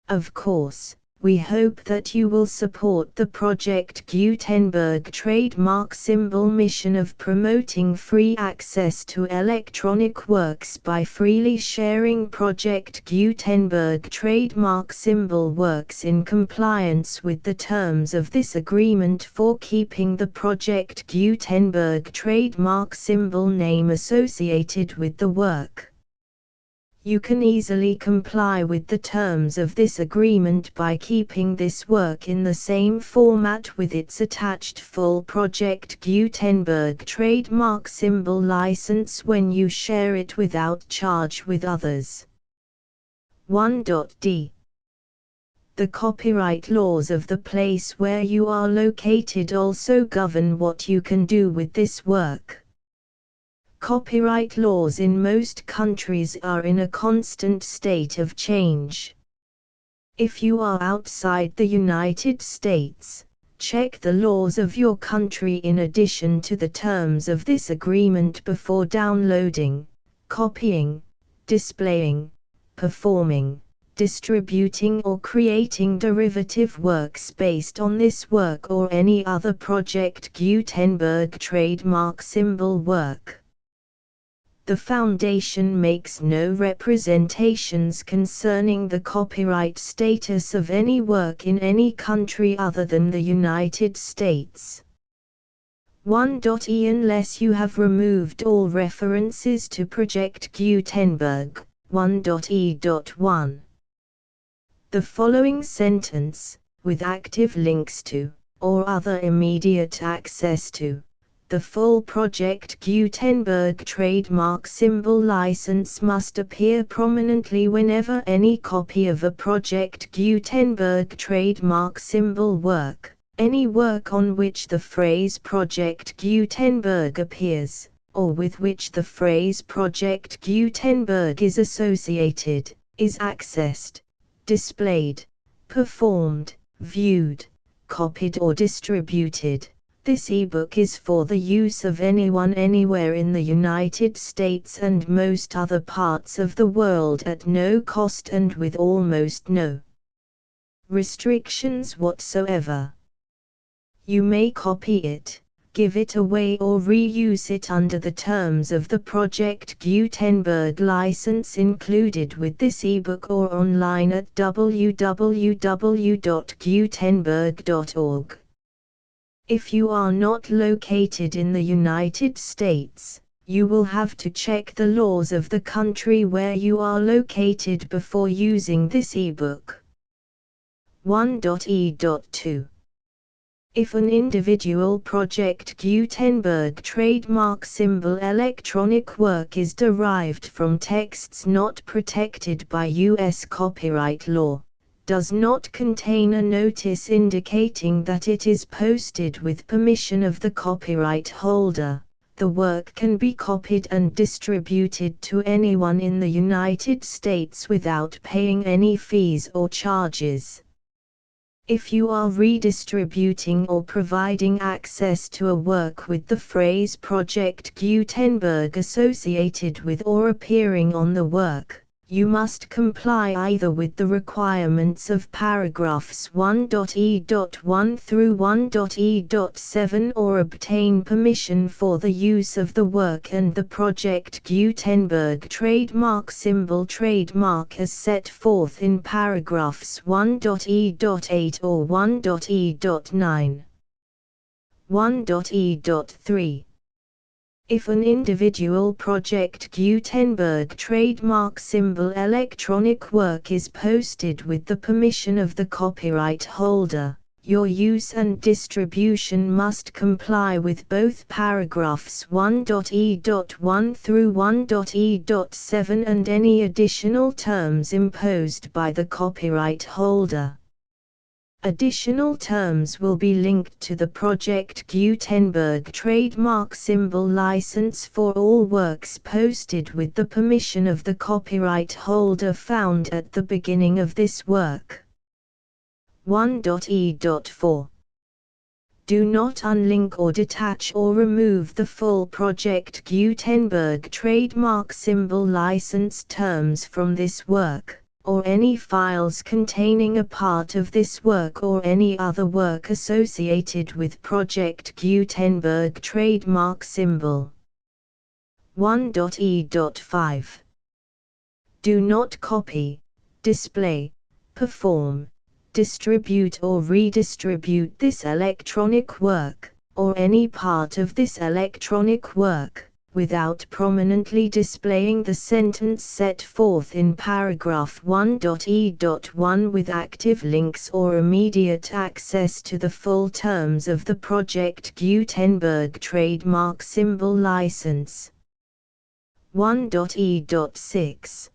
S1: Of course, we hope that you will support the Project Gutenberg trademark symbol mission of promoting free access to electronic works by freely sharing Project Gutenberg trademark symbol works in compliance with the terms of this agreement for keeping the Project Gutenberg trademark symbol name associated with the work. You can easily comply with the terms of this agreement by keeping this work in the same format with its attached full Project Gutenberg trademark symbol license when you share it without charge with others. 1.d. The copyright laws of the place where you are located also govern what you can do with this work. Copyright laws in most countries are in a constant state of change. If you are outside the United States, check the laws of your country in addition to the terms of this agreement before downloading, copying, displaying, performing, distributing or creating derivative works based on this work or any other Project Gutenberg trademark symbol work. The Foundation makes no representations concerning the copyright status of any work in any country other than the United States. 1.e Unless you have removed all references to Project Gutenberg, 1.e.1. The following sentence, with active links to, or other immediate access to, the full Project Gutenberg trademark symbol license must appear prominently whenever any copy of a Project Gutenberg trademark symbol work, any work on which the phrase Project Gutenberg appears, or with which the phrase Project Gutenberg is associated, is accessed, displayed, performed, viewed, copied or distributed. This ebook is for the use of anyone anywhere in the United States and most other parts of the world at no cost and with almost no restrictions whatsoever. You may copy it, give it away or reuse it under the terms of the Project Gutenberg license included with this ebook or online at www.gutenberg.org. If you are not located in the United States, you will have to check the laws of the country where you are located before using this ebook. 1.e.2. If an individual Project Gutenberg trademark symbol electronic work is derived from texts not protected by U.S. copyright law, does not contain a notice indicating that it is posted with permission of the copyright holder, the work can be copied and distributed to anyone in the United States without paying any fees or charges. If you are redistributing or providing access to a work with the phrase Project Gutenberg associated with or appearing on the work, you must comply either with the requirements of paragraphs 1.e.1 through 1.e.7 or obtain permission for the use of the work and the Project Gutenberg trademark symbol trademark as set forth in paragraphs 1.e.8 or 1.e.9. 1.e.3. If an individual Project Gutenberg trademark symbol electronic work is posted with the permission of the copyright holder, your use and distribution must comply with both paragraphs 1.e.1 through 1.e.7 and any additional terms imposed by the copyright holder. Additional terms will be linked to the Project Gutenberg trademark symbol license for all works posted with the permission of the copyright holder found at the beginning of this work. 1.e.4. Do not unlink or detach or remove the full Project Gutenberg trademark symbol license terms from this work, or any files containing a part of this work or any other work associated with Project Gutenberg trademark symbol. 1.e.5. Do not copy, display, perform, distribute or redistribute this electronic work, or any part of this electronic work, without prominently displaying the sentence set forth in paragraph 1.e.1 with active links or immediate access to the full terms of the Project Gutenberg trademark symbol license. 1.e.6.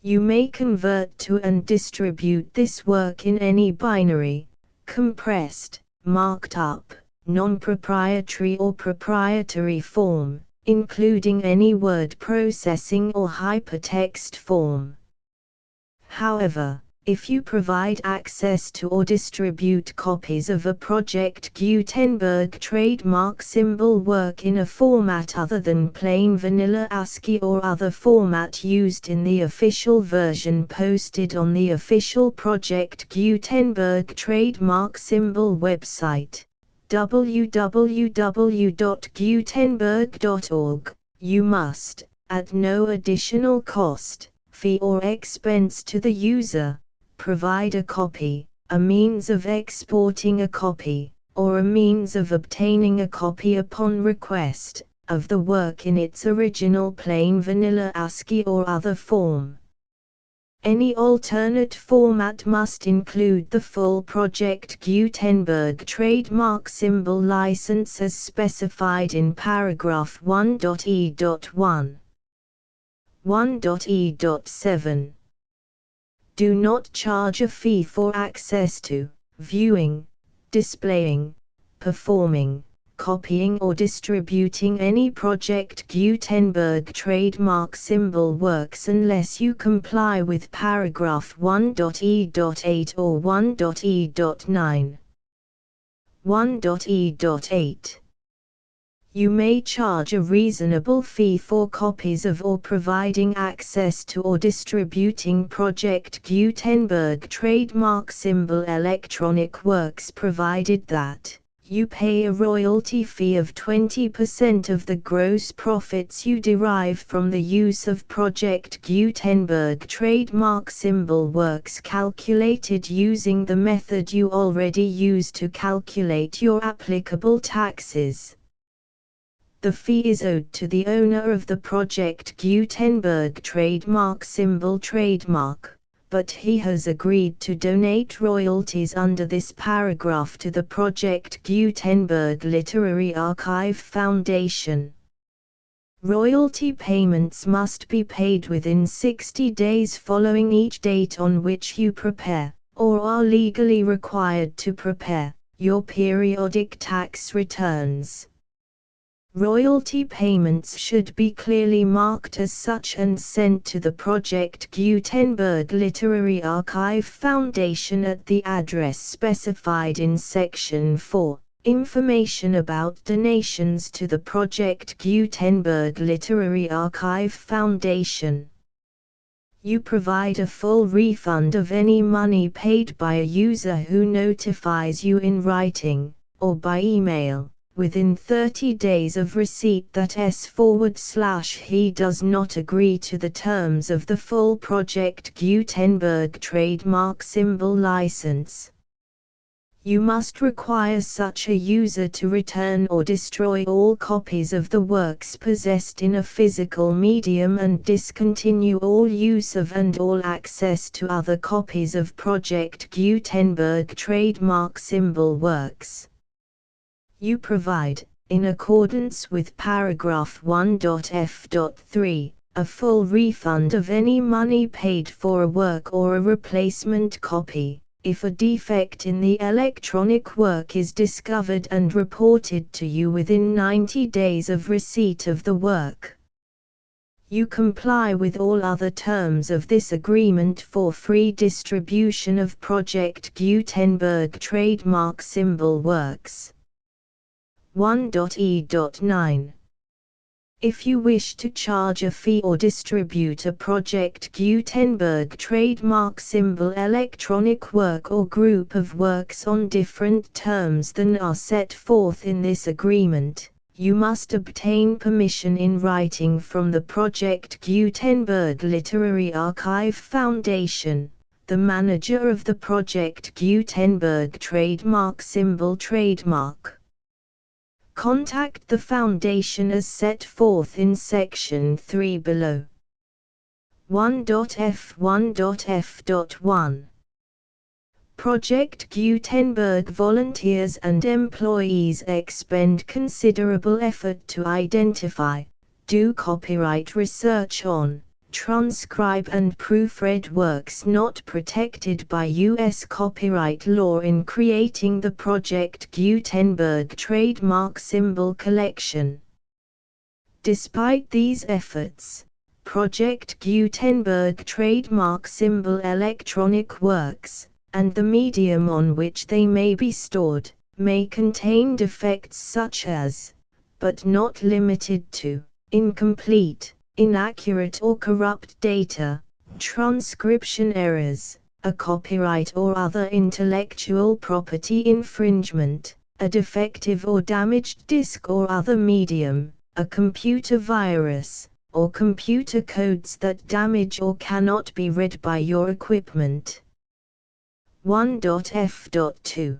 S1: You may convert to and distribute this work in any binary, compressed, marked up, non-proprietary or proprietary form, including any word processing or hypertext form. However, if you provide access to or distribute copies of a Project Gutenberg trademark symbol work in a format other than plain vanilla ASCII or other format used in the official version posted on the official Project Gutenberg trademark symbol website, www.gutenberg.org, you must, at no additional cost, fee or expense to the user, provide a copy, a means of exporting a copy, or a means of obtaining a copy upon request, of the work in its original plain vanilla ASCII or other form. Any alternate format must include the full Project Gutenberg trademark symbol license as specified in paragraph 1.e.1. 1.e.7. Do not charge a fee for access to, viewing, displaying, performing, copying or distributing any Project Gutenberg trademark symbol works unless you comply with paragraph 1.e.8 or 1.e.9. 1.e.8. You may charge a reasonable fee for copies of or providing access to or distributing Project Gutenberg trademark symbol electronic works provided that you pay a royalty fee of 20% of the gross profits you derive from the use of Project Gutenberg trademark symbol works calculated using the method you already use to calculate your applicable taxes. The fee is owed to the owner of the Project Gutenberg trademark symbol trademark, but he has agreed to donate royalties under this paragraph to the Project Gutenberg Literary Archive Foundation. Royalty payments must be paid within 60 days following each date on which you prepare, or are legally required to prepare, your periodic tax returns. Royalty payments should be clearly marked as such and sent to the Project Gutenberg Literary Archive Foundation at the address specified in Section 4, Information about donations to the Project Gutenberg Literary Archive Foundation. You provide a full refund of any money paid by a user who notifies you in writing, or by email, within 30 days of receipt that he does not agree to the terms of the full Project Gutenberg trademark symbol license. You must require such a user to return or destroy all copies of the works possessed in a physical medium and discontinue all use of and all access to other copies of Project Gutenberg trademark symbol works. You provide, in accordance with paragraph 1.f.3, a full refund of any money paid for a work or a replacement copy, if a defect in the electronic work is discovered and reported to you within 90 days of receipt of the work. You comply with all other terms of this agreement for free distribution of Project Gutenberg trademark symbol works. 1.e.9. If you wish to charge a fee or distribute a Project Gutenberg trademark symbol electronic work or group of works on different terms than are set forth in this agreement, you must obtain permission in writing from the Project Gutenberg Literary Archive Foundation, the manager of the Project Gutenberg trademark symbol trademark. Contact the Foundation as set forth in Section 3 below. 1.f1.f.1 Project Gutenberg volunteers and employees expend considerable effort to identify, do copyright research on, transcribe and proofread works not protected by U.S. copyright law in creating the Project Gutenberg trademark symbol collection. Despite these efforts, Project Gutenberg trademark symbol electronic works, and the medium on which they may be stored, may contain defects such as, but not limited to, incomplete, inaccurate or corrupt data, transcription errors, a copyright or other intellectual property infringement, a defective or damaged disk or other medium, a computer virus, or computer codes that damage or cannot be read by your equipment. 1.f.2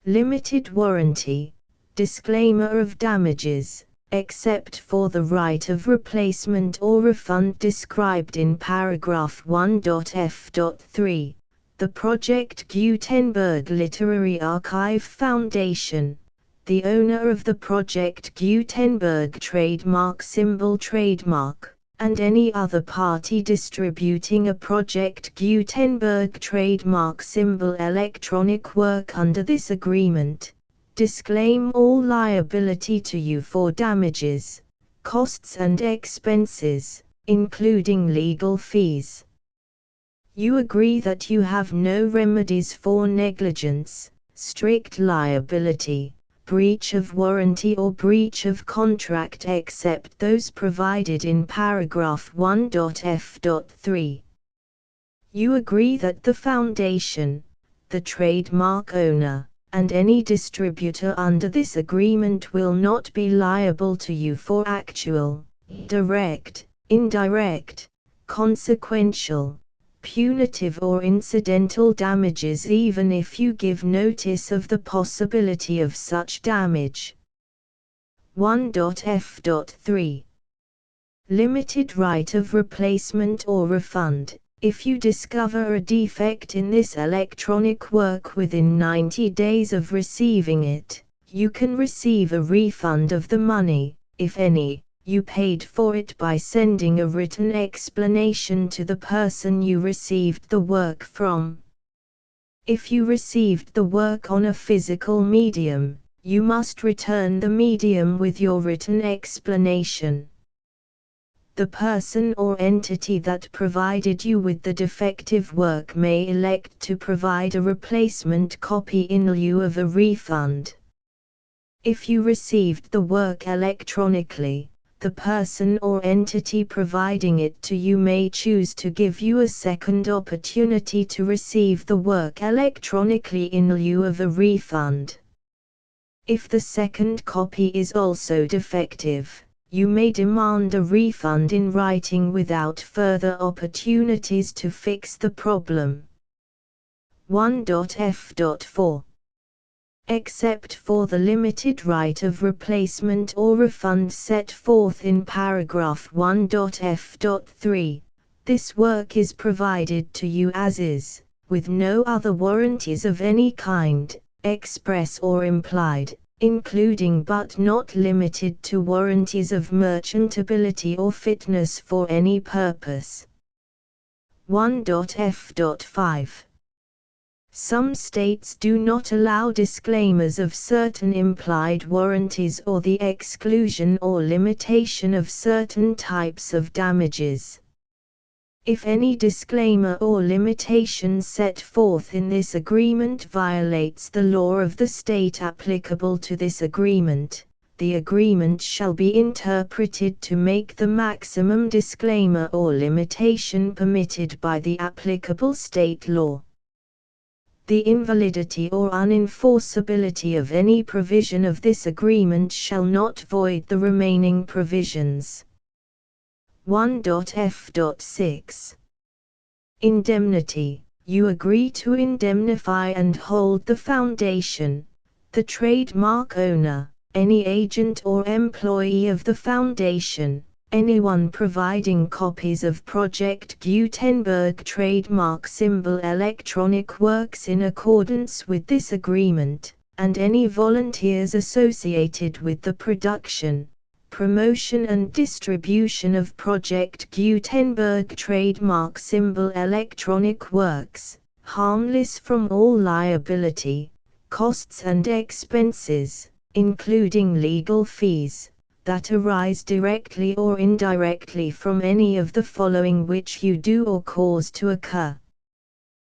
S1: Limited warranty, disclaimer of damages, except for the right of replacement or refund described in paragraph 1.f.3, the Project Gutenberg Literary Archive Foundation, the owner of the Project Gutenberg trademark symbol trademark, and any other party distributing a Project Gutenberg trademark symbol electronic work under this agreement, disclaim all liability to you for damages, costs and expenses, including legal fees. You agree that you have no remedies for negligence, strict liability, breach of warranty or breach of contract except those provided in paragraph 1.f.3. You agree that the Foundation, the trademark owner, and any distributor under this agreement will not be liable to you for actual, direct, indirect, consequential, punitive or incidental damages even if you give notice of the possibility of such damage. 1.f.3 Limited right of replacement or refund. If you discover a defect in this electronic work within 90 days of receiving it, you can receive a refund of the money, if any, you paid for it by sending a written explanation to the person you received the work from. If you received the work on a physical medium, you must return the medium with your written explanation. The person or entity that provided you with the defective work may elect to provide a replacement copy in lieu of a refund. If you received the work electronically, the person or entity providing it to you may choose to give you a second opportunity to receive the work electronically in lieu of a refund. If the second copy is also defective, you may demand a refund in writing without further opportunities to fix the problem. 1.f.4 except for the limited right of replacement or refund set forth in paragraph 1.f.3. This work is provided to you as is, with no other warranties of any kind, express or implied, including but not limited to warranties of merchantability or fitness for any purpose. 1.f.5. Some states do not allow disclaimers of certain implied warranties or the exclusion or limitation of certain types of damages. If any disclaimer or limitation set forth in this agreement violates the law of the state applicable to this agreement, the agreement shall be interpreted to make the maximum disclaimer or limitation permitted by the applicable state law. The invalidity or unenforceability of any provision of this agreement shall not void the remaining provisions. 1.f.6. Indemnity. You agree to indemnify and hold the foundation, the trademark owner, any agent or employee of the foundation, anyone providing copies of Project Gutenberg trademark symbol electronic works in accordance with this agreement, and any volunteers associated with the production, promotion and distribution of Project Gutenberg trademark symbol electronic works, harmless from all liability, costs and expenses, including legal fees, that arise directly or indirectly from any of the following which you do or cause to occur.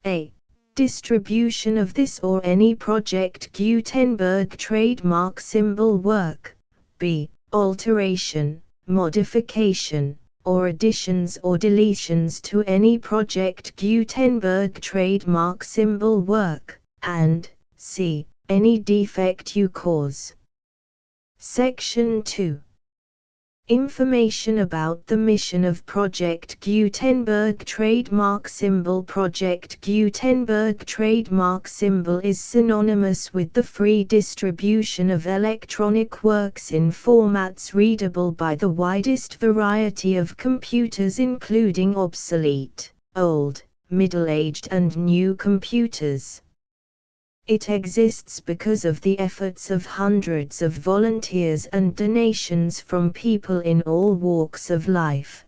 S1: A. Distribution of this or any Project Gutenberg trademark symbol work. B. Alteration, modification, or additions or deletions to any Project Gutenberg trademark symbol work, and C. Any defect you cause. Section 2. Information about the mission of Project Gutenberg trademark symbol. Project Gutenberg trademark symbol is synonymous with the free distribution of electronic works in formats readable by the widest variety of computers, including obsolete, old, middle-aged and new computers. It exists because of the efforts of hundreds of volunteers and donations from people in all walks of life.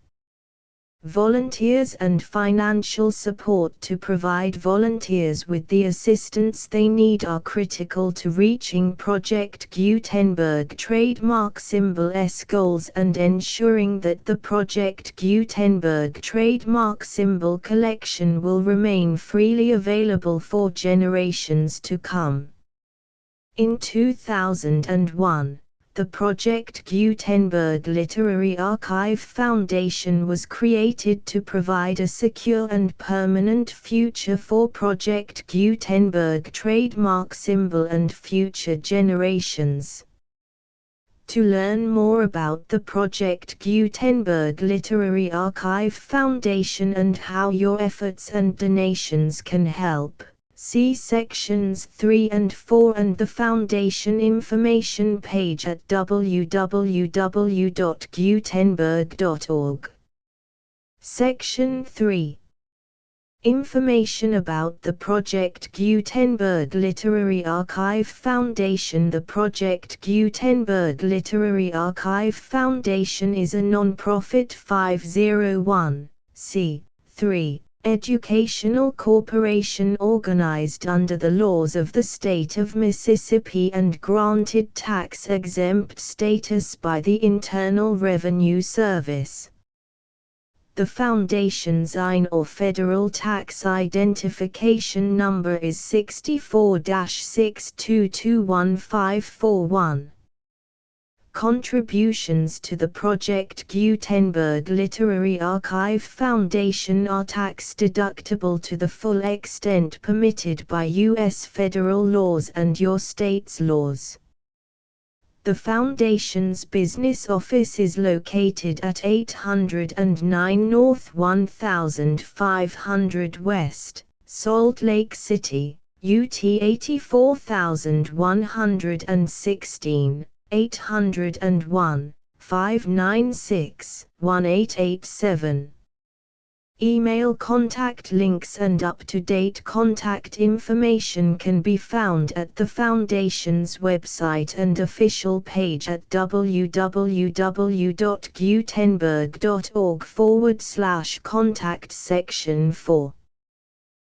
S1: Volunteers and financial support to provide volunteers with the assistance they need are critical to reaching Project Gutenberg trademark symbol's goals and ensuring that the Project Gutenberg trademark symbol collection will remain freely available for generations to come. In 2001, the Project Gutenberg Literary Archive Foundation was created to provide a secure and permanent future for Project Gutenberg trademark symbol and future generations. To learn more about the Project Gutenberg Literary Archive Foundation and how your efforts and donations can help, see sections 3 and 4 and the Foundation information page at www.gutenberg.org. Section 3. Information about the Project Gutenberg Literary Archive Foundation. The Project Gutenberg Literary Archive Foundation is a non-profit 501(c)(3) educational corporation organized under the laws of the state of Mississippi and granted tax-exempt status by the Internal Revenue Service. The Foundation's IN or Federal Tax Identification Number is 64-6221541. Contributions to the Project Gutenberg Literary Archive Foundation are tax-deductible to the full extent permitted by U.S. federal laws and your state's laws. The Foundation's business office is located at 809 North 1500 West, Salt Lake City, UT 84116, 801, 596, 1887. Email contact links and up-to-date contact information can be found at the Foundation's website and official page at www.gutenberg.org/contact section 4.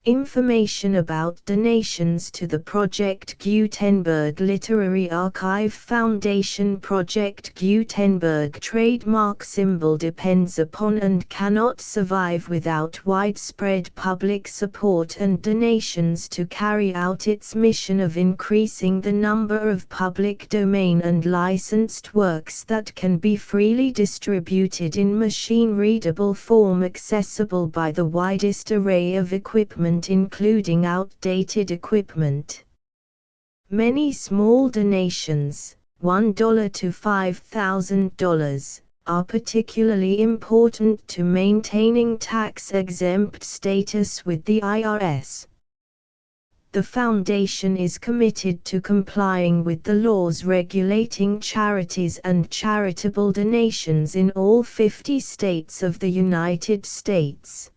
S1: Information about donations to the Project Gutenberg Literary Archive Foundation. Project Gutenberg trademark symbol depends upon and cannot survive without widespread public support and donations to carry out its mission of increasing the number of public domain and licensed works that can be freely distributed in machine-readable form accessible by the widest array of equipment, including outdated equipment. Many small donations, $1 to $5,000, are particularly important to maintaining tax-exempt status with the IRS. The Foundation is committed to complying with the laws regulating charities and charitable donations in all 50 states of the United States.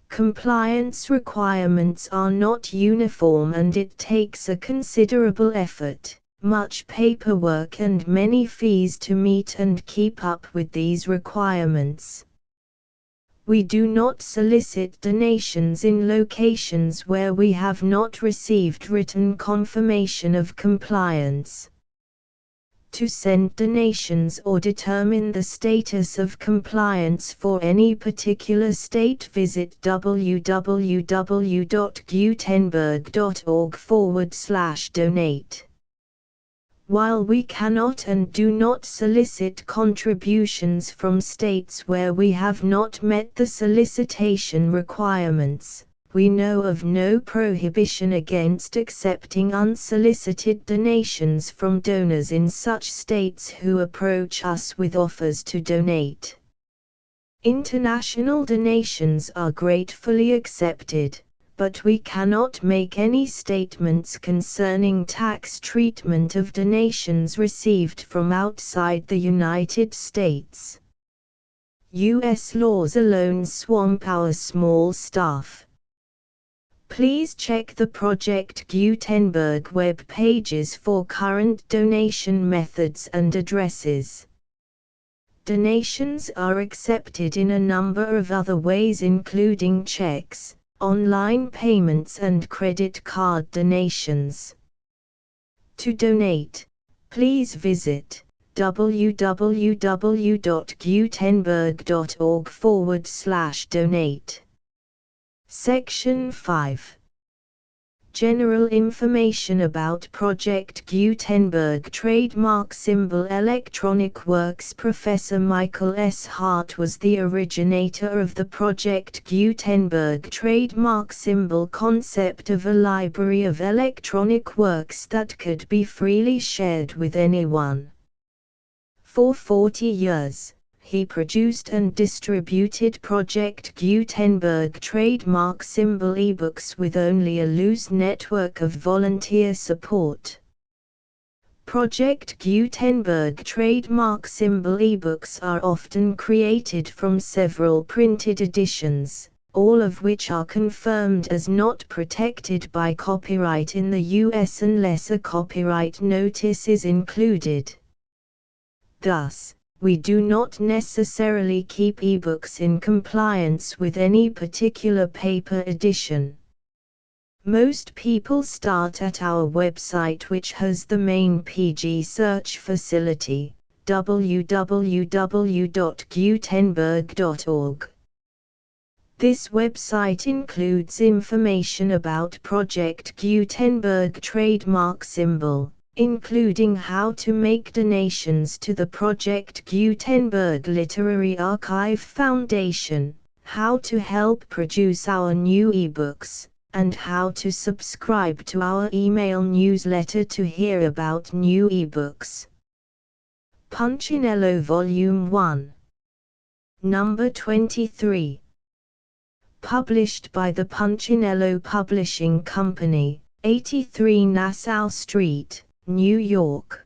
S1: Compliance requirements are not uniform and it takes a considerable effort, much paperwork and many fees to meet and keep up with these requirements. We do not solicit donations in locations where we have not received written confirmation of compliance. To send donations or determine the status of compliance for any particular state, visit www.gutenberg.org/donate. While we cannot and do not solicit contributions from states where we have not met the solicitation requirements, we know of no prohibition against accepting unsolicited donations from donors in such states who approach us with offers to donate. International donations are gratefully accepted, but we cannot make any statements concerning tax treatment of donations received from outside the United States. U.S. laws alone swamp our small staff. Please check the Project Gutenberg web pages for current donation methods and addresses. Donations are accepted in a number of other ways, including checks, online payments and credit card donations. To donate, please visit www.gutenberg.org/donate. Section 5. General information about Project Gutenberg trademark symbol electronic works. Professor Michael S. Hart was the originator of the Project Gutenberg trademark symbol concept of a library of electronic works that could be freely shared with anyone. For 40 years, he produced and distributed Project Gutenberg trademark symbol ebooks with only a loose network of volunteer support. Project Gutenberg trademark symbol ebooks are often created from several printed editions, all of which are confirmed as not protected by copyright in the US unless a copyright notice is included. Thus, we do not necessarily keep ebooks in compliance with any particular paper edition. Most people start at our website, which has the main PG search facility, www.gutenberg.org. This website includes information about Project Gutenberg trademark symbol, including how to make donations to the Project Gutenberg Literary Archive Foundation, how to help produce our new ebooks, and how to subscribe to our email newsletter to hear about new ebooks. Punchinello Volume 1. Number 23. Published by the Punchinello Publishing Company, 83 Nassau Street, New York.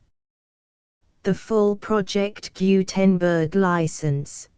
S1: The full Project Gutenberg license.